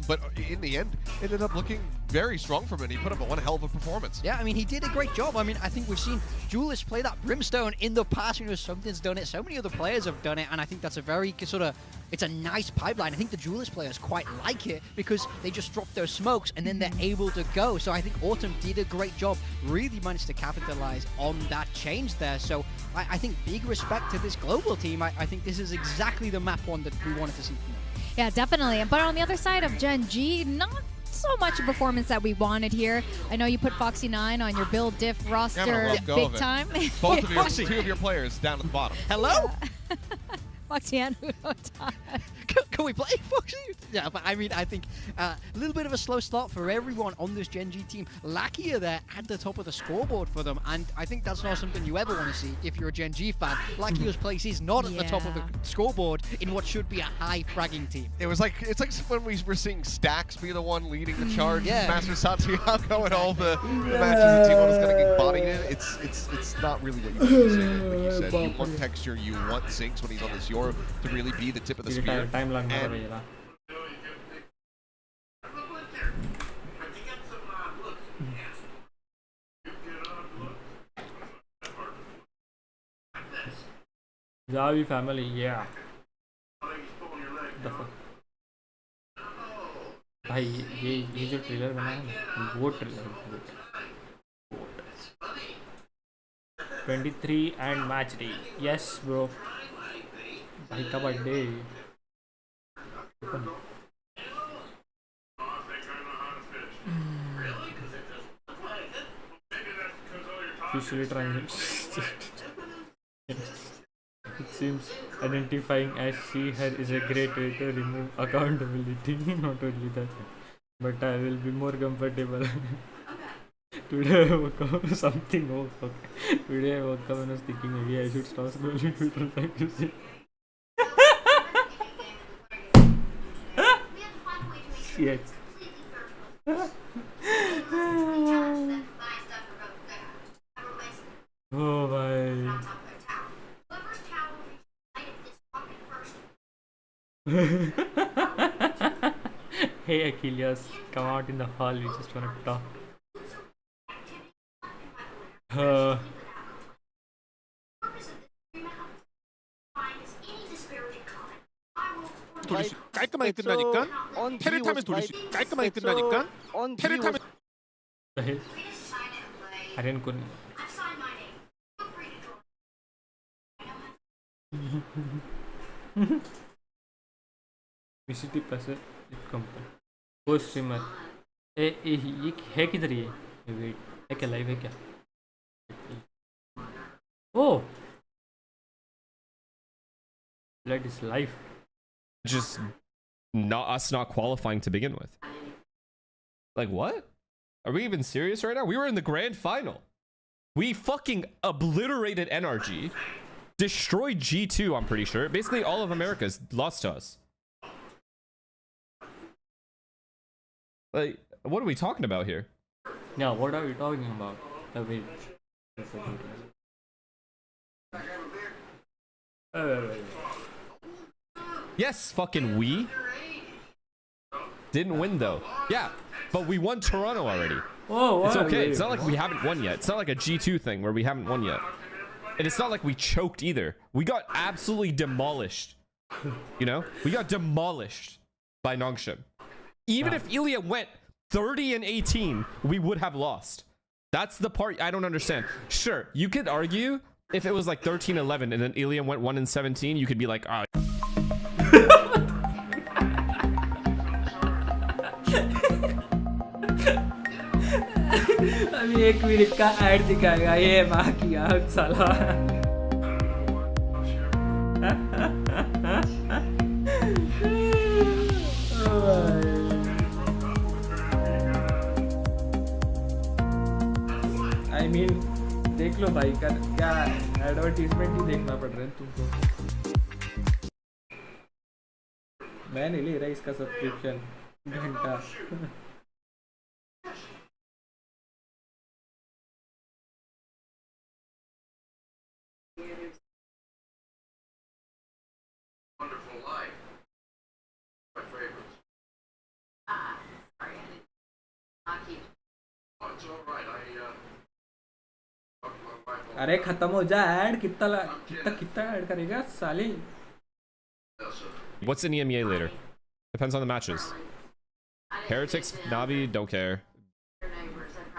S3: But in the end, it ended up looking very strong from him. He put up one hell of a performance.
S1: Yeah, I mean, he did a great job. I mean, I think we've seen Julius play that Brimstone in the past. You know, Something's done it. So many other players have done it, and I think that's a very sort of, it's a nice pipeline. I think the Julius players quite like it because they just drop those smokes and then they're able to go. So I think Autumn did a great job, really managed to capitalize on that change there. So I think big respect to this global team. I think this is exactly the map 1 that we wanted to see from them.
S2: Yeah, definitely. But on the other side of GenG, not so much a performance that we wanted here. I know you put Foxy9 on your build diff roster big time.
S3: Both of your, 2 of your players down at the bottom.
S1: Hello?
S2: Foxy and
S1: Can we play Foxy? Yeah, but I mean, I think a little bit of a slow start for everyone on this GenG team. Lakia there at the top of the scoreboard for them, and I think that's not something you ever want to see if you're a GenG fan. Lakia's place is not at the top of the scoreboard in what should be a high fragging team.
S3: It's like when we were seeing Stax be the one leading the charge, Master Satsuyako and all the matches the team was going to get bodied in. It's not really what you want to say. Like you said, you want texture, you want Sinks when he's on this Yor to really be the tip of the spear.
S10: Javi family, yeah. भाई ये जो trailer बना है वो trailer 23 and match day. Yes bro. भाई का birthday. Usually trying it seems identifying as she her is a great way to remove accountability. Not only that, but I will be more comfortable. Today I woke up something. Oh fuck. Today I woke up and was thinking maybe I should stop scrolling Twitter like you say. Shit. Oh my. Hey Achilles, come out in the hall, we just want to talk.
S19: 깔끔하게 끝나니까 테를 타면 돌릴 수 깔끔하게 끝나니까 테를 타면
S10: Aryan kun VCT plus वो streamer ये है किधर ये wait है क्या live है क्या ओ blood is live
S20: just not qualifying to begin with. Like what? Are we even serious right now? We were in the grand final. We fucking obliterated NRG, destroyed G2, I'm pretty sure. Basically all of America's lost to us. Like, what are we talking about here?
S10: Yeah, what are we talking about? Wait.
S20: Yes, fucking we. Didn't win though. Yeah, but we won Toronto already.
S10: Oh,
S20: it's okay. It's not like we haven't won yet. It's not like a G2 thing where we haven't won yet. And it's not like we choked either. We got absolutely demolished. You know? We got demolished by Nongshim. Even if Ilya went 30-18, we would have lost. That's the part I don't understand. Sure, you could argue if it was like 13-11 and then Ilya went 1-17, you could be like, ah.
S10: अभी 1 minute का add दिखाएगा ये माँ की आँख साला I mean देख लो भाई क्या एडवर्टीजमेंट ही देखना पड़ रहा है तुमको मैं नहीं ले रहा इसका सब्सक्रिप्शन घंटा अरे खत्म हो जा ऐड कितना ऐड करेगा साले
S20: What's in EMEA later? Depends on the matches. Heretics, Navi, don't care.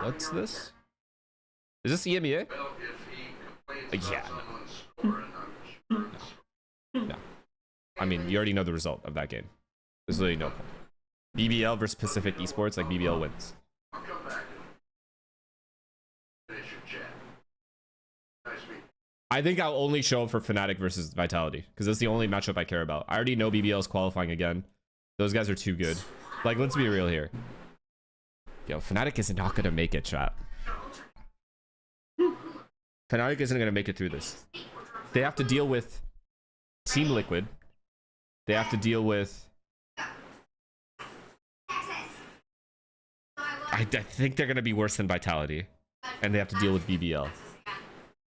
S20: What's this? Is this EMEA? Yeah. No. I mean, you already know the result of that game. There's literally no point. BBL versus Pacific Esports, like BBL wins. I think I'll only show up for Fnatic versus Vitality because that's the only matchup I care about. I already know BBL is qualifying again. Those guys are too good. Like, let's be real here. Yo, Fnatic is not going to make it, chat. Fnatic isn't going to make it through this. They have to deal with Team Liquid. They have to deal with... I think they're going to be worse than Vitality. And they have to deal with BBL.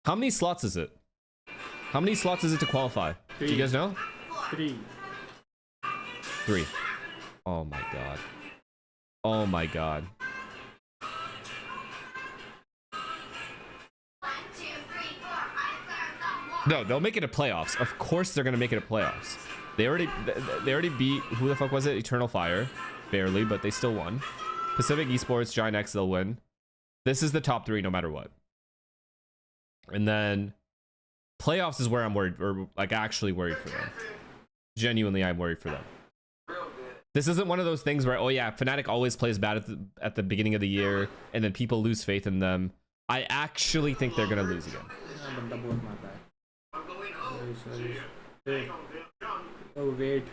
S20: How many slots is it? How many slots is it to qualify?
S10: 3.
S20: Do you guys know?
S10: 3.
S20: 3. Oh my god. Oh my god. No, they'll make it to playoffs. Of course they're gonna make it to playoffs. They already beat, who the fuck was it? Eternal Fire. Barely, but they still won. Pacific Esports, Giant X, they'll win. This is the top 3 no matter what. And then playoffs is where I'm worried, or like actually worried for them. Genuinely, I'm worried for them. This isn't one of those things where, oh yeah, Fnatic always plays bad at the beginning of the year, and then people lose faith in them. I actually think they're gonna lose again.
S10: Oh wait.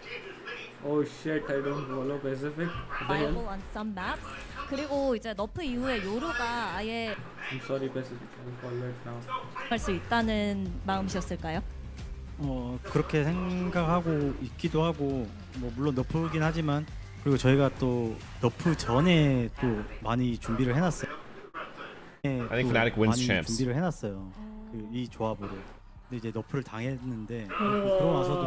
S10: Oh shit, I don't follow Pacific.
S17: Viable on some maps. 그리고 이제 너프 이후에 요루가 아예
S10: I'm sorry Pacific, I'll follow it now.
S17: 할 수 있다는 마음이셨을까요?
S8: 그렇게 생각하고 있기도 하고 뭐 물론 너프긴 하지만 그리고 저희가 또 너프 전에 또 많이 준비를 해놨어요.
S20: I think Fnatic wins
S8: 많이
S20: champs.
S8: 준비를 해놨어요. 이 조합으로. 근데 이제 너프를 당했는데 그러고 나서도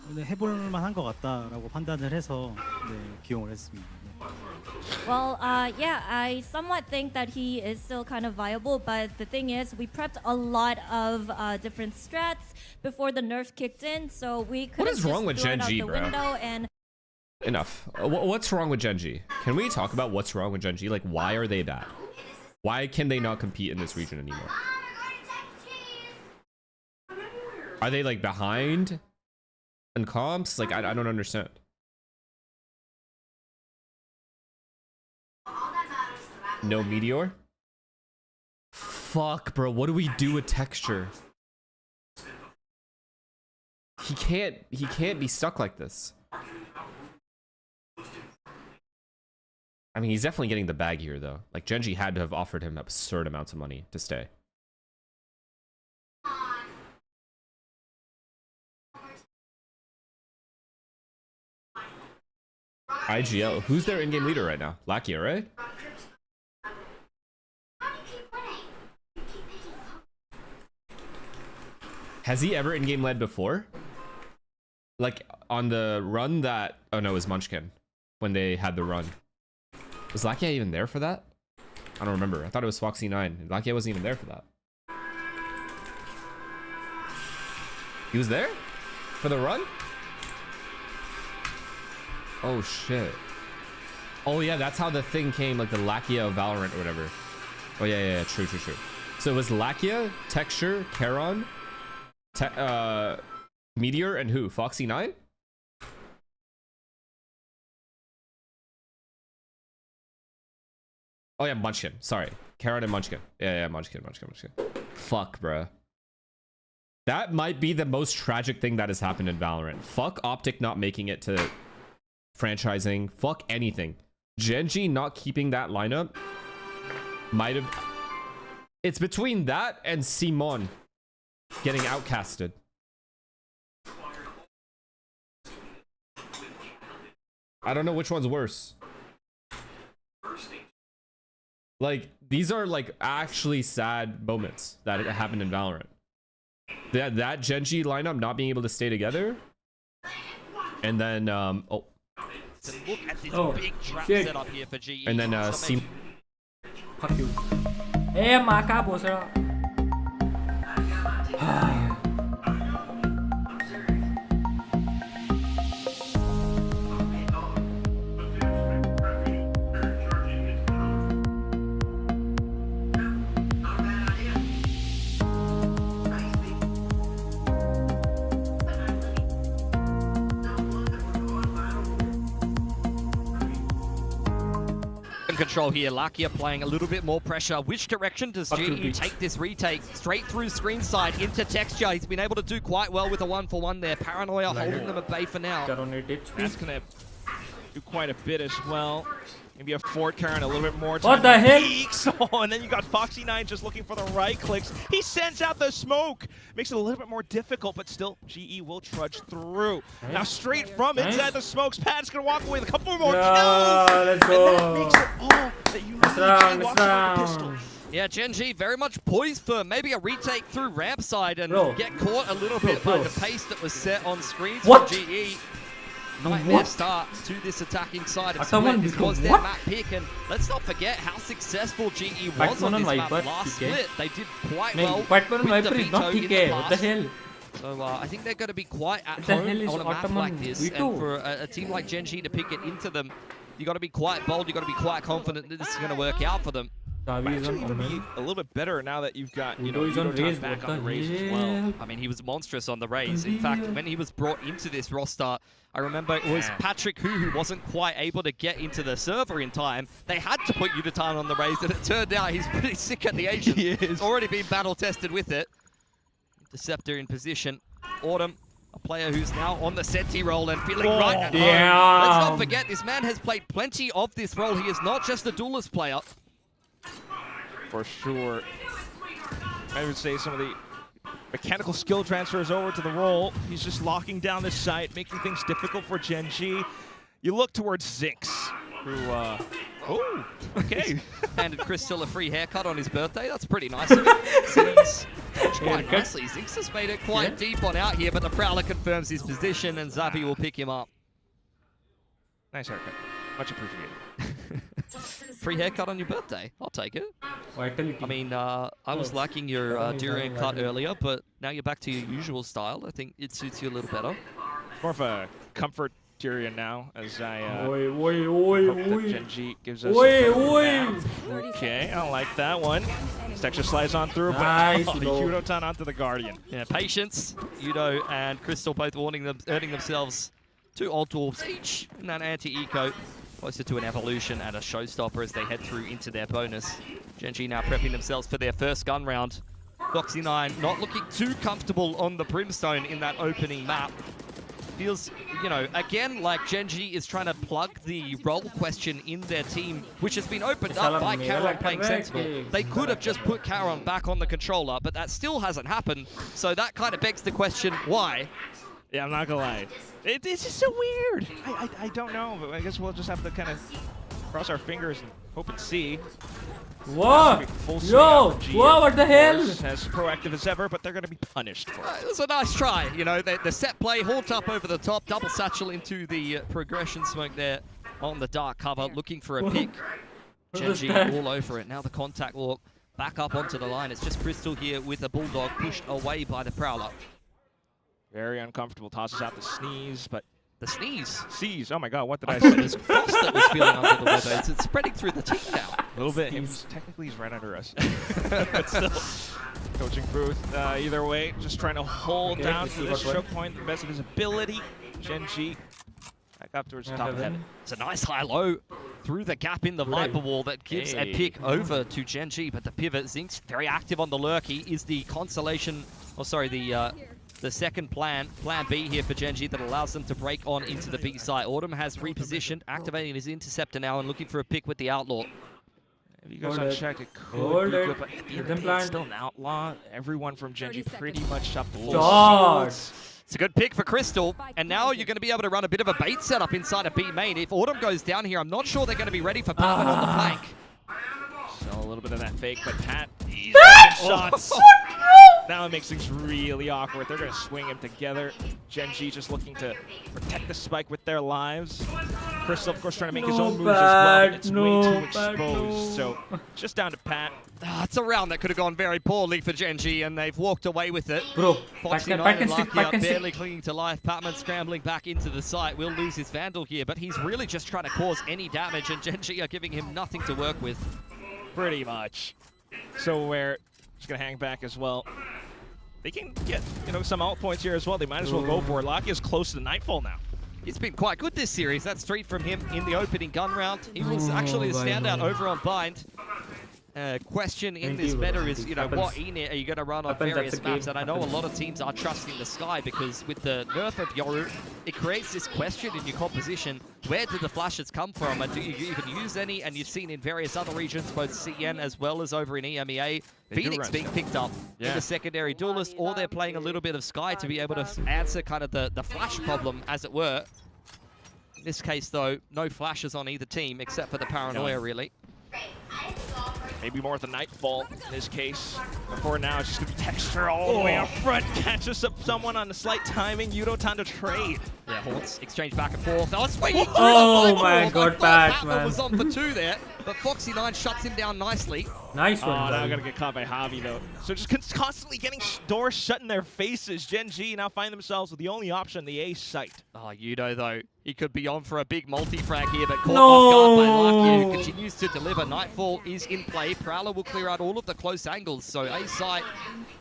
S8: 좀 해볼 만한 것 같다라고 판단을 해서 네, 기용을 했습니다. 네.
S17: Well, yeah, I somewhat think that he is still kind of viable, but the thing is, we prepped a lot of different strats before the nerf kicked in, so we could.
S20: What is wrong with GenG, bro?
S17: And
S20: Enough. What's wrong with GenG? Can we talk about what's wrong with GenG? Like, why are they that? Why can they not compete in this region anymore? Are they like behind in comps? Like, I don't understand. No meteor? Fuck, bro. What do we do with texture? He can't be stuck like this. I mean, he's definitely getting the bag here, though. Like, GenG had to have offered him absurd amounts of money to stay. IGL. Who's their in-game leader right now? Lakia, right? Has he ever in-game led before? Like, on the run that... Oh, no, it was Munchkin. When they had the run. Was Lakia even there for that? I don't remember. I thought it was Foxy9. Lakia wasn't even there for that. He was there? For the run? Oh, shit. Oh, yeah, that's how the thing came. Like, the Lakia of Valorant or whatever. Oh, yeah. True. So it was Lakia, Texture, Charon, Meteor, and who? Foxy9? Oh yeah, Munchkin. Sorry. Charon and Munchkin. Yeah, Munchkin. Fuck, bruh. That might be the most tragic thing that has happened in Valorant. Fuck Optic not making it to franchising. Fuck anything. GenG not keeping that lineup might have... It's between that and Simon getting outcasted. I don't know which one's worse. Like, these are like actually sad moments that happened in Valorant. That GenG lineup not being able to stay together. And then
S6: To look at this big trap
S10: shit.
S6: setup here for GE.
S20: and then Simon.
S10: Fuck you. Maka bosera.
S15: Control here. Lakia playing a little bit more pressure. Which direction does GE take this retake? Straight through screen side into texture. He's been able to do quite well with a 1-for-1 there. Paranoia holding them at bay for now.
S6: That's gonna do quite a bit as well. Maybe a Fort Karen a little bit more.
S10: What the hell?
S6: Oh, and then you got Foxy9 just looking for the right clicks. He sends out the smoke. Makes it a little bit more difficult, but still, GE will trudge through. Now straight from inside the smokes, Pat's gonna walk away with a couple more kills.
S10: Let's go.
S6: And that makes it all that you need.
S10: Next round.
S15: Yeah, GenG very much poised for maybe a retake through ramp side and get caught a little bit by the pace that was set on screens from GE. Nightmare start to this attacking side of Split. This was their map pick, and let's not forget how successful GE was on this map last Split. They did quite well with the veto in the past. So I think they're going to be quite at home on a map like this, and for a team like GenG to pick it into them, you got to be quite bold, you got to be quite confident that this is going to work out for them.
S6: Actually, be a little bit better now that you've got, you know, back on the Raze as well.
S15: I mean, he was monstrous on the Raze. In fact, when he was brought into this roster, I remember it was Patrick who wasn't quite able to get into the server in time. They had to put Yuditan on the Raze, and it turned out he's pretty sick at the Asian. He is. Already been battle tested with it. Deceptor in position. Autumn, a player who's now on the Senti role and feeling right at home. Let's not forget, this man has played plenty of this role. He is not just a duelist player.
S6: For sure. I would say some of the mechanical skill transfers over to the role. He's just locking down this site, making things difficult for GenG. You look towards Zinx, who, oh, okay.
S15: Handed Crystal a free haircut on his birthday. That's pretty nice of him. Seems quite nicely. Zinx has made it quite deep on out here, but the Prowler confirms his position, and Zappy will pick him up.
S6: Nice haircut. Much appreciated.
S15: Free haircut on your birthday. I'll take it. I mean, I was liking your durian cut earlier, but now you're back to your usual style. I think it suits you a little better.
S6: More of a comfort Tyrion now, as I hope that GenG gives us Okay, I like that one. Extra slides on through,
S10: Nice,
S6: but Yudo-tan onto the Guardian.
S15: Yeah, patience. Yudo and Crystal both earning themselves 2 old dwarves each in that anti-eco. Closer to an evolution and a showstopper as they head through into their bonus. GenG now prepping themselves for their first gun round. Foxy9 not looking too comfortable on the Brimstone in that opening map. Feels, you know, again, like GenG is trying to plug the role question in their team, which has been opened up by Karon playing Sentinel. They could have just put Karon back on the controller, but that still hasn't happened. So that kind of begs the question, why?
S6: Yeah, I'm not gonna lie. It's just so weird. I don't know, but I guess we'll just have to kind of cross our fingers and hope and see.
S10: Whoa! Yo! Whoa, what the hell?
S6: As proactive as ever, but they're going to be punished for it.
S15: It was a nice try. You know, the set play, hauled up over the top, double satchel into the progression smoke there on the dark cover, looking for a pick. GenG all over it. Now the contact walk back up onto the line. It's just Crystal here with a Bulldog pushed away by the Prowler.
S6: Very uncomfortable. Tosses out the sneeze, but
S15: the sneeze.
S6: Sneeze. Oh my God! What did I say?
S15: It was Frost that was feeling under the weather. It's spreading through the team now.
S6: A little bit. Technically, he's right under us. But still, coaching booth. Either way, just trying to hold down to this choke point the best of his ability. GenG back up towards the top of the head.
S15: It's a nice high-low through the gap in the Viper wall that gives a pick over to GenG, but the pivot, Zink's very active on the lurk. He is the consolation, the second plan B here for GenG that allows them to break on into the B site. Autumn has repositioned, activating his interceptor now and looking for a pick with the Outlaw.
S6: If he goes unchecked, it could be good, but at the end of the day, it's still an Outlaw. Everyone from GenG pretty much up full shields.
S15: It's a good pick for Crystal, and now you're going to be able to run a bit of a bait setup inside of B main. If Autumn goes down here, I'm not sure they're going to be ready for Batman on the flank.
S6: So a little bit of that fake, but Pat, he's shots. Now it makes things really awkward. They're going to swing him together. GenG just looking to protect the spike with their lives. Crystal, of course, trying to make his own moves as well, but it's way too exposed. So just down to Pat.
S15: It's a round that could have gone very poorly for GenG, and they've walked away with it.
S10: Bro,
S15: Foxy9 and Lucky are barely clinging to life. Patman scrambling back into the site. Will lose his Vandal here, but he's really just trying to cause any damage, and GenG are giving him nothing to work with.
S6: Pretty much. So we're just going to hang back as well. They can get, some alt points here as well. They might as well go for it. Lucky is close to Nightfall now.
S15: He's been quite good this series. That streak from him in the opening gun round. He was actually the standout over on Bind. Question in this meta is, what ENIT are you going to run on various maps? And I know a lot of teams are trusting the Sky because with the nerf of Yoru, it creates this question in your composition. Where do the flashes come from? And do you even use any? And you've seen in various other regions, both CN as well as over in EMEA, Phoenix being picked up in the secondary duelist, or they're playing a little bit of Sky to be able to answer kind of the flash problem, as it were. In this case, though, no flashes on either team except for the Paranoia, really.
S6: Maybe more with the Nightfall in this case. Before now, it's just going to be Texture all the way up front. Catches up someone on a slight timing. Yudo-tan to trade.
S15: Yeah, Haunts exchange back and forth. Oh, swinging through
S10: oh my God,
S15: Batman was on for 2 there, but Foxy9 shuts him down nicely.
S10: Nice one.
S6: Oh, now going to get caught by Javi, though. So just constantly getting doors shut in their faces. GenG now find themselves with the only option, the A site.
S15: Oh, Yudo, though. He could be on for a big multi-frag here, but caught off guard by Lucky, who continues to deliver. Nightfall is in play. Prowler will clear out all of the close angles, so A site,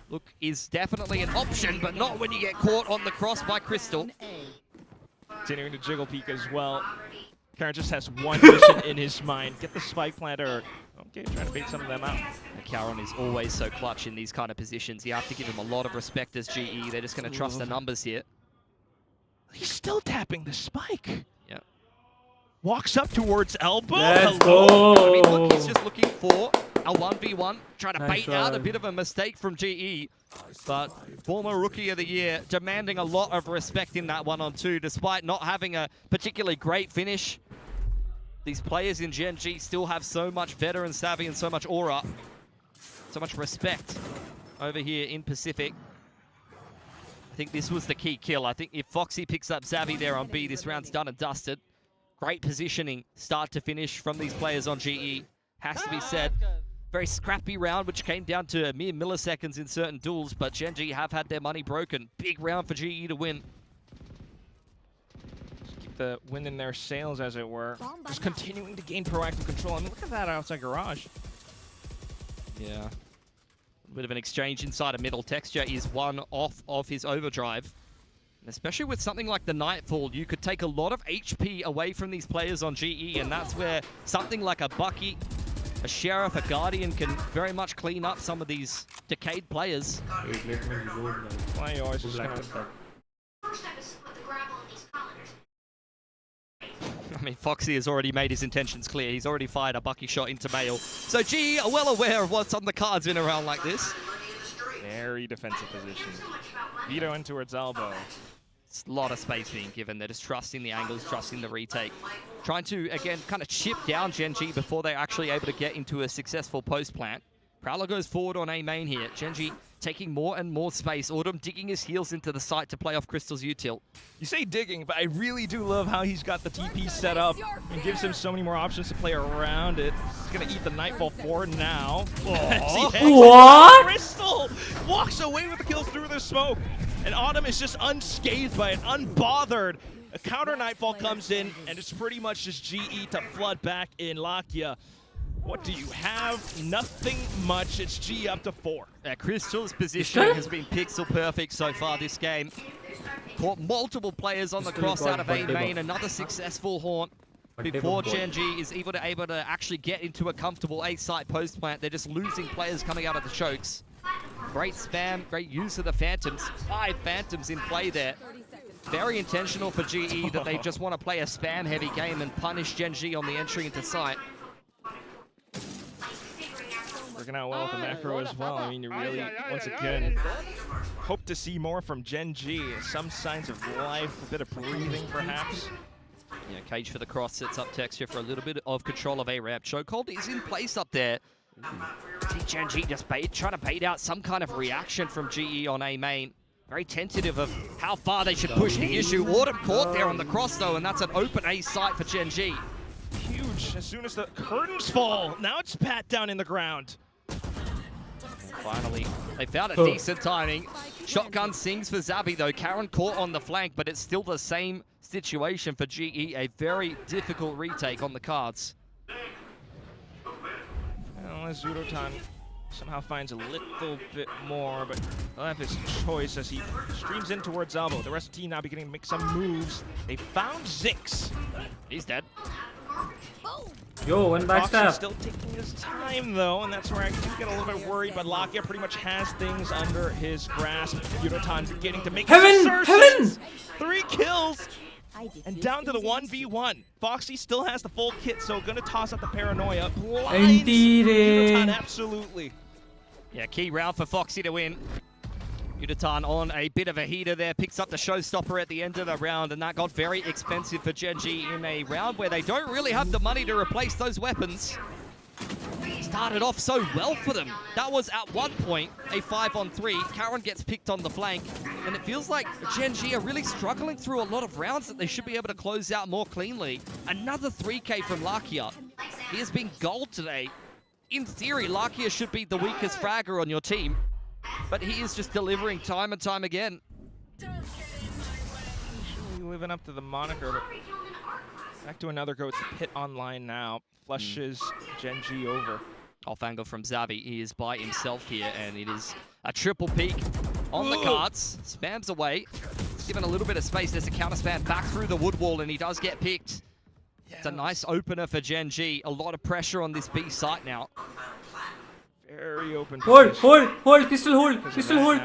S15: look, is definitely an option, but not when you get caught on the cross by Crystal.
S6: Continuing to jiggle peek as well. Karon just has one mission in his mind. Get the spike planter. Okay, trying to bait some of them out.
S15: And Karon is always so clutch in these kind of positions. You have to give him a lot of respect as GE. They're just going to trust the numbers here.
S6: He's still tapping the spike.
S15: Yeah.
S6: Walks up towards elbow.
S10: Let's go.
S15: I mean, look, he's just looking for a 1v1. Trying to bait out a bit of a mistake from GE. But former Rookie of the Year demanding a lot of respect in that 1-on-2, despite not having a particularly great finish. These players in GenG still have so much veteran savvy and so much aura. So much respect over here in Pacific. I think this was the key kill. I think if Foxy picks up Zavy there on B, this round's done and dusted. Great positioning, start to finish from these players on GE. Has to be said. Very scrappy round, which came down to a mere milliseconds in certain duels, but GenG have had their money broken. Big round for GE to win.
S6: Just keep the wind in their sails, as it were. Just continuing to gain proactive control. I mean, look at that outside garage.
S15: Yeah. A bit of an exchange inside a middle. Texture is one off of his overdrive. And especially with something like the Nightfall, you could take a lot of HP away from these players on GE, and that's where something like a Bucky, a Sheriff, a Guardian can very much clean up some of these decayed players.
S6: Why you always just
S15: I mean, Foxy has already made his intentions clear. He's already fired a Bucky shot into Mail. So GE are well aware of what's on the cards in a round like this.
S6: Very defensive position. Veto in towards elbow.
S15: It's a lot of space being given. They're just trusting the angles, trusting the retake. Trying to, again, kind of chip down GenG before they're actually able to get into a successful post plant. Prowler goes forward on A main here. GenG taking more and more space. Autumn digging his heels into the site to play off Crystal's util.
S6: You say digging, but I really do love how he's got the TP set up and gives him so many more options to play around it. He's going to eat the Nightfall 4 now.
S10: What?
S6: Crystal walks away with the kills through the smoke. And Autumn is just unscathed by it, unbothered. A counter Nightfall comes in, and it's pretty much just GE to flood back in Lakia. What do you have? Nothing much. It's G up to 4.
S15: Crystal's positioning has been pixel perfect so far this game. Caught multiple players on the cross out of A main. Another successful haunt before GenG is able to actually get into a comfortable A site post plant. They're just losing players coming out of the chokes. Great spam, great use of the Phantoms. 5 Phantoms in play there. Very intentional for GE that they just want to play a spam heavy game and punish GenG on the entry into site.
S6: Working out well with the macro as well. I mean, you really, once again, hope to see more from GenG. Some signs of life, a bit of breathing, perhaps.
S15: Yeah, Cage for the cross sets up Texture for a little bit of control of A-Ramp. Chokehold is in place up there. See GenG just trying to bait out some kind of reaction from GE on A main. Very tentative of how far they should push the issue. Autumn caught there on the cross though, and that's an open A site for GenG.
S6: Huge as soon as the curtains fall. Now it's pat down in the ground.
S15: Finally, they found a decent timing. Shotgun sings for Zabi though. Karen caught on the flank, but it's still the same situation for GE. A very difficult retake on the cards.
S6: Well, as Zudotan somehow finds a little bit more, but he'll have his choice as he streams in towards elbow. The rest of the team now beginning to make some moves. They found Zinx.
S15: He's dead.
S10: Yo, one backstab.
S6: Still taking his time though, and that's where I do get a little bit worried, but Lakia pretty much has things under his grasp. Yudotan beginning to make his assertions. 3 kills! And down to the 1v1. Foxy still has the full kit, so gonna toss out the paranoia. Blinds Yudotan, absolutely.
S15: Yeah, key round for Foxy to win. Yudotan on a bit of a heater there, picks up the showstopper at the end of the round, and that got very expensive for GenG in a round where they don't really have the money to replace those weapons. Started off so well for them. That was at one point a 5-on-3. Karen gets picked on the flank, and it feels like GenG are really struggling through a lot of rounds that they should be able to close out more cleanly. Another 3K from Lakia. He has been gold today. In theory, Lakia should be the weakest fragger on your team, but he is just delivering time and time again.
S6: Living up to the moniker, but back to another go. It's the pit online now. Flushes GenG over.
S15: Off angle from Zavi. He is by himself here, and it is a triple peek on the cards. Spams away. Given a little bit of space. There's a counter spam back through the wood wall, and he does get picked. It's a nice opener for GenG. A lot of pressure on this B site now.
S6: Very open.
S10: Hold, crystal hold, crystal hold, crystal hold,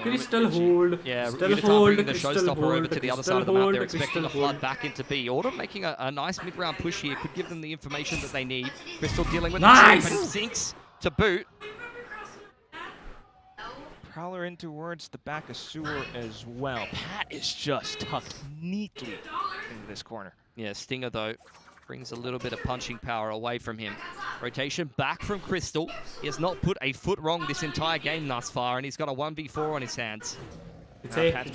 S10: crystal hold.
S15: Yeah,
S10: crystal
S15: hold, bringing the
S10: crystal
S15: showstopper
S10: hold,
S15: over to the other side of the map. They're expecting a flood back into B. Autumn making a nice mid-round push here. Could give them the information that they need. Crystal dealing with the trip and sinks to boot.
S6: Prowler in towards the back of sewer as well. Pat is just tucked neatly into this corner.
S15: Yeah, Stinger though brings a little bit of punching power away from him. Rotation back from Crystal. He has not put a foot wrong this entire game thus far, and he's got a 1v4 on his hands.
S10: It's a. Run.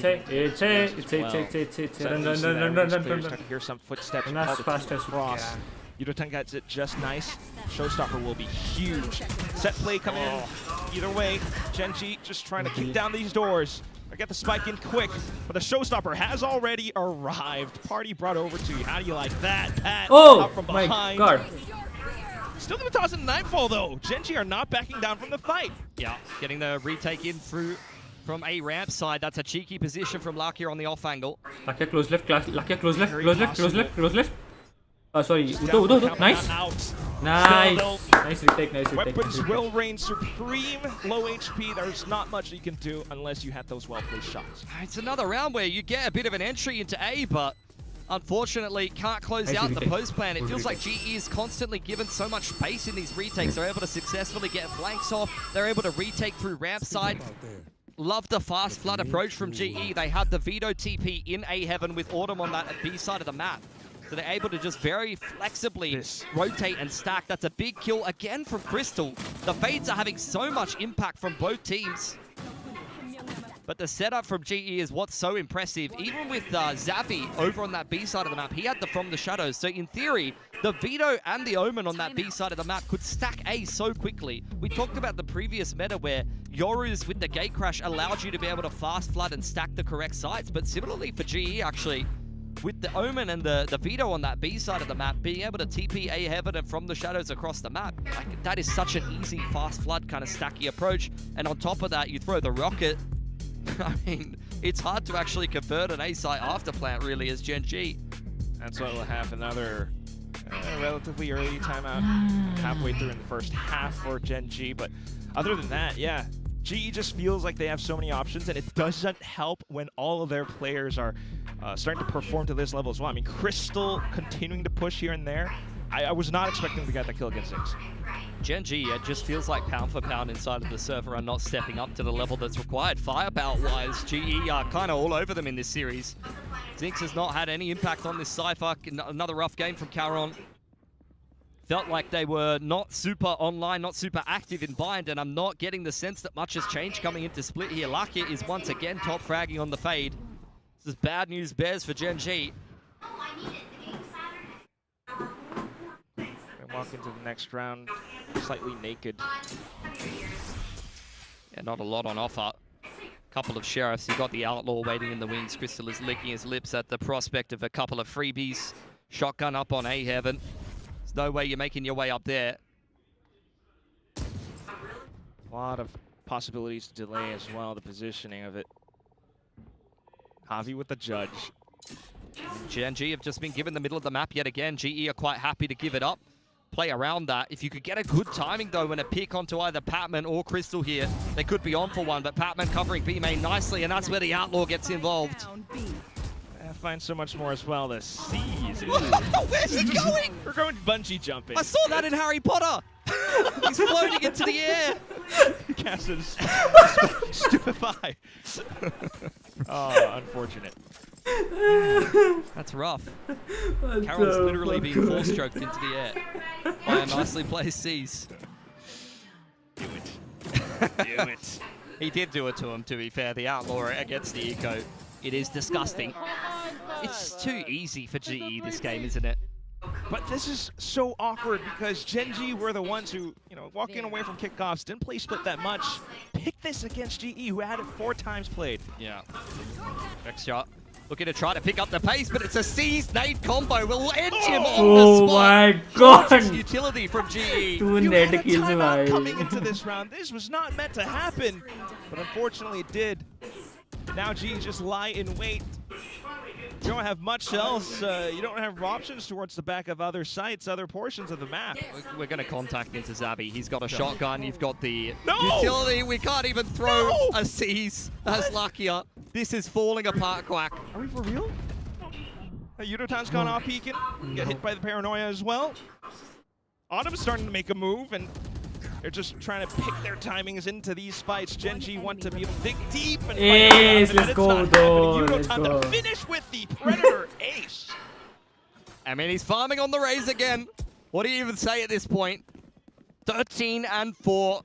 S6: Start to hear some footsteps.
S10: Run as fast as
S6: cross. Yudotan gets it just nice. Showstopper will be huge. Set play coming in. Either way, GenG just trying to kick down these doors. I get the spike in quick, but the Showstopper has already arrived. Party brought over to you. How do you like that? Pat up from behind.
S10: My God.
S6: Still the toss in Nightfall though. GenG are not backing down from the fight.
S15: Yeah, getting the retake in through from a ramp side. That's a cheeky position from Lakia on the off angle.
S10: Lakia close left, Lakia close left, close left. Sorry, Udo, nice. Nice. Nice retake,
S6: Weapons will reign supreme. Low HP, there's not much you can do unless you had those well-placed shots.
S15: It's another round where you get a bit of an entry into A, but unfortunately can't close out the post plan. It feels like GE is constantly given so much space in these retakes. They're able to successfully get flanks off. They're able to retake through ramp side. Love the fast flood approach from GE. They had the Veto TP in A heaven with Autumn on that B side of the map. So they're able to just very flexibly rotate and stack. That's a big kill again from Crystal. The fades are having so much impact from both teams. But the setup from GE is what's so impressive. Even with Zavi over on that B side of the map, he had the From the Shadows. So in theory, the Veto and the Omen on that B side of the map could stack A so quickly. We talked about the previous meta where Yoru's with the gate crash allowed you to be able to fast flood and stack the correct sites. But similarly for GE, actually, with the Omen and the Veto on that B side of the map, being able to TP A heaven and From the Shadows across the map, like, that is such an easy fast flood kind of stacky approach. And on top of that, you throw the rocket. I mean, it's hard to actually convert an A site after plant, really, as GenG.
S6: And so we'll have another relatively early timeout halfway through in the first half for GenG. But other than that, yeah, GE just feels like they have so many options, and it doesn't help when all of their players are starting to perform to this level as well. I mean, Crystal continuing to push here and there. I was not expecting to get that kill against Zinx.
S15: GenG, it just feels like pound for pound inside of the server are not stepping up to the level that's required. Firepower-wise, GE are kind of all over them in this series. Zinx has not had any impact on this Cypher. Another rough game from Caron. Felt like they were not super online, not super active in bind, and I'm not getting the sense that much has changed coming into split here. Lakia is once again top fragging on the fade. This is bad news bears for GenG.
S6: Walk into the next round slightly naked.
S15: Yeah, not a lot on offer. Couple of sheriffs. You've got the Outlaw waiting in the wings. Crystal is licking his lips at the prospect of a couple of freebies. Shotgun up on A heaven. There's no way you're making your way up there.
S6: A lot of possibilities to delay as well, the positioning of it. Javi with the judge.
S15: GenG have just been given the middle of the map yet again. GE are quite happy to give it up. Play around that. If you could get a good timing though and a pick onto either Patman or Crystal here, they could be on for one, but Patman covering B main nicely, and that's where the Outlaw gets involved.
S6: Find so much more as well. The C's.
S15: Where's he going?
S6: We're going bungee jumping.
S15: I saw that in Harry Potter. He's floating into the air.
S6: Cass is stupefied. Oh, unfortunate.
S15: That's rough. Carol's literally being force-stroked into the air by a nicely placed C's.
S6: Do it. Do it.
S15: He did do it to him, to be fair. The Outlaw against the Eco. It is disgusting. It's too easy for GE this game, isn't it?
S6: But this is so awkward because GenG were the ones who, you know, walking away from kickoffs, didn't play split that much. Pick this against GE, who had it 4 times played.
S15: Yeah. Next shot. Looking to try to pick up the pace, but it's a C's nade combo. Will end him on the spot.
S10: Oh my God!
S15: Gorgeous utility from GE.
S10: Two net kills
S6: coming into this round. This was not meant to happen, but unfortunately it did. Now GE just lie in wait. You don't have much else. You don't have options towards the back of other sites, other portions of the map.
S15: We're going to contact into Zabi. He's got a shotgun. You've got the utility. We can't even throw a C's as Lakia. This is falling apart, Quack.
S6: Are we for real? Yudotan's gone off peeking. Get hit by the paranoia as well. Autumn's starting to make a move, and they're just trying to pick their timings into these fights. GenG want to be able to dig deep and
S10: let's go, though.
S6: Yudotan to finish with the Predator ace.
S15: I mean, he's farming on the Raze again. What do you even say at this point? 13 and 4.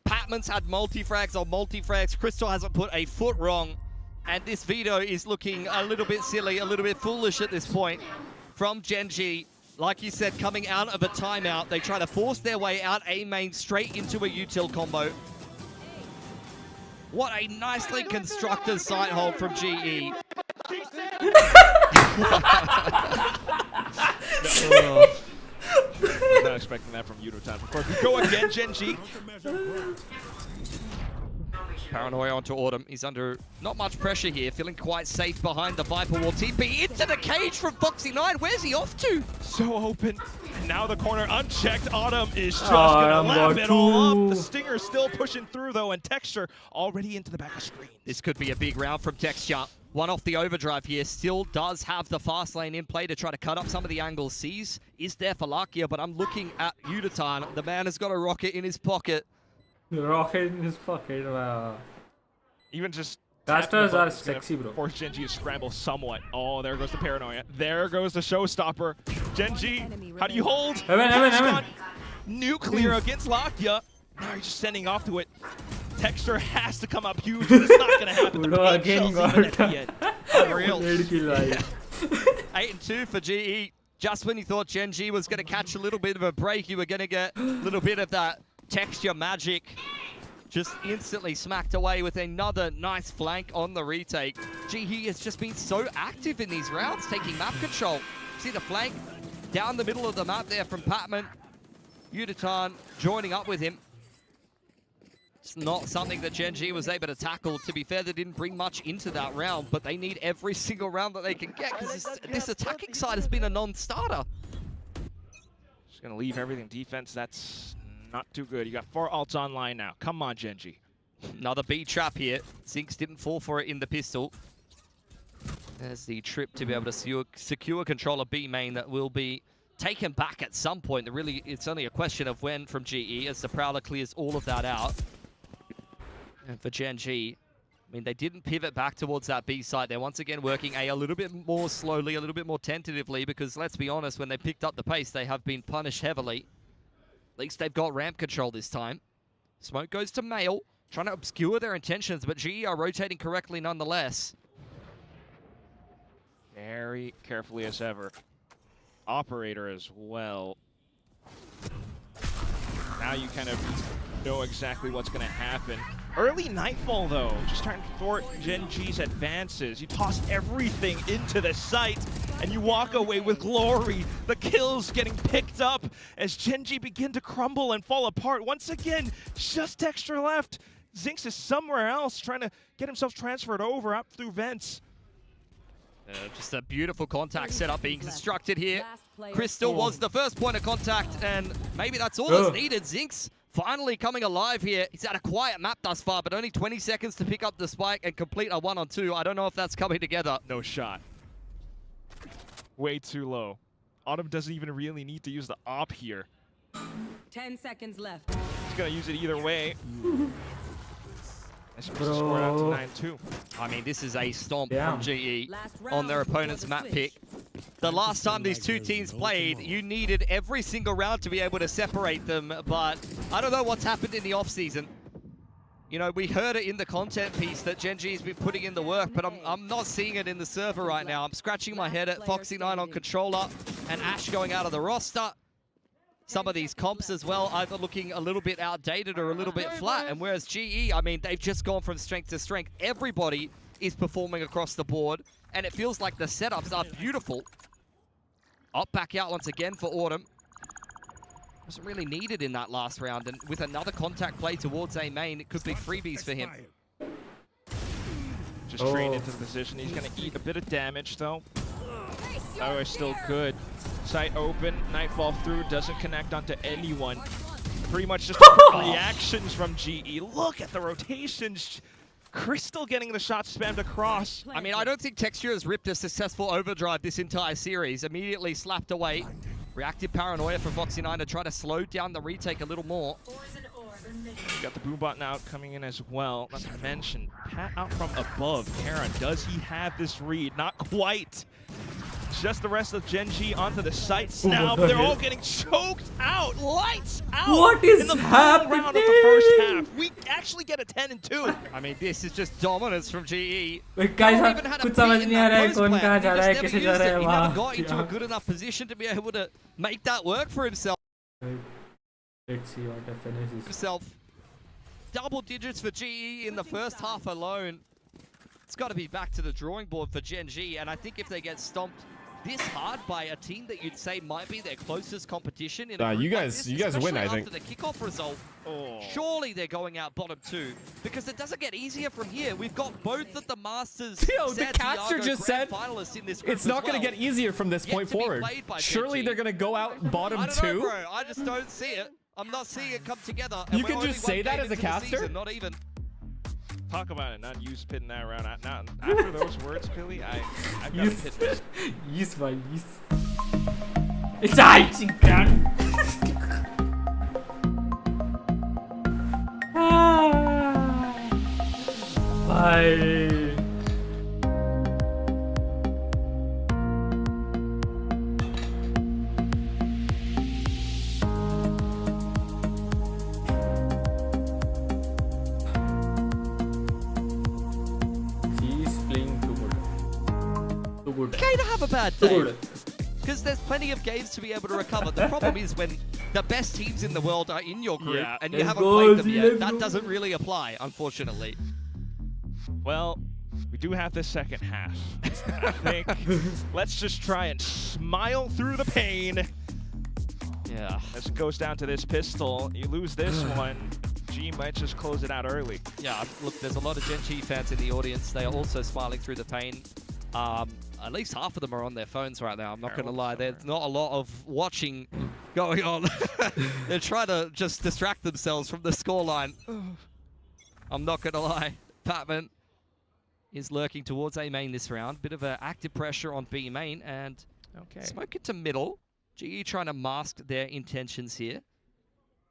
S15: Patman's had multi-frags on multi-frags. Crystal hasn't put a foot wrong. And this veto is looking a little bit silly, a little bit foolish at this point from GenG. Like you said, coming out of a timeout, they try to force their way out A main straight into a util combo. What a nicely constructed side hold from GE.
S6: I'm not expecting that from Yudotan. Of course, we go again, GenG.
S15: Paranoia onto Autumn. He's under not much pressure here, feeling quite safe behind the Viper Wall. TP into the cage from Foxy9. Where's he off to?
S6: So open. Now the corner unchecked. Autumn is just gonna lap it all up. The Stinger still pushing through though, and Texture already into the back of screen.
S15: This could be a big round from Texture. One off the overdrive here, still does have the fast lane in play to try to cut up some of the angles. Sees is there for Lakia, but I'm looking at Yudotan. The man has got a rocket in his pocket.
S10: Rocket in his pocket, wow.
S6: Even just
S10: casters are sexy, bro.
S6: Force GenG to scramble somewhat. Oh, there goes the Paranoia. There goes the showstopper. GenG, how do you hold?
S10: Heaven.
S6: Nuclear against Lakia. Now you're just sending off to it. Texture has to come up huge. It's not going to happen. The paint shells even at the end. Unreal.
S15: 8-2 for GE. Just when you thought GenG was going to catch a little bit of a break, you were going to get a little bit of that Texture magic. Just instantly smacked away with another nice flank on the retake. GE has just been so active in these rounds, taking map control. See the flank down the middle of the map there from Patman. Yudotan joining up with him. It's not something that GenG was able to tackle. To be fair, they didn't bring much into that round, but they need every single round that they can get because this attacking side has been a non-starter.
S6: Just going to leave everything defense. That's not too good. You got 4 ults online now. Come on, GenG.
S15: Another B trap here. Zinx didn't fall for it in the pistol. There's the trip to be able to secure control of B main that will be taken back at some point. It's only a question of when from GE as the Prowler clears all of that out. And for GenG, I mean, they didn't pivot back towards that B side. They're once again working A a little bit more slowly, a little bit more tentatively, because let's be honest, when they picked up the pace, they have been punished heavily. At least they've got ramp control this time. Smoke goes to Mail, trying to obscure their intentions, but GE are rotating correctly nonetheless.
S6: Very carefully as ever. Operator as well. Now you kind of know exactly what's going to happen. Early Nightfall, though, just trying to thwart GenG's advances. You toss everything into the site, and you walk away with glory. The kills getting picked up as GenG begin to crumble and fall apart. Once again, just Texture left. Zinx is somewhere else, trying to get himself transferred over up through vents.
S15: Just a beautiful contact setup being constructed here. Crystal was the first point of contact, and maybe that's all that's needed. Zinx finally coming alive here. He's had a quiet map thus far, but only 20 seconds to pick up the spike and complete a 1-on-2. I don't know if that's coming together.
S6: No shot. Way too low. Autumn doesn't even really need to use the op here.
S14: 10 seconds left.
S6: He's going to use it either way. Score out to 9-2.
S15: I mean, this is a stomp from GE on their opponent's map pick. The last time these two teams played, you needed every single round to be able to separate them, but I don't know what's happened in the off-season. You know, we heard it in the content piece that GenG's been putting in the work, but I'm not seeing it in the server right now. I'm scratching my head at Foxy9 on controller and Ash going out of the roster. Some of these comps as well, either looking a little bit outdated or a little bit flat. And whereas GE, I mean, they've just gone from strength to strength. Everybody is performing across the board, and it feels like the setups are beautiful. Up back out once again for Autumn. Wasn't really needed in that last round, and with another contact play towards A main, it could be freebies for him.
S6: Just trained into the position. He's going to eat a bit of damage, though. Oh, it's still good. Site open, Nightfall through, doesn't connect onto anyone. Pretty much just reactions from GE. Look at the rotations. Crystal getting the shot spammed across.
S15: I mean, I don't think Texture has ripped a successful overdrive this entire series. Immediately slapped away. Reactive Paranoia for Foxy9 to try to slow down the retake a little more.
S6: You got the Boombot now coming in as well. Not to mention, Pat out from above. Karen, does he have this read? Not quite. Just the rest of GenG onto the sites now, but they're all getting choked out. Lights out.
S10: What is
S6: in the
S10: happening?
S6: final round of the first half. We actually get a 10-2.
S15: I mean, this is just dominance from GE.
S10: Wait, guys, कुछ समझ नहीं आ रहा है कौन कहाँ जा रहा है कैसे जा रहा है
S15: He
S10: वहाँ
S15: never got into a good enough position to be able to make that work for himself.
S10: Let's see what happens.
S15: Double digits for GE in the first half alone. It's got to be back to the drawing board for GenG, and I think if they get stomped this hard by a team that you'd say might be their closest competition in a group
S20: you
S15: like
S20: guys
S15: this,
S20: win, I
S15: especially
S20: think.
S15: after the kickoff result, surely they're going out bottom 2 because it doesn't get easier from here. We've got both of the Masters.
S20: Yo, the caster just said
S15: finalists in this group
S20: it's not going to
S15: well.
S20: get easier from this point forward. Surely they're going to go out bottom 2.
S15: I don't know, bro. I just don't see it. I'm not seeing it come together.
S20: You can just say that as a caster?
S15: Season, not even.
S6: Talk about it, not use pitting that around. Not after those words, Billy. I've got to pit this.
S10: Yes, man, yes. It's a gun. Bye.
S15: Okay to have a bad day. Because there's plenty of games to be able to recover. The problem is when the best teams in the world are in your group and you haven't played them yet, that doesn't really apply, unfortunately.
S6: Well, we do have this second half. I think let's just try and smile through the pain.
S15: Yeah.
S6: As it goes down to this pistol, you lose this one, G might just close it out early.
S15: Yeah, look, there's a lot of GenG fans in the audience. They are also smiling through the pain. At least half of them are on their phones right now. I'm not going to lie. There's not a lot of watching going on. They're trying to just distract themselves from the scoreline. I'm not going to lie. Patman is lurking towards A main this round. Bit of active pressure on B main and smoke it to middle. GE trying to mask their intentions here.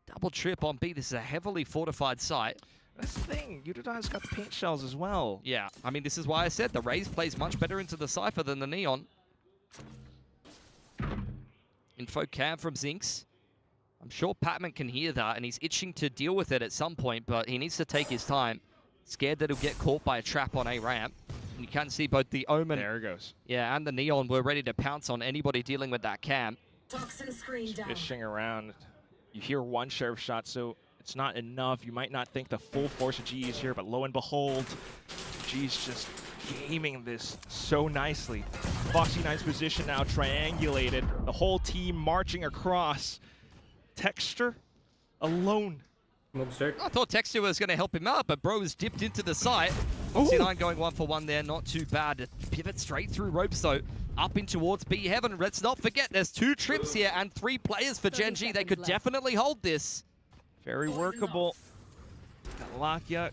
S15: Double trip on B. This is a heavily fortified site.
S6: That's the thing. Utadai's got the paint shells as well.
S15: Yeah, I mean, this is why I said the Raze plays much better into the Cypher than the Neon. Info cam from Zinx. I'm sure Patman can hear that, and he's itching to deal with it at some point, but he needs to take his time. Scared that he'll get caught by a trap on A ramp. And you can see both the Omen and the Neon were ready to pounce on anybody dealing with that cam.
S6: Fishing around. You hear one sheriff shot, so it's not enough. You might not think the full force of G is here, but lo and behold, G's just gaming this so nicely. Foxy Knight's position now triangulated. The whole team marching across. Texture alone.
S15: I thought Texture was going to help him out, but Bro was dipped into the site. C9 going 1-for-1 there, not too bad. Pivot straight through ropes though. Up in towards B Heaven. Let's not forget, there's 2 trips here and 3 players for GenG. They could definitely hold this.
S6: Very workable. Got Lakia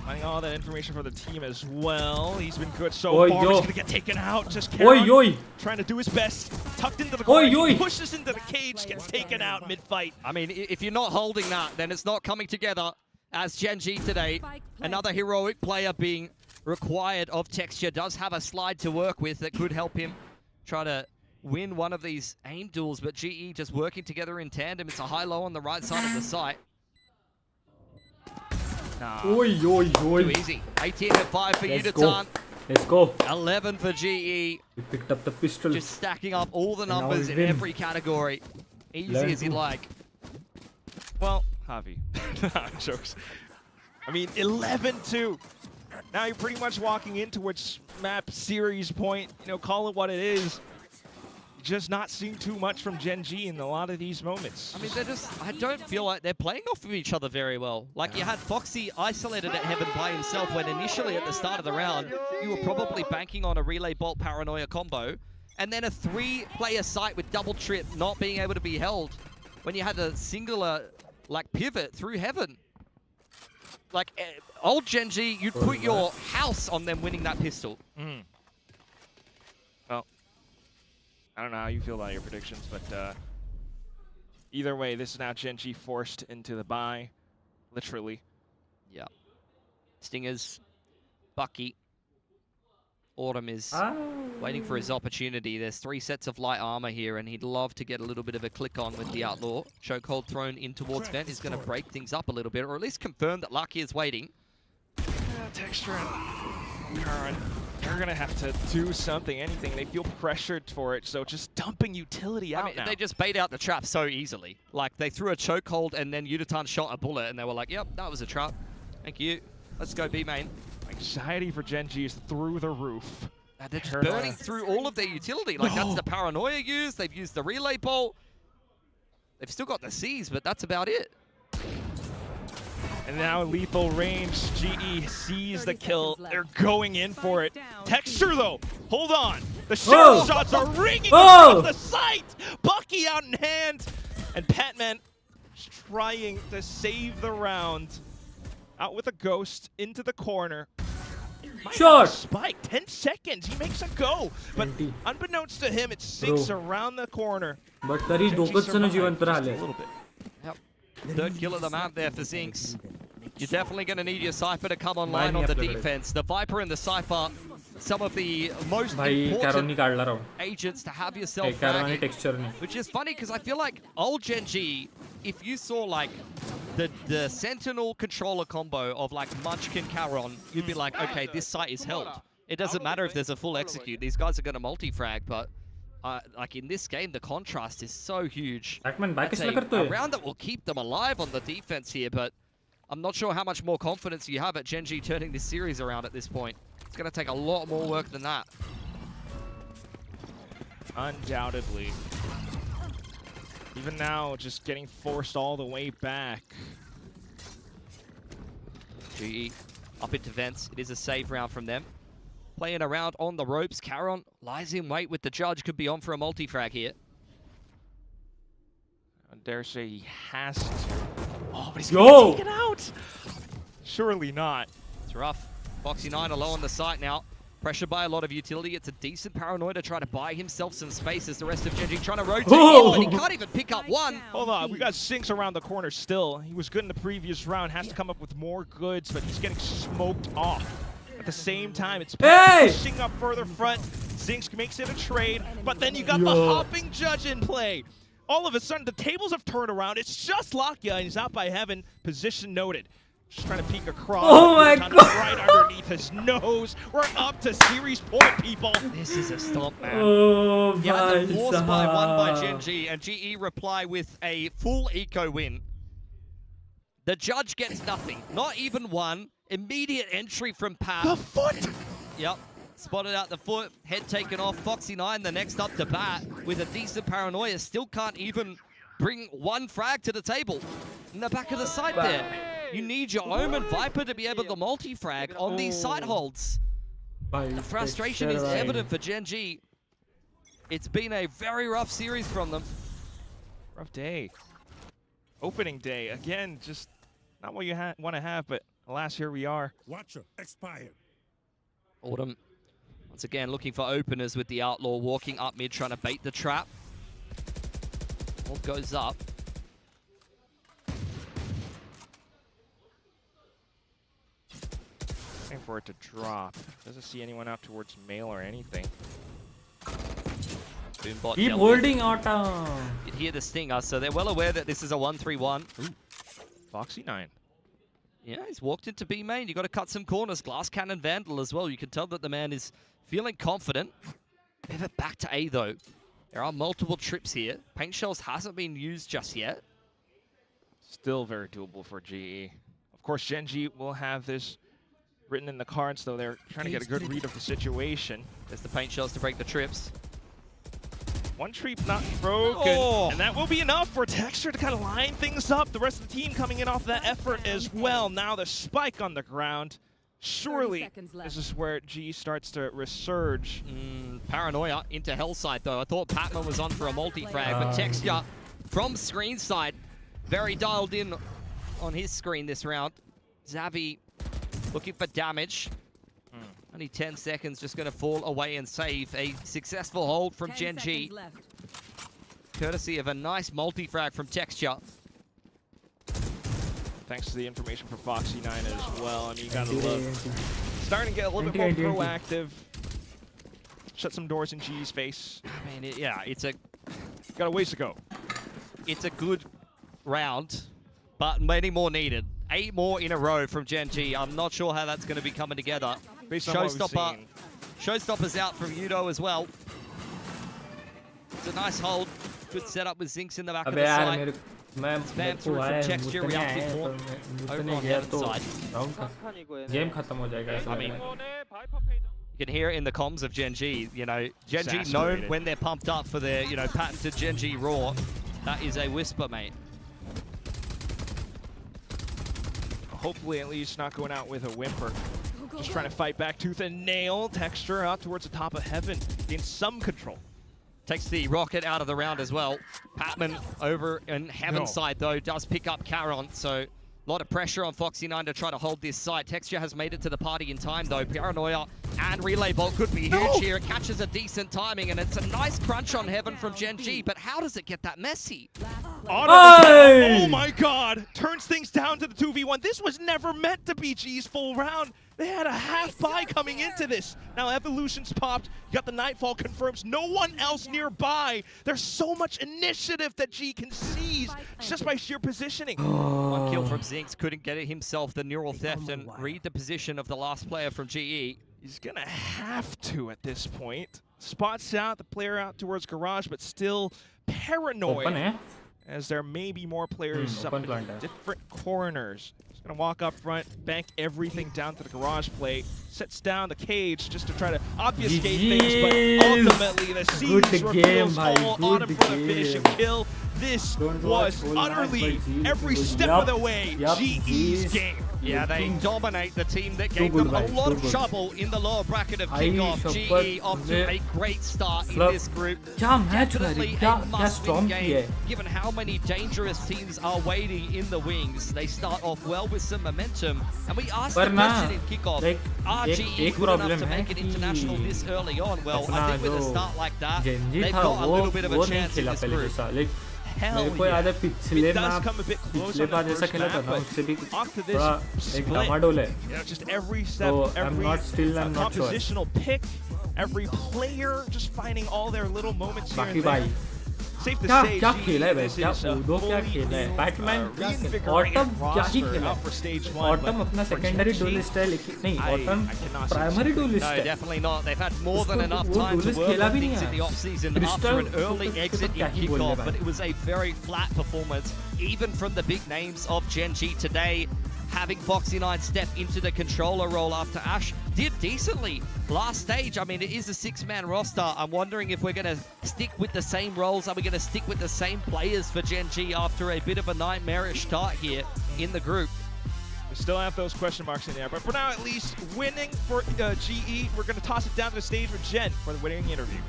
S6: finding all that information for the team as well. He's been good so far. He's going to get taken out. Just trying to do his best. Tucked into the corner. Pushes into the cage. Gets taken out mid-fight.
S15: I mean, if you're not holding that, then it's not coming together as GenG today. Another heroic player being required of Texture. Does have a slide to work with that could help him try to win one of these aim duels, but GE just working together in tandem. It's a high-low on the right side of the site. Nah. Too easy. 18 and 5 for Utatan.
S10: Let's go.
S15: 11 for GE.
S10: We picked up the pistol.
S15: Just stacking up all the numbers in every category. Easy as you like.
S6: Well, Javi. Jokes. I mean, 11-2. Now you're pretty much walking in towards map series point. You know, call it what it is. Just not seeing too much from GenG in a lot of these moments.
S15: I mean, I don't feel like they're playing off of each other very well. Like, you had Foxy isolated at Heaven by himself when initially at the start of the round, you were probably banking on a Relay Bolt Paranoia combo. And then a 3-player site with double trip not being able to be held when you had a singular, like, pivot through Heaven. Like, old GenG, you'd put your house on them winning that pistol.
S6: Well, I don't know how you feel about your predictions, but either way, this is now GenG forced into the bye, literally.
S15: Yeah. Stingers, Bucky,
S6: Autumn is waiting for his opportunity. There's 3 sets of light armor here, and he'd love to get a little bit of a click on with the Outlaw. Chokehold thrown in towards Vent is going to break things up a little bit, or at least confirm that Lucky is waiting. Texture and Current, they're going to have to do something, anything. They feel pressured for it, so just dumping utility out now.
S15: They just bait out the trap so easily. Like, they threw a chokehold, and then Yuditan shot a bullet, and they were like, yep, that was a trap. Thank you. Let's go B main.
S6: Anxiety for GenG is through the roof.
S15: They're just burning through all of their utility. Like, that's the paranoia used. They've used the relay bolt. They've still got the C's, but that's about it.
S6: And now lethal range. GE sees the kill. They're going in for it. Texture, though. Hold on. The shot shots are ringing across the site. Bucky out in hand. And Patman trying to save the round. Out with a ghost into the corner.
S10: Shot!
S6: Spike, 10 seconds. He makes a go. But unbeknownst to him, it's 6 around the corner.
S10: But तरी डोकतचं जिवंत राहिले.
S6: A little bit.
S15: Yep. Third kill of the map there for Zinx. You're definitely going to need your Cypher to come online on the defense. The Viper and the Cypher, some of the most important agents to have yourself fragging. Which is funny because I feel like old GenG, if you saw like the Sentinel controller combo of like Munchkin Caron, you'd be like, okay, this site is held. It doesn't matter if there's a full execute. These guys are going to multi-frag, but like in this game, the contrast is so huge. It's a round that will keep them alive on the defense here, but I'm not sure how much more confidence you have at GenG turning this series around at this point. It's going to take a lot more work than that.
S6: Undoubtedly. Even now, just getting forced all the way back.
S15: GE up into vents. It is a save round from them. Playing around on the ropes. Caron lies in wait with the judge. Could be on for a multi-frag here.
S6: I dare say he has to. Oh, but he's going to take it out. Surely not.
S15: It's rough. Foxy9 alone on the site now. Pressured by a lot of utility. It's a decent paranoia to try to buy himself some space as the rest of GenG trying to rotate in, but he can't even pick up one.
S6: Hold on, we got Zinx around the corner still. He was good in the previous round, has to come up with more goods, but he's getting smoked off. At the same time, it's pushing up further front. Zinx makes it a trade, but then you got the hopping judge in play. All of a sudden, the tables have turned around. It's just Lakia, and he's out by heaven. Position noted. Just trying to peek across.
S10: Oh my god!
S6: Right underneath his nose. We're up to series point, people.
S15: This is a stomp, man.
S10: Oh
S15: yeah, the force by one by GenG, and GE reply with a full eco win. The judge gets nothing. Not even one. Immediate entry from Pat.
S6: The foot!
S15: Yep. Spotted out the foot. Head taken off. Foxy9 the next up to bat with a decent paranoia. Still can't even bring one frag to the table. In the back of the site there. You need your Omen Viper to be able to multi-frag on these site holds. The frustration is evident for GenG. It's been a very rough series from them.
S6: Rough day. Opening day. Again, just not what you want to have, but alas, here we are.
S19: Watcher expired.
S15: Autumn, once again, looking for openers with the Outlaw, walking up mid, trying to bait the trap. All goes up.
S6: Waiting for it to drop. Doesn't see anyone out towards mail or anything.
S15: Boombot
S10: keep holding Autumn.
S15: You hear the stinger, so they're well aware that this is a 1-3-1.
S6: Foxy9.
S15: Yeah, he's walked into B main. You got to cut some corners. Glass Cannon Vandal as well. You can tell that the man is feeling confident. Pivot back to A though. There are multiple trips here. Paint Shells hasn't been used just yet.
S6: Still very doable for GE. Of course, GenG will have this written in the cards, though they're trying to get a good read of the situation.
S15: There's the Paint Shells to break the trips.
S6: One tree not broken, and that will be enough for Texture to kind of line things up. The rest of the team coming in off that effort as well. Now the spike on the ground. Surely this is where G starts to resurge.
S15: Paranoia into Hellside though. I thought Patman was on for a multi-frag, but Texture from screen side, very dialed in on his screen this round. Xavi looking for damage. Only 10 seconds, just going to fall away and save a successful hold from GenG. Courtesy of a nice multi-frag from Texture.
S6: Thanks to the information from Foxy9 as well. I mean, you gotta look. Starting to get a little bit more proactive. shut some doors in G's face.
S15: I mean, yeah, it's a
S6: got a ways to go.
S15: It's a good round, but many more needed. 8 more in a row from GenG. I'm not sure how that's going to be coming together. Showstopper's out from Yudo as well. It's a nice hold. Good setup with Zinx in the back of the side. Spam through from Texture, reacting more over on Heaven's side.
S10: Game खत्म हो जाएगा.
S15: I mean, you can hear it in the comms of GenG. You know, GenG known when they're pumped up for their, you know, patented GenG Raw. That is a whisper, mate.
S6: Hopefully, at least not going out with a whimper. Just trying to fight back tooth and nail. Texture out towards the top of Heaven. In some control.
S15: Takes the rocket out of the round as well. Patman over in Heaven's side, though, does pick up Caron. So a lot of pressure on Foxy9 to try to hold this site. Texture has made it to the party in time, though. Paranoia and Relay Bolt could be huge here. It catches a decent timing, and it's a nice crunch on Heaven from GenG. But how does it get that messy?
S6: Oh my god! Turns things down to the 2v1. This was never meant to be G's full round. They had a half buy coming into this. Now Evolution's popped. You got the Nightfall confirms. No one else nearby. There's so much initiative that G can seize just by sheer positioning.
S15: 1 kill from Zinx. Couldn't get it himself. The neural theft and read the position of the last player from GE.
S6: He's gonna have to at this point. Spots out, the player out towards Garage, but still paranoid. As there may be more players up in different corners. He's going to walk up front, bank everything down to the garage plate, sets down the cage just to try to obfuscate things, but ultimately the siege reveals all on him for the finishing kill. This was utterly, every step of the way, GE's game.
S15: Yeah, they dominate the team that gave them a lot of trouble in the lower bracket of kickoff. GE off to a great start in this group. Definitely a must-win game, given how many dangerous teams are waiting in the wings. They start off well with some momentum, and we asked the question in kickoff, are GE good enough to make it international this early on? Well, I think with a start like that, they've got a little bit of a chance in this group.
S10: मेरे को याद है पिछले बार जैसा खेला था ना उससे भी थोड़ा एक डामाडोल है so I'm not sure
S6: every player just finding all their little moments here
S10: बाकी भाई क्या खेला है भाई क्या उदो क्या खेला है बैटमैन ऑटम क्या ही खेला ऑटम अपना सेकेंडरी डुएलिस्ट है लेकिन नहीं ऑटम प्राइमरी डुएलिस्ट है
S15: definitely not. They've had more than enough time to work on things in the off season after an early exit in kickoff, but it was a very flat performance even from the big names of GenG today. Having Foxy9 step into the controller role after Ash did decently last stage. I mean, it is a 6-man roster. I'm wondering if we're going to stick with the same roles. Are we going to stick with the same players for GenG after a bit of a nightmarish start here in the group?
S6: We still have those question marks in there, but for now at least, winning for GE. We're going to toss it down to the stage for Gen for the winning interview.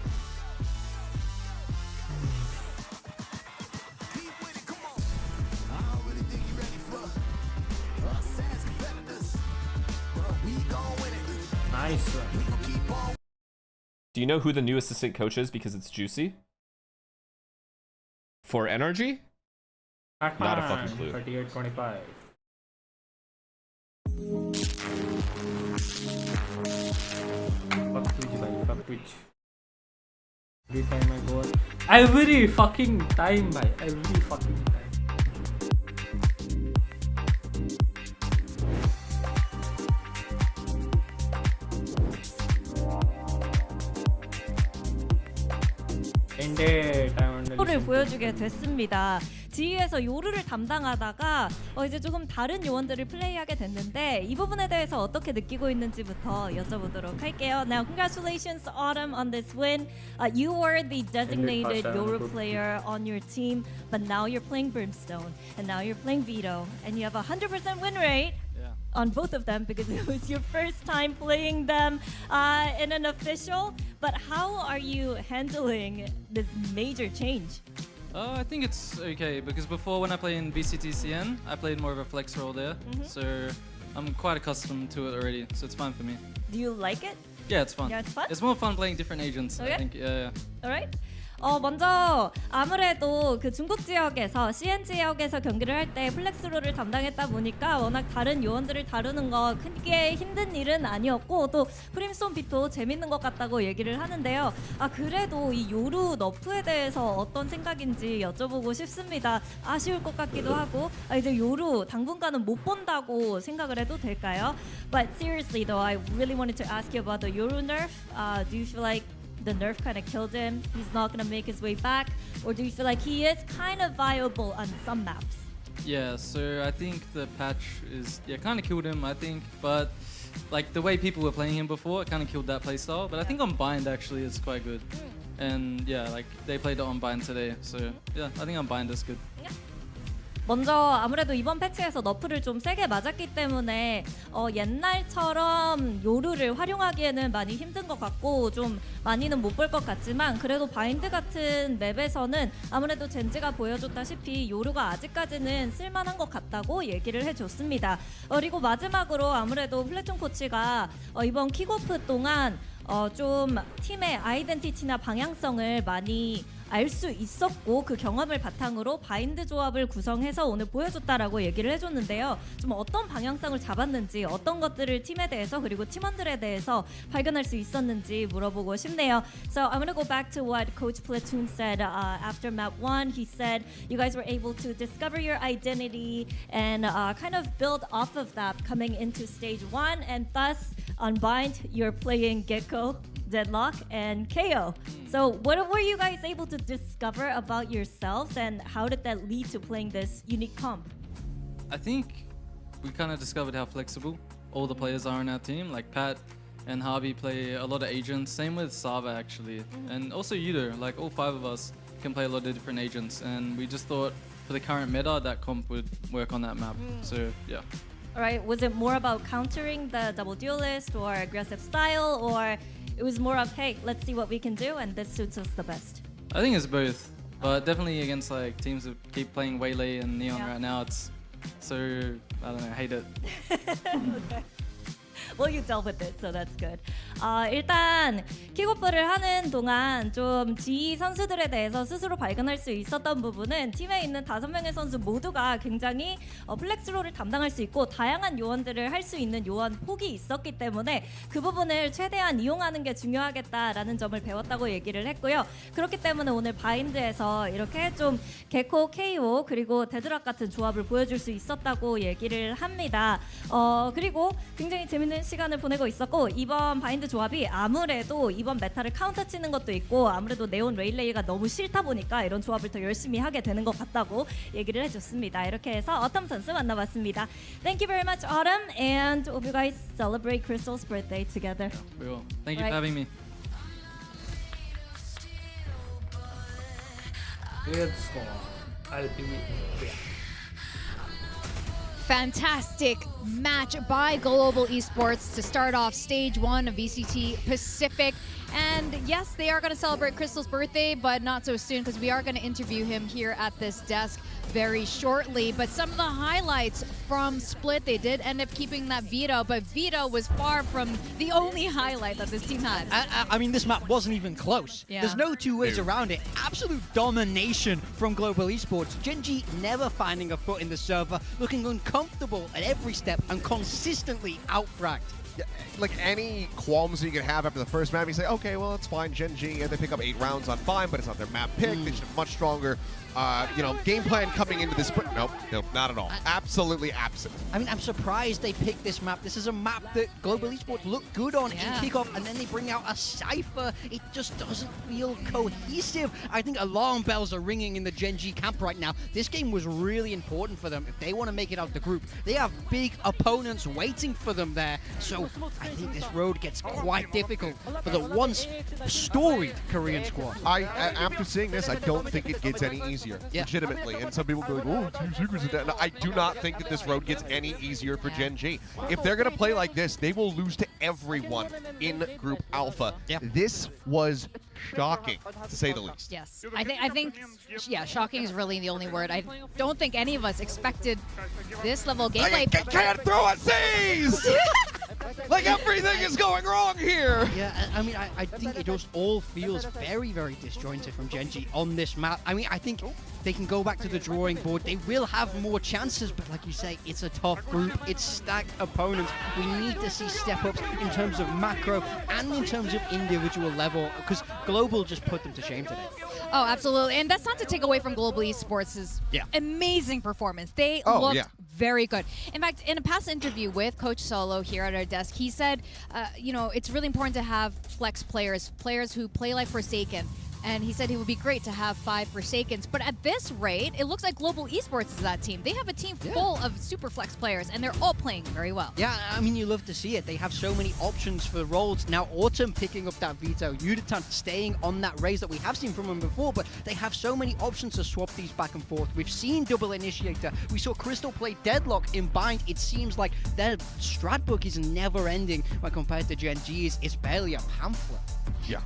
S10: Nice.
S20: Do you know who the new assistant coach is because it's juicy? For Energy? Not a fucking clue.
S10: 38-25. Fuck Twitch, bhai. Fuck Twitch. Every time I go, every fucking time, bhai. Every fucking time.
S17: 를 보여주게 됐습니다. GE에서 요루를 담당하다가 이제 조금 다른 요원들을 플레이하게 됐는데 이 부분에 대해서 어떻게 느끼고 있는지부터 여쭤보도록 할게요. Now, congratulations, Autumn, on this win. You were the designated Yoru player on your team, but now you're playing Brimstone, and now you're playing Vito, and you have a 100% win rate. On both of them because it was your first time playing them in an official. But how are you handling this major change?
S21: I think it's okay because before when I played in VCT CN, I played more of a flex role there. So I'm quite accustomed to it already, so it's fine for me.
S17: Do you like it?
S21: Yeah, it's fun.
S17: Yeah, it's fun?
S21: It's more fun playing different agents,
S17: Okay.
S21: I think. Yeah.
S17: All right. 먼저 아무래도 그 중국 지역에서 CN 지역에서 경기를 할 때 플렉스로를 담당했다 보니까 워낙 다른 요원들을 다루는 거 크게 힘든 일은 아니었고 또 프림스톤 빛도 재밌는 것 같다고 얘기를 하는데요. 그래도 이 요루 너프에 대해서 어떤 생각인지 여쭤보고 싶습니다. 아쉬울 것 같기도 하고 이제 요루 당분간은 못 본다고 생각을 해도 될까요? But seriously though, I really wanted to ask you about the Yoru nerf. Do you feel like the nerf kind of killed him? He's not going to make his way back? Or do you feel like he is kind of viable on some maps?
S21: Yeah, so I think the patch is kind of killed him, I think, but like the way people were playing him before, it kind of killed that playstyle. But I think on bind actually it's quite good. And yeah, like they played it on bind today, so yeah, I think on bind is good.
S17: 먼저 아무래도 이번 패치에서 너프를 좀 세게 맞았기 때문에 옛날처럼 요루를 활용하기에는 많이 힘든 것 같고 좀 많이는 못 볼 것 같지만 그래도 바인드 같은 맵에서는 아무래도 젠지가 보여줬다시피 요루가 아직까지는 쓸만한 것 같다고 얘기를 해줬습니다. 그리고 마지막으로 아무래도 플래툰 코치가 이번 킥오프 동안 좀 팀의 아이덴티티나 방향성을 많이 알 수 있었고 그 경험을 바탕으로 바인드 조합을 구성해서 오늘 보여줬다라고 얘기를 해줬는데요. 좀 어떤 방향성을 잡았는지 어떤 것들을 팀에 대해서 그리고 팀원들에 대해서 발견할 수 있었는지 물어보고 싶네요. So I'm gonna go back to what Coach Platoon said after map 1. He said you guys were able to discover your identity and kind of build off of that coming into stage 1 and thus on bind you're playing Gecko, Deadlock, and KO. So what were you guys able to discover about yourselves and how did that lead to playing this unique comp?
S21: I think we kind of discovered how flexible all the players are in our team. Like Pat and Harvey play a lot of agents. Same with Sava actually. And also Yudo. Like all 5 of us can play a lot of different agents. And we just thought for the current meta that comp would work on that map. So yeah.
S17: All right, was it more about countering the double duelist or aggressive style, or it was more of, hey, let's see what we can do and this suits us the best?
S21: I think it's both, but definitely against like teams that keep playing Waylay and Neon right now, it's so, I don't know, I hate it.
S17: Okay. Well, you dealt with it, so that's good. 일단 킥오프를 하는 동안 좀 G 선수들에 대해서 스스로 발견할 수 있었던 부분은 팀에 있는 5명의 선수 모두가 굉장히 플렉스로를 담당할 수 있고 다양한 요원들을 할 수 있는 요원 폭이 있었기 때문에 그 부분을 최대한 이용하는 게 중요하겠다라는 점을 배웠다고 얘기를 했고요. 그렇기 때문에 오늘 바인드에서 이렇게 좀 개코, KO 그리고 데드락 같은 조합을 보여줄 수 있었다고 얘기를 합니다. 그리고 굉장히 재밌는 시간을 보내고 있었고 이번 바인드 조합이 아무래도 이번 메타를 카운터 치는 것도 있고 아무래도 네온 레일레이가 너무 싫다 보니까 이런 조합을 더 열심히 하게 되는 것 같다고 얘기를 해줬습니다. 이렇게 해서 어텀 선수 만나봤습니다. Thank you very much, Autumn, and hope you guys celebrate Crystal's birthday together.
S21: We will. Thank you for having me.
S10: Great score. Ultimate.
S2: Fantastic match by Global Esports to start off stage 1 of VCT Pacific. And yes, they are going to celebrate Crystal's birthday, but not so soon because we are going to interview him here at this desk very shortly. But some of the highlights from Split, they did end up keeping that veto, but veto was far from the only highlight that this team had.
S1: I mean, this map wasn't even close.
S2: Yeah.
S1: There's no two ways around it. Absolute domination from Global Esports. GenG never finding a foot in the server, looking uncomfortable at every step and consistently out-fragged.
S3: Yeah, like any qualms you can have after the first map, you say, okay, well, it's fine, GenG, and they pick up 8 rounds on fine, but it's not their map pick. They should have much stronger, game plan coming into this. But nope, not at all. Absolutely absent.
S1: I mean, I'm surprised they picked this map. This is a map that Global Esports looked good on in kickoff, and then they bring out a Cypher. It just doesn't feel cohesive. I think alarm bells are ringing in the GenG camp right now. This game was really important for them if they want to make it out the group. They have big opponents waiting for them there, so I think this road gets quite difficult for the once storied Korean squad.
S3: After seeing this, I don't think it gets any easier, legitimately. And some people will be like, oh, 2 secrets of that. No, I do not think that this road gets any easier for GenG. If they're going to play like this, they will lose to everyone in Group Alpha. This was shocking, to say the least.
S2: Yes, I think, yeah, shocking is really the only word. I don't think any of us expected this level of gameplay.
S3: Can't throw a seize! Like everything is going wrong here.
S1: Yeah, I mean, I think it just all feels very, very disjointed from GenG on this map. I mean, I think they can go back to the drawing board. They will have more chances, but like you say, it's a tough group. It's stacked opponents. We need to see step-ups in terms of macro and in terms of individual level, because Global just put them to shame today.
S2: Oh, absolutely. And that's not to take away from Global Esports' amazing performance. They looked very good. In fact, in a past interview with Coach Solo here at our desk, he said, you know, it's really important to have flex players who play like Forsaken. And he said it would be great to have 5 Forsakens. But at this rate, it looks like Global Esports is that team. They have a team full of super flex players, and they're all playing very well.
S1: Yeah, I mean, you love to see it. They have so many options for roles. Now, Autumn picking up that veto, Yuditan staying on that raise that we have seen from him before, but they have so many options to swap these back and forth. We've seen Double Initiator. We saw Crystal play Deadlock in Bind. It seems like their strat book is never ending when compared to GenG's. It's barely a pamphlet.
S3: Yeah,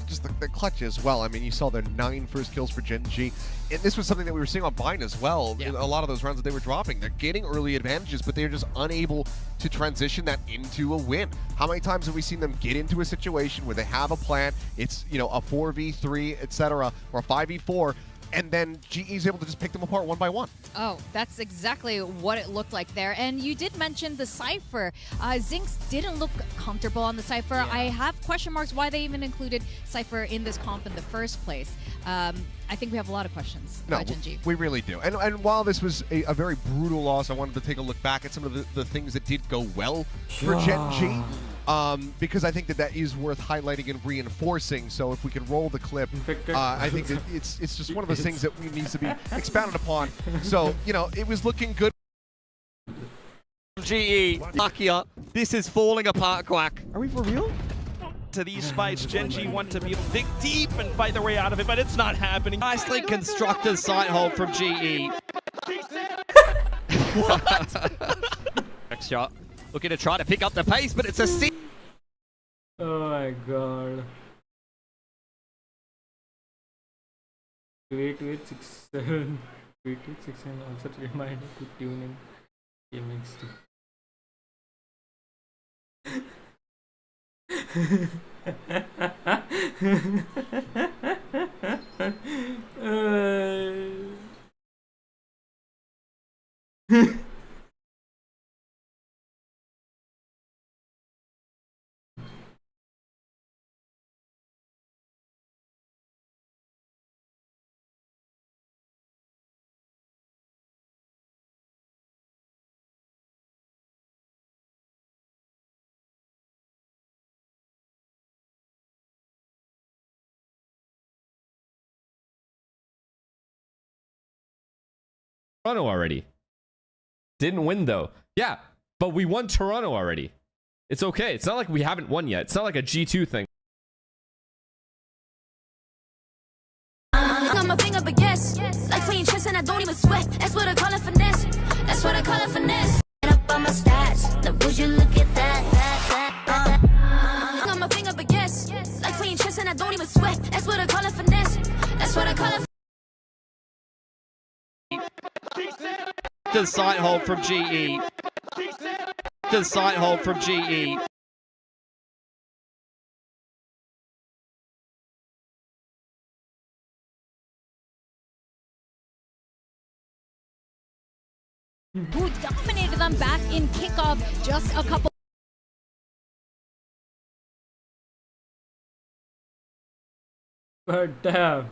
S3: just the clutch as well. I mean, you saw their 9 first kills for GenG, and this was something that we were seeing on Bind as well. A lot of those rounds that they were dropping, they're getting early advantages, but they're just unable to transition that into a win. How many times have we seen them get into a situation where they have a plan, it's, you know, a 4v3, etc., or a 5v4, and then GE is able to just pick them apart one by one.
S2: Oh, that's exactly what it looked like there. And you did mention the Cypher. Zinx didn't look comfortable on the Cypher. I have question marks why they even included Cypher in this comp in the first place. I think we have a lot of questions about GenG.
S3: We really do. And while this was a very brutal loss, I wanted to take a look back at some of the things that did go well for GenG. Because I think that is worth highlighting and reinforcing. So if we can roll the clip, I think that it's just one of those things that needs to be expounded upon. So, you know, it was looking good.
S15: GE, luckier. This is falling apart, Quack.
S3: Are we for real?
S6: To these fights, GenG want to be dig deep and fight their way out of it, but it's not happening.
S15: Nicely constructed sight hold from GE. Next shot. Looking to try to pick up the pace, but it's a C.
S10: Oh my god. Wait, 6-7. Wait, 6-7. Also reminder to tune in gaming stick.
S20: Toronto already. Didn't win though. Yeah, but we won Toronto already. It's okay. It's not like we haven't won yet. It's not like a G2 thing.
S4: Got my finger, but yes, like playing chess and I don't even sweat. That's what I call it finesse. That's what I call it finesse. Get up on my stats. Now would you look at that? Got my finger, but yes, like playing chess and I don't even sweat. That's what I call it finesse. That's what I call it.
S15: The sight hold from GE. The sight hold from GE.
S2: Who dominated them back in kickoff just a couple.
S10: But damn.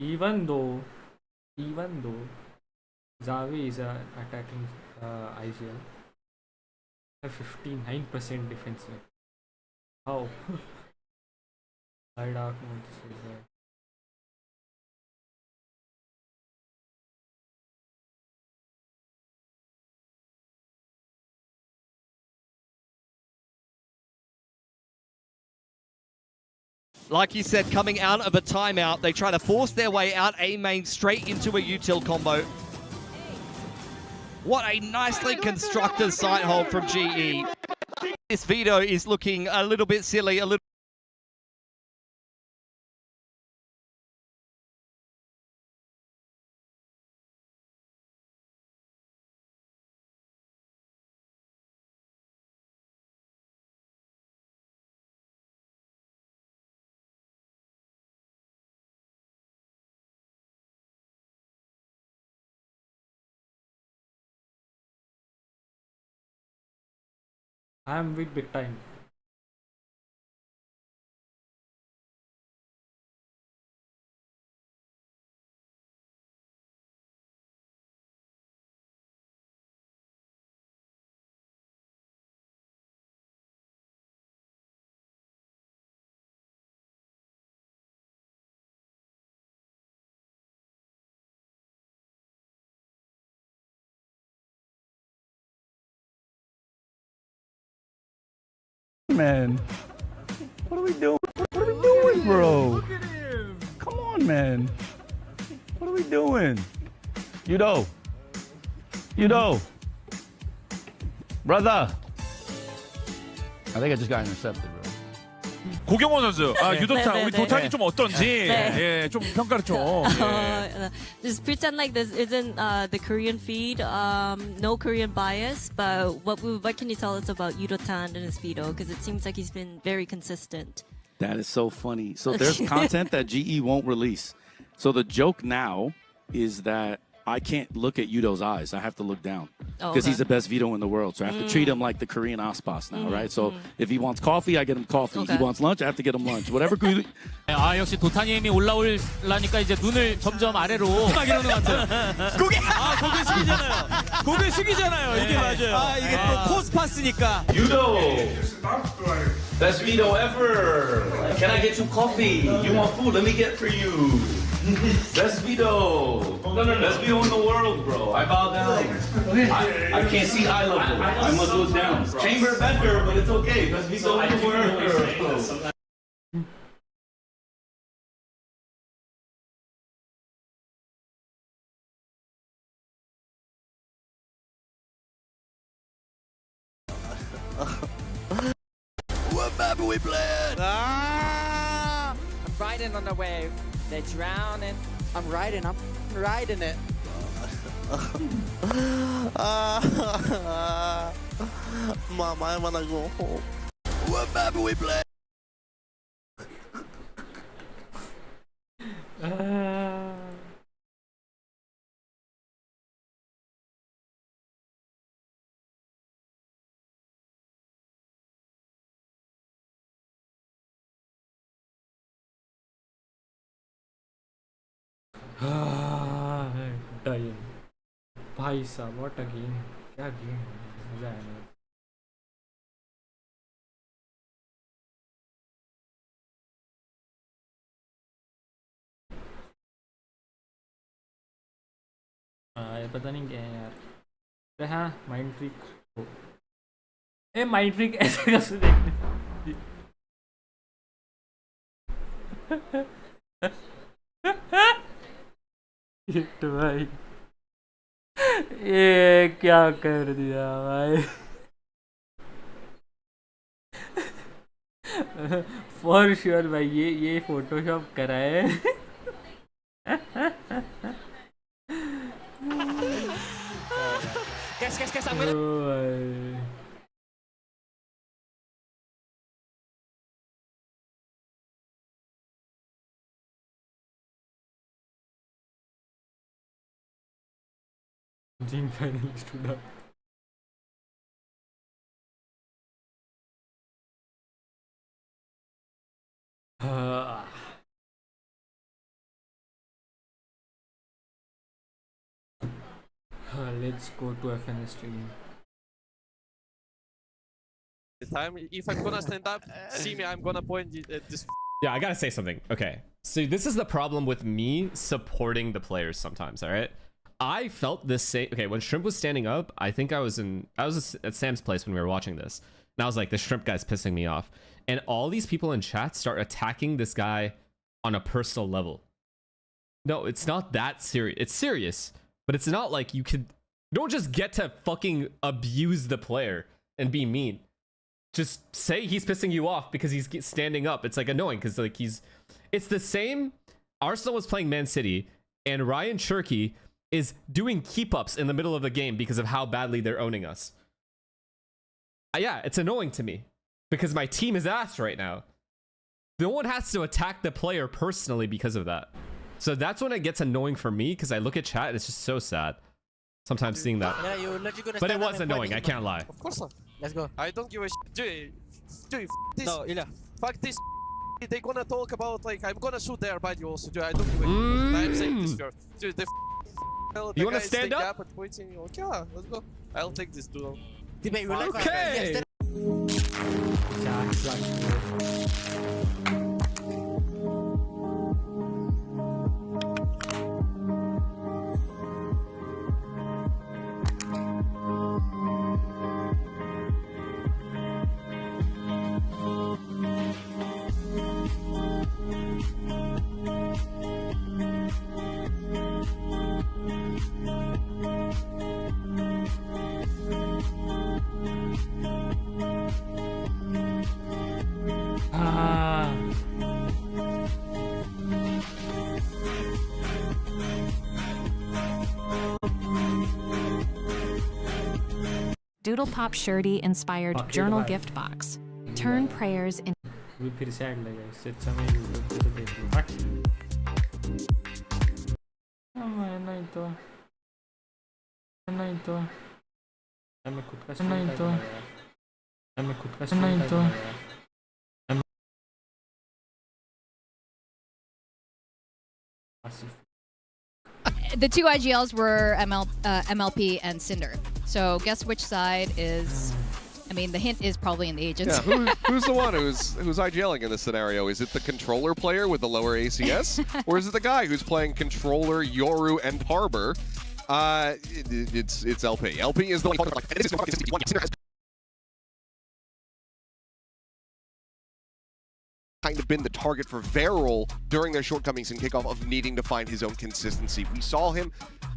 S10: Even though Zawi is attacking IGL, have 59% defense rate. How? I don't know this is
S15: Like you said, coming out of a timeout, they try to force their way out A main straight into a util combo. What a nicely constructed sight hold from GE. This veto is looking a little bit silly, a little.
S10: I'm weak big time.
S7: Man, what are we doing? What are we doing, bro? Come on, man. What are we doing? Yudo. Brother. I think I just got intercepted, bro.
S19: 고경원 선수, 유도탄,
S17: 네,
S19: 우리
S17: 네,
S19: 도탄이
S17: 네.
S19: 좀 어떤지
S17: 네.
S19: 예, 좀 평가를 좀. 예.
S17: Just pretend like this isn't the Korean feed. No Korean bias, but what can you tell us about Yudotan and his Speedo? Because it seems like he's been very consistent.
S7: That is so funny. So there's content that GE won't release. So the joke now is that I can't look at Yudo's eyes. I have to look down because he's the best veto in the world. So I have to treat him like the Korean Aspas now, right? So if he wants coffee, I get him coffee. He wants lunch, I have to get him lunch. Whatever.
S22: 역시 도탄이 힘이 올라오려니까 이제 눈을 점점 아래로 막 이러는 것 같아요.
S6: 고개 숙이잖아요. 고개 숙이잖아요. 이게 맞아요. 이게 또 코스파스니까.
S7: Yudo, best veto ever. Can I get you coffee? You want food? Let me get for you. Best veto. Best veto in the world, bro. I bow down. I can't see eye level. I must look down. Chamber bender, but it's okay. Best veto in the world.
S23: What map are we playing?
S24: I'm riding on the wave. They're drowning. I'm riding it.
S23: Mom, I wanna go home. What map are we playing?
S10: Dying. भाई साहब, what a game. क्या game है, मजा आया ना. ये पता नहीं क्या है यार. अरे हाँ, mind trick. A mind trick ऐसे कैसे देखने. तो भाई ये क्या कर दिया भाई. फॉर श्योर भाई ये फोटोशॉप कराए.
S24: Guys, I'm gonna.
S10: Gene finally stood up. Let's go to FN stream.
S25: If I'm gonna stand up, see me, I'm gonna point at this.
S20: Yeah, I gotta say something. Okay, so this is the problem with me supporting the players sometimes. All right, I felt this same. Okay, when Shrimp was standing up, I think I was at Sam's place when we were watching this, and I was like, the Shrimp guy's pissing me off, and all these people in chat start attacking this guy on a personal level. No, it's not that serious. It's serious, but it's not like you don't just get to fucking abuse the player and be mean. just say he's pissing you off because he's standing up. It's like annoying because like it's the same. Arsenal was playing Man City and Ryan Cherky is doing keep ups in the middle of the game because of how badly they're owning us. Yeah, it's annoying to me because my team is ass right now. No one has to attack the player personally because of that. So that's when it gets annoying for me because I look at chat and it's just so sad. Sometimes seeing that. But it was annoying, I can't lie.
S25: Of course not.
S24: Let's go.
S25: I don't give a shit. Dude, this.
S24: No, Ila.
S25: Fuck this. They gonna talk about like I'm gonna shoot their body also. Dude, I don't give a shit. I'm saying this girl. Dude,
S20: you wanna stand up?
S25: Yeah, let's go. I'll take this duel.
S20: Okay.
S5: Doodle Pop Shirty inspired journal gift box. Turn prayers in.
S10: भी फिर से add लगा इससे अच्छा मैं YouTube पे तो देख लूँ नहीं तो मैं खुद का नहीं तो
S2: The two IGLs were MLP and Cinder. So guess which side is... I mean, the hint is probably in the agents.
S3: Yeah, who's the one who's IGLing in this scenario? Is it the controller player with the lower ACS? Or is it the guy who's playing controller, Yoru, and Harbor? It's LP. LP is the one kind of been the target for VRL during their shortcomings in kickoff of needing to find his own consistency. We saw him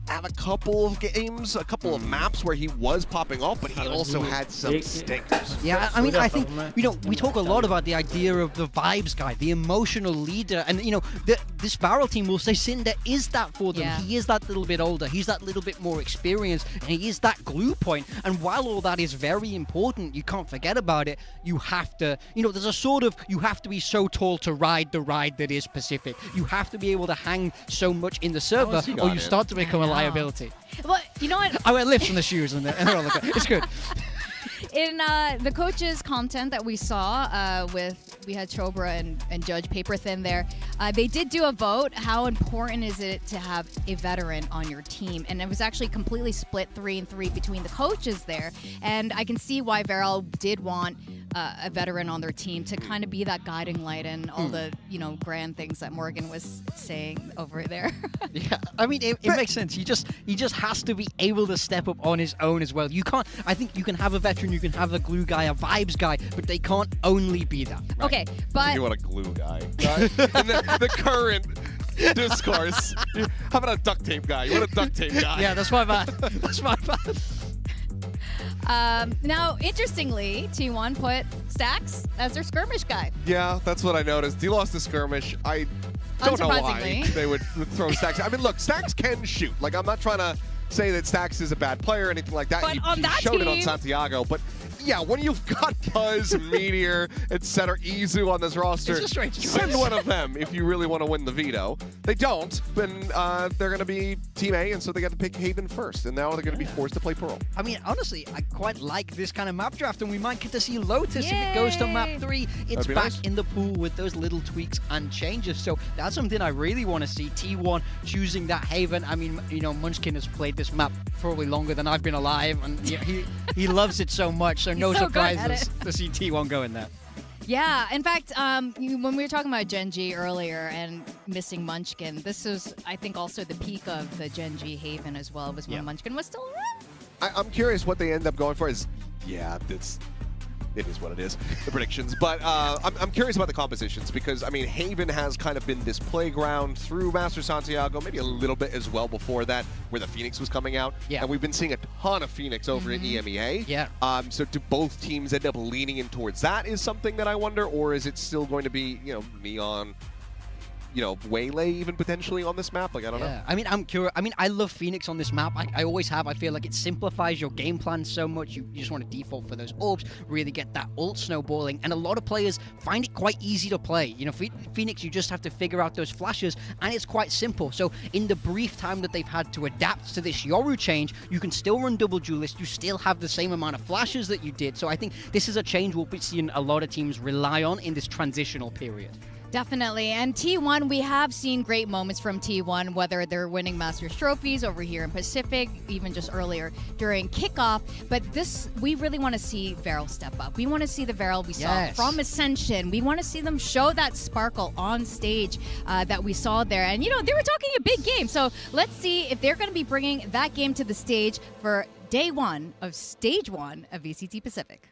S3: have a couple of games, a couple of maps where he was popping off, but he also had some stinkers.
S1: Yeah, I mean, I think, you know, we talk a lot about the idea of the vibes guy, the emotional leader, and, you know, this VRL team will say Cinder is that for them. Yeah. He is that little bit older, he's that little bit more experienced, and he is that glue point. And while all that is very important, you can't forget about it, you have to, you know, there's a sort of, you have to be so tall to ride the ride that is Pacific. You have to be able to hang so much in the server, or you start to become a liability.
S2: Well, you know what?
S1: I wear lifts on the shoes and they're all like, it's good.
S2: In the coaches' content that we saw we had Chobra and Judge Paperthin there, they did do a vote. How important is it to have a veteran on your team? And it was actually completely split 3-3 between the coaches there. And I can see why VRL did want a veteran on their team to kind of be that guiding light and all the, you know, grand things that Morgan was saying over there.
S1: Yeah, I mean, it makes sense. He just has to be able to step up on his own as well. You can't, I think you can have a veteran, you can have a glue guy, a vibes guy, but they can't only be that. Right?
S2: Okay, but...
S3: You want a glue guy. And the current discourse. How about a duct tape guy? You want a duct tape guy?
S1: Yeah, that's my bad. That's my bad.
S2: Now, interestingly, T1 put Stacks as their skirmish guy.
S3: Yeah, that's what I noticed. He lost the skirmish. I don't know why they would throw Stacks. I mean, look, Stacks can shoot. Like, I'm not trying to say that Stacks is a bad player or anything like that.
S2: But
S3: he
S2: that
S3: showed
S2: team,
S3: it on Santiago, but yeah, when you've got Buzz, Meteor, etc., Izu on this roster, send one of them if you really want to win the veto. They don't, then they're going to be Team A, and so they got to pick Haven first, and now they're going to be forced to play Pearl.
S1: I mean, honestly, I quite like this kind of map draft, and we might get to see Lotus if it goes to map 3. It's back in the pool with those little tweaks and changes, so that's something I really want to see. T1 choosing that Haven. I mean, you know, Munchkin has played this map probably longer than I've been alive, and he loves it so much, so no surprises to see T1 go in there.
S2: Yeah, in fact, when we were talking about GenG earlier and missing Munchkin, this was, I think, also the peak of the GenG Haven as well, was when Munchkin was still around.
S3: I'm curious what they end up going for. Yeah, it is what it is, the predictions. But I'm curious about the compositions because, I mean, Haven has kind of been this playground through Master Santiago, maybe a little bit as well before that, where the Phoenix was coming out. Yeah. And we've been seeing a ton of Phoenix over at EMEA.
S1: Yeah.
S3: So do both teams end up leaning in towards that is something that I wonder, or is it still going to be, you know, Neon, you know, Waylay even potentially on this map? Like, I don't know.
S1: I mean, I'm curious. I mean, I love Phoenix on this map. I always have. I feel like it simplifies your game plan so much. You just want to default for those orbs, really get that ult snowballing, and a lot of players find it quite easy to play. You know, Phoenix, you just have to figure out those flashes, and it's quite simple. So in the brief time that they've had to adapt to this Yoru change, you can still run double duelist. You still have the same amount of flashes that you did. So I think this is a change we'll be seeing a lot of teams rely on in this transitional period.
S2: Definitely. And T1, we have seen great moments from T1, whether they're winning Masters trophies over here in Pacific, even just earlier during kickoff. But this, we really want to see VRL step up. We want to see the VRL we saw from Ascension. We want to see them show that sparkle on stage that we saw there. And, you know, they were talking a big game. So let's see if they're going to be bringing that game to the stage for day one of stage one of VCT Pacific.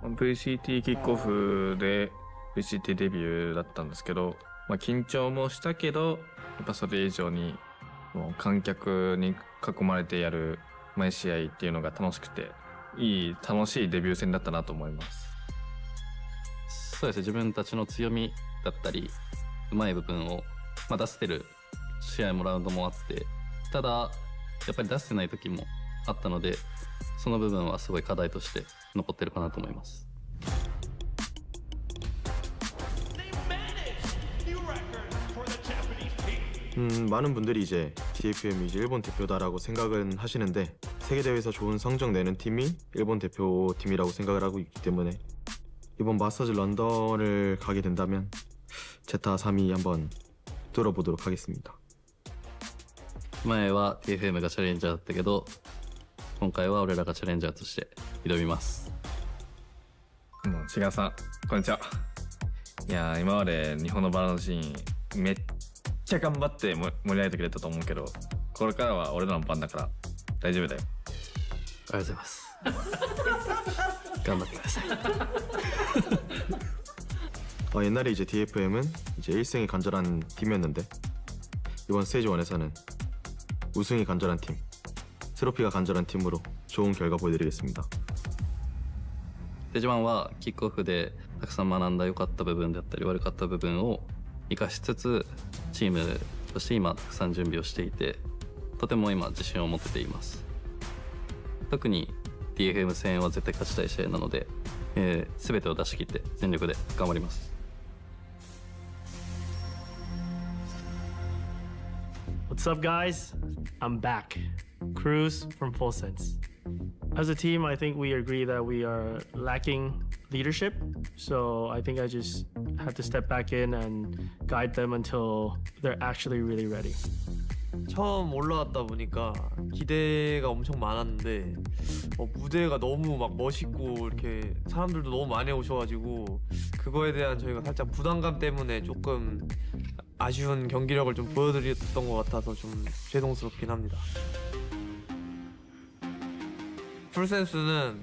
S9: VCT キックオフで VCT デビューだったんですけど、緊張もしたけど、やっぱそれ以上にもう観客に囲まれてやる毎試合っていうのが楽しくて、楽しいデビュー戦だったなと思います。
S11: そうですね、自分たちの強みだったり、うまい部分を、出せてる試合もラウンドもあって、ただやっぱり出せてない時もあったので、その部分はすごい課題として残ってるかなと思います。
S12: 많은 분들이 이제 DFM이 이제 일본 대표다라고 생각은 하시는데 세계대회에서 좋은 성적 내는 팀이 일본 대표팀이라고 생각을 하고 있기 때문에 이번 마스터즈 런던을 가게 된다면 제타 3위 한번 뚫어보도록 하겠습니다.
S11: 前は TFM がチャレンジャーだったけど、今回は俺らがチャレンジャーとして挑みます。
S9: 志賀さん、こんにちは。いや、今まで日本のバラのシーンめっちゃ頑張って盛り上げてくれたと思うけど、これからは俺らの番だから大丈夫だよ。
S11: ありがとうございます。頑張ってください。
S12: 옛날에 이제 DFM은 이제 1승이 간절한 팀이었는데 이번 스테이지 1에서는 우승이 간절한 팀, 트로피가 간절한 팀으로 좋은 결과 보여드리겠습니다.
S11: ステージ1はキックオフでたくさん学んだ良かった部分であったり悪かった部分を生かしつつチームとして今たくさん準備をしていて、とても今自信を持っています。特に DFM 戦は絶対勝ちたい試合なので、全てを出し切って全力で頑張ります。
S13: What's up, guys? I'm back. Cruz from Full Sense. As a team, I think we agree that we are lacking leadership. So I think I just have to step back in and guide them until they're actually really ready.
S16: 처음 올라왔다 보니까 기대가 엄청 많았는데 무대가 너무 막 멋있고 이렇게 사람들도 너무 많이 오셔가지고 그거에 대한 저희가 살짝 부담감 때문에 조금 아쉬운 경기력을 좀 보여드렸던 것 같아서 좀 죄송스럽긴 합니다. 풀센스는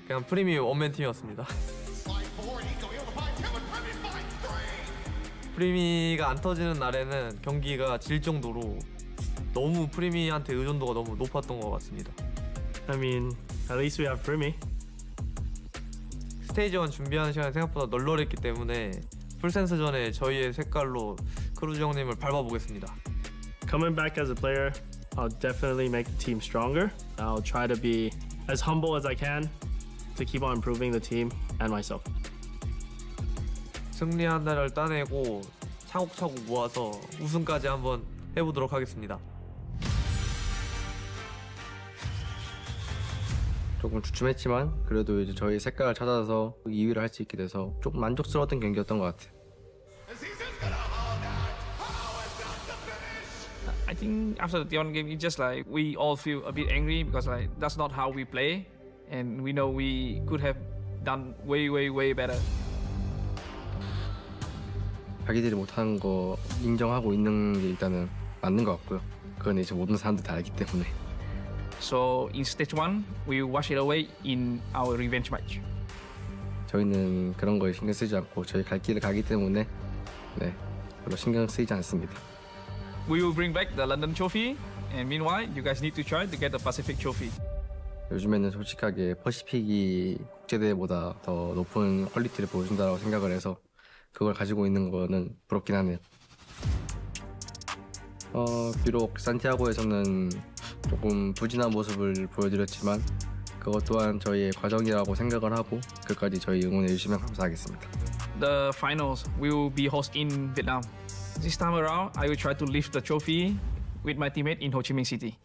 S16: 그냥 프리미 원맨 팀이었습니다. 프리미가 안 터지는 날에는 경기가 질 정도로 너무 프리미한테 의존도가 너무 높았던 것 같습니다.
S13: I mean, at least we have Primi.
S16: 스테이지 1 준비하는 시간이 생각보다 널널했기 때문에 풀센스전에 저희의 색깔로 크루즈 형님을 밟아보겠습니다.
S13: Coming back as a player, I'll definitely make the team stronger. I'll try to be as humble as I can to keep on improving the team and myself.
S16: 승리 하나를 따내고 차곡차곡 모아서 우승까지 한번 해보도록 하겠습니다.
S11: 조금 주춤했지만 그래도 이제 저희 색깔을 찾아서 2위를 할 수 있게 돼서 조금 만족스러웠던 경기였던 것 같아요.
S4: I think after the T1 game, it's just like we all feel a bit angry because like that's not how we play, and we know we could have done way better.
S11: 자기들이 못하는 거 인정하고 있는 게 일단은 맞는 것 같고요. 그건 이제 모든 사람들 다 알기 때문에.
S4: So in stage 1, we wash it away in our revenge match.
S11: 저희는 그런 거에 신경 쓰지 않고 저희 갈 길을 가기 때문에 네, 별로 신경 쓰이지 않습니다.
S4: We will bring back the London trophy, and meanwhile, you guys need to try to get the Pacific trophy.
S11: 요즘에는 솔직하게 퍼시픽이 국제대회보다 더 높은 퀄리티를 보여준다고 생각을 해서 그걸 가지고 있는 거는 부럽긴 하네요. 비록 산티아고에서는 조금 부진한 모습을 보여드렸지만 그것 또한 저희의 과정이라고 생각을 하고 끝까지 저희 응원해 주시면 감사하겠습니다.
S4: The finals will be hosted in Vietnam. This time around, I will try to lift the trophy with my teammate in Ho Chi Minh City.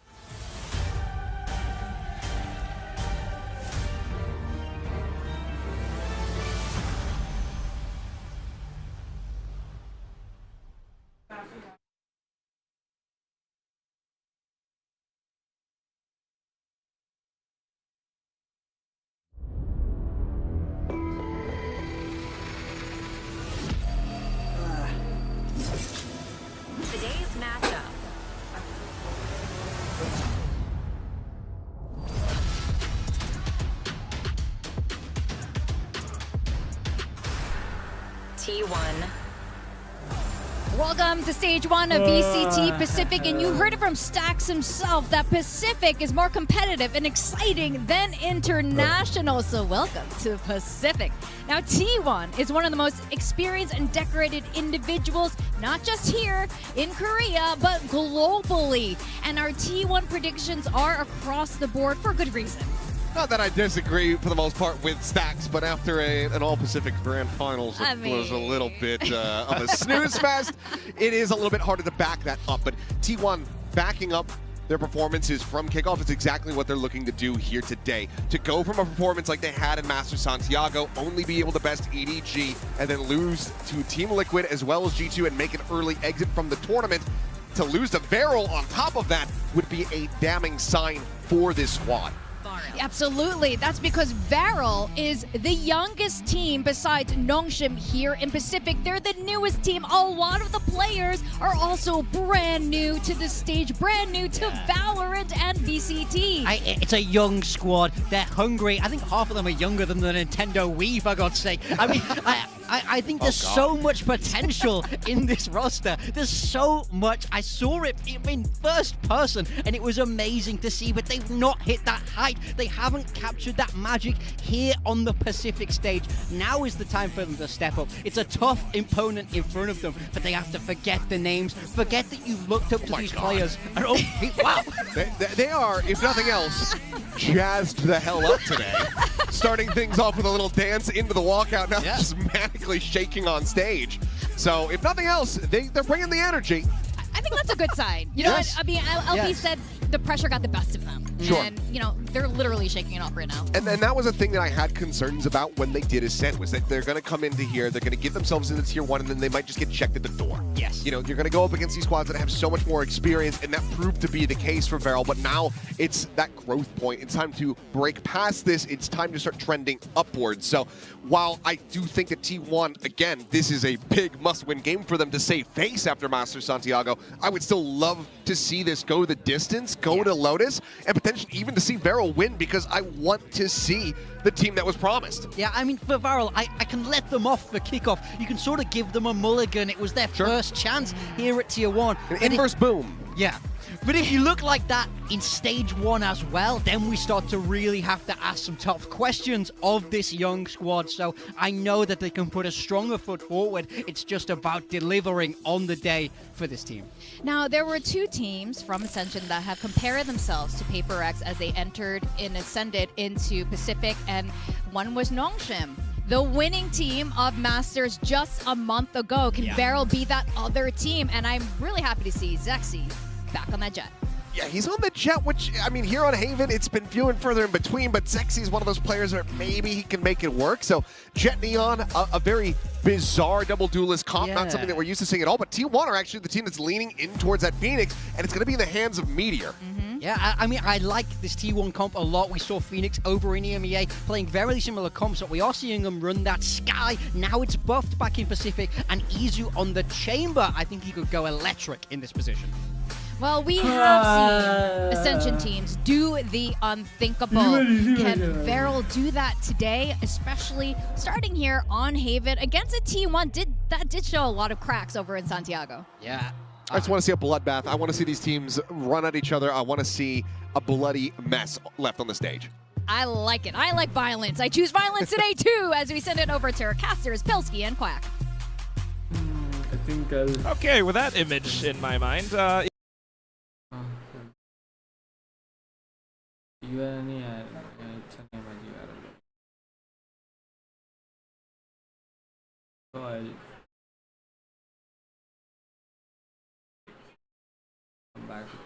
S5: Today's matchup. T1.
S2: Welcome to stage 1 of VCT Pacific, and you heard it from Stax himself that Pacific is more competitive and exciting than International. So welcome to Pacific. Now T1 is one of the most experienced and decorated individuals, not just here in Korea, but globally. And our T1 predictions are across the board for good reason.
S3: Not that I disagree for the most part with Stacks, but after an All-Pacific Grand Finals, it was a little bit of a snooze fest. It is a little bit harder to back that up, but T1 backing up their performances from kickoff is exactly what they're looking to do here today. To go from a performance like they had in Master Santiago, only be able to best EDG, and then lose to Team Liquid as well as G2 and make an early exit from the tournament, to lose to VRL on top of that would be a damning sign for this squad.
S2: Absolutely. That's because VRL is the youngest team besides Nongshim here in Pacific. They're the newest team. A lot of the players are also brand new to the stage, brand new to Valorant and VCT.
S1: It's a young squad. They're hungry. I think half of them are younger than the Nintendo Wii, for God's sake. I mean, I think there's so much potential in this roster. There's so much. I saw it in first person, and it was amazing to see, but they've not hit that height. They haven't captured that magic here on the Pacific stage. Now is the time for them to step up. It's a tough opponent in front of them, but they have to forget the names, forget that you've looked up to these players. And wow.
S3: They are, if nothing else, jazzed the hell up today. Starting things off with a little dance into the walkout, now just manically shaking on stage. So, if nothing else, they're bringing the energy.
S2: I think that's a good sign. You know what? I mean, LP said the pressure got the best of them.
S3: Sure.
S2: And, you know, they're literally shaking it off right now.
S3: And that was a thing that I had concerns about when they did Ascent, was that they're going to come into here, they're going to get themselves into Tier 1, and then they might just get checked at the door.
S1: Yes.
S3: You know, you're going to go up against these squads that have so much more experience, and that proved to be the case for VRL, but now it's that growth point. It's time to break past this. It's time to start trending upwards. So while I do think that T1, again, this is a big must-win game for them to save face after Master Santiago, I would still love to see this go the distance, go to Lotus, and potentially even to see VRL win, because I want to see the team that was promised.
S1: Yeah, I mean, for VRL, I can let them off for kickoff. You can sort of give them a mulligan. It was their first chance here at Tier 1.
S3: An inverse boom.
S1: Yeah, but if you look like that in stage 1 as well, then we start to really have to ask some tough questions of this young squad. So I know that they can put a stronger foot forward. It's just about delivering on the day for this team.
S2: Now, there were 2 teams from Ascension that have compared themselves to Paper X as they entered and ascended into Pacific, and one was Nongshim, the winning team of Masters just a month ago. Can VRL be that other team? And I'm really happy to see Zexy back on that jet.
S3: Yeah, he's on the jet, which, I mean, here on Haven, it's been few and further in between, but Zexy's one of those players where maybe he can make it work. So Jet Neon, a very bizarre double duelist comp, not something that we're used to seeing at all, but T1 are actually the team that's leaning in towards that Phoenix, and it's going to be in the hands of Meteor.
S1: Yeah, I mean, I like this T1 comp a lot. We saw Phoenix over in EMEA playing very similar comps, but we are seeing them run that Sky. Now it's buffed back in Pacific, and Izu on the Chamber. I think he could go electric in this position.
S2: Well, we have seen Ascension teams do the unthinkable. Can VRL do that today, especially starting here on Haven against a T1 that did show a lot of cracks over in Santiago?
S1: Yeah.
S3: I just want to see a bloodbath. I want to see these teams run at each other. I want to see a bloody mess left on the stage.
S2: I like it. I like violence. I choose violence today, too, as we send it over to our casters, Pilsky and Quack.
S10: I think I'll...
S6: Okay, with that image in my mind,
S10: So I'll come back to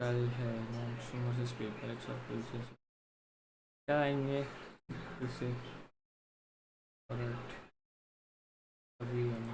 S10: कल है non versus paper x और फिर क्या आएंगे इससे अभी हम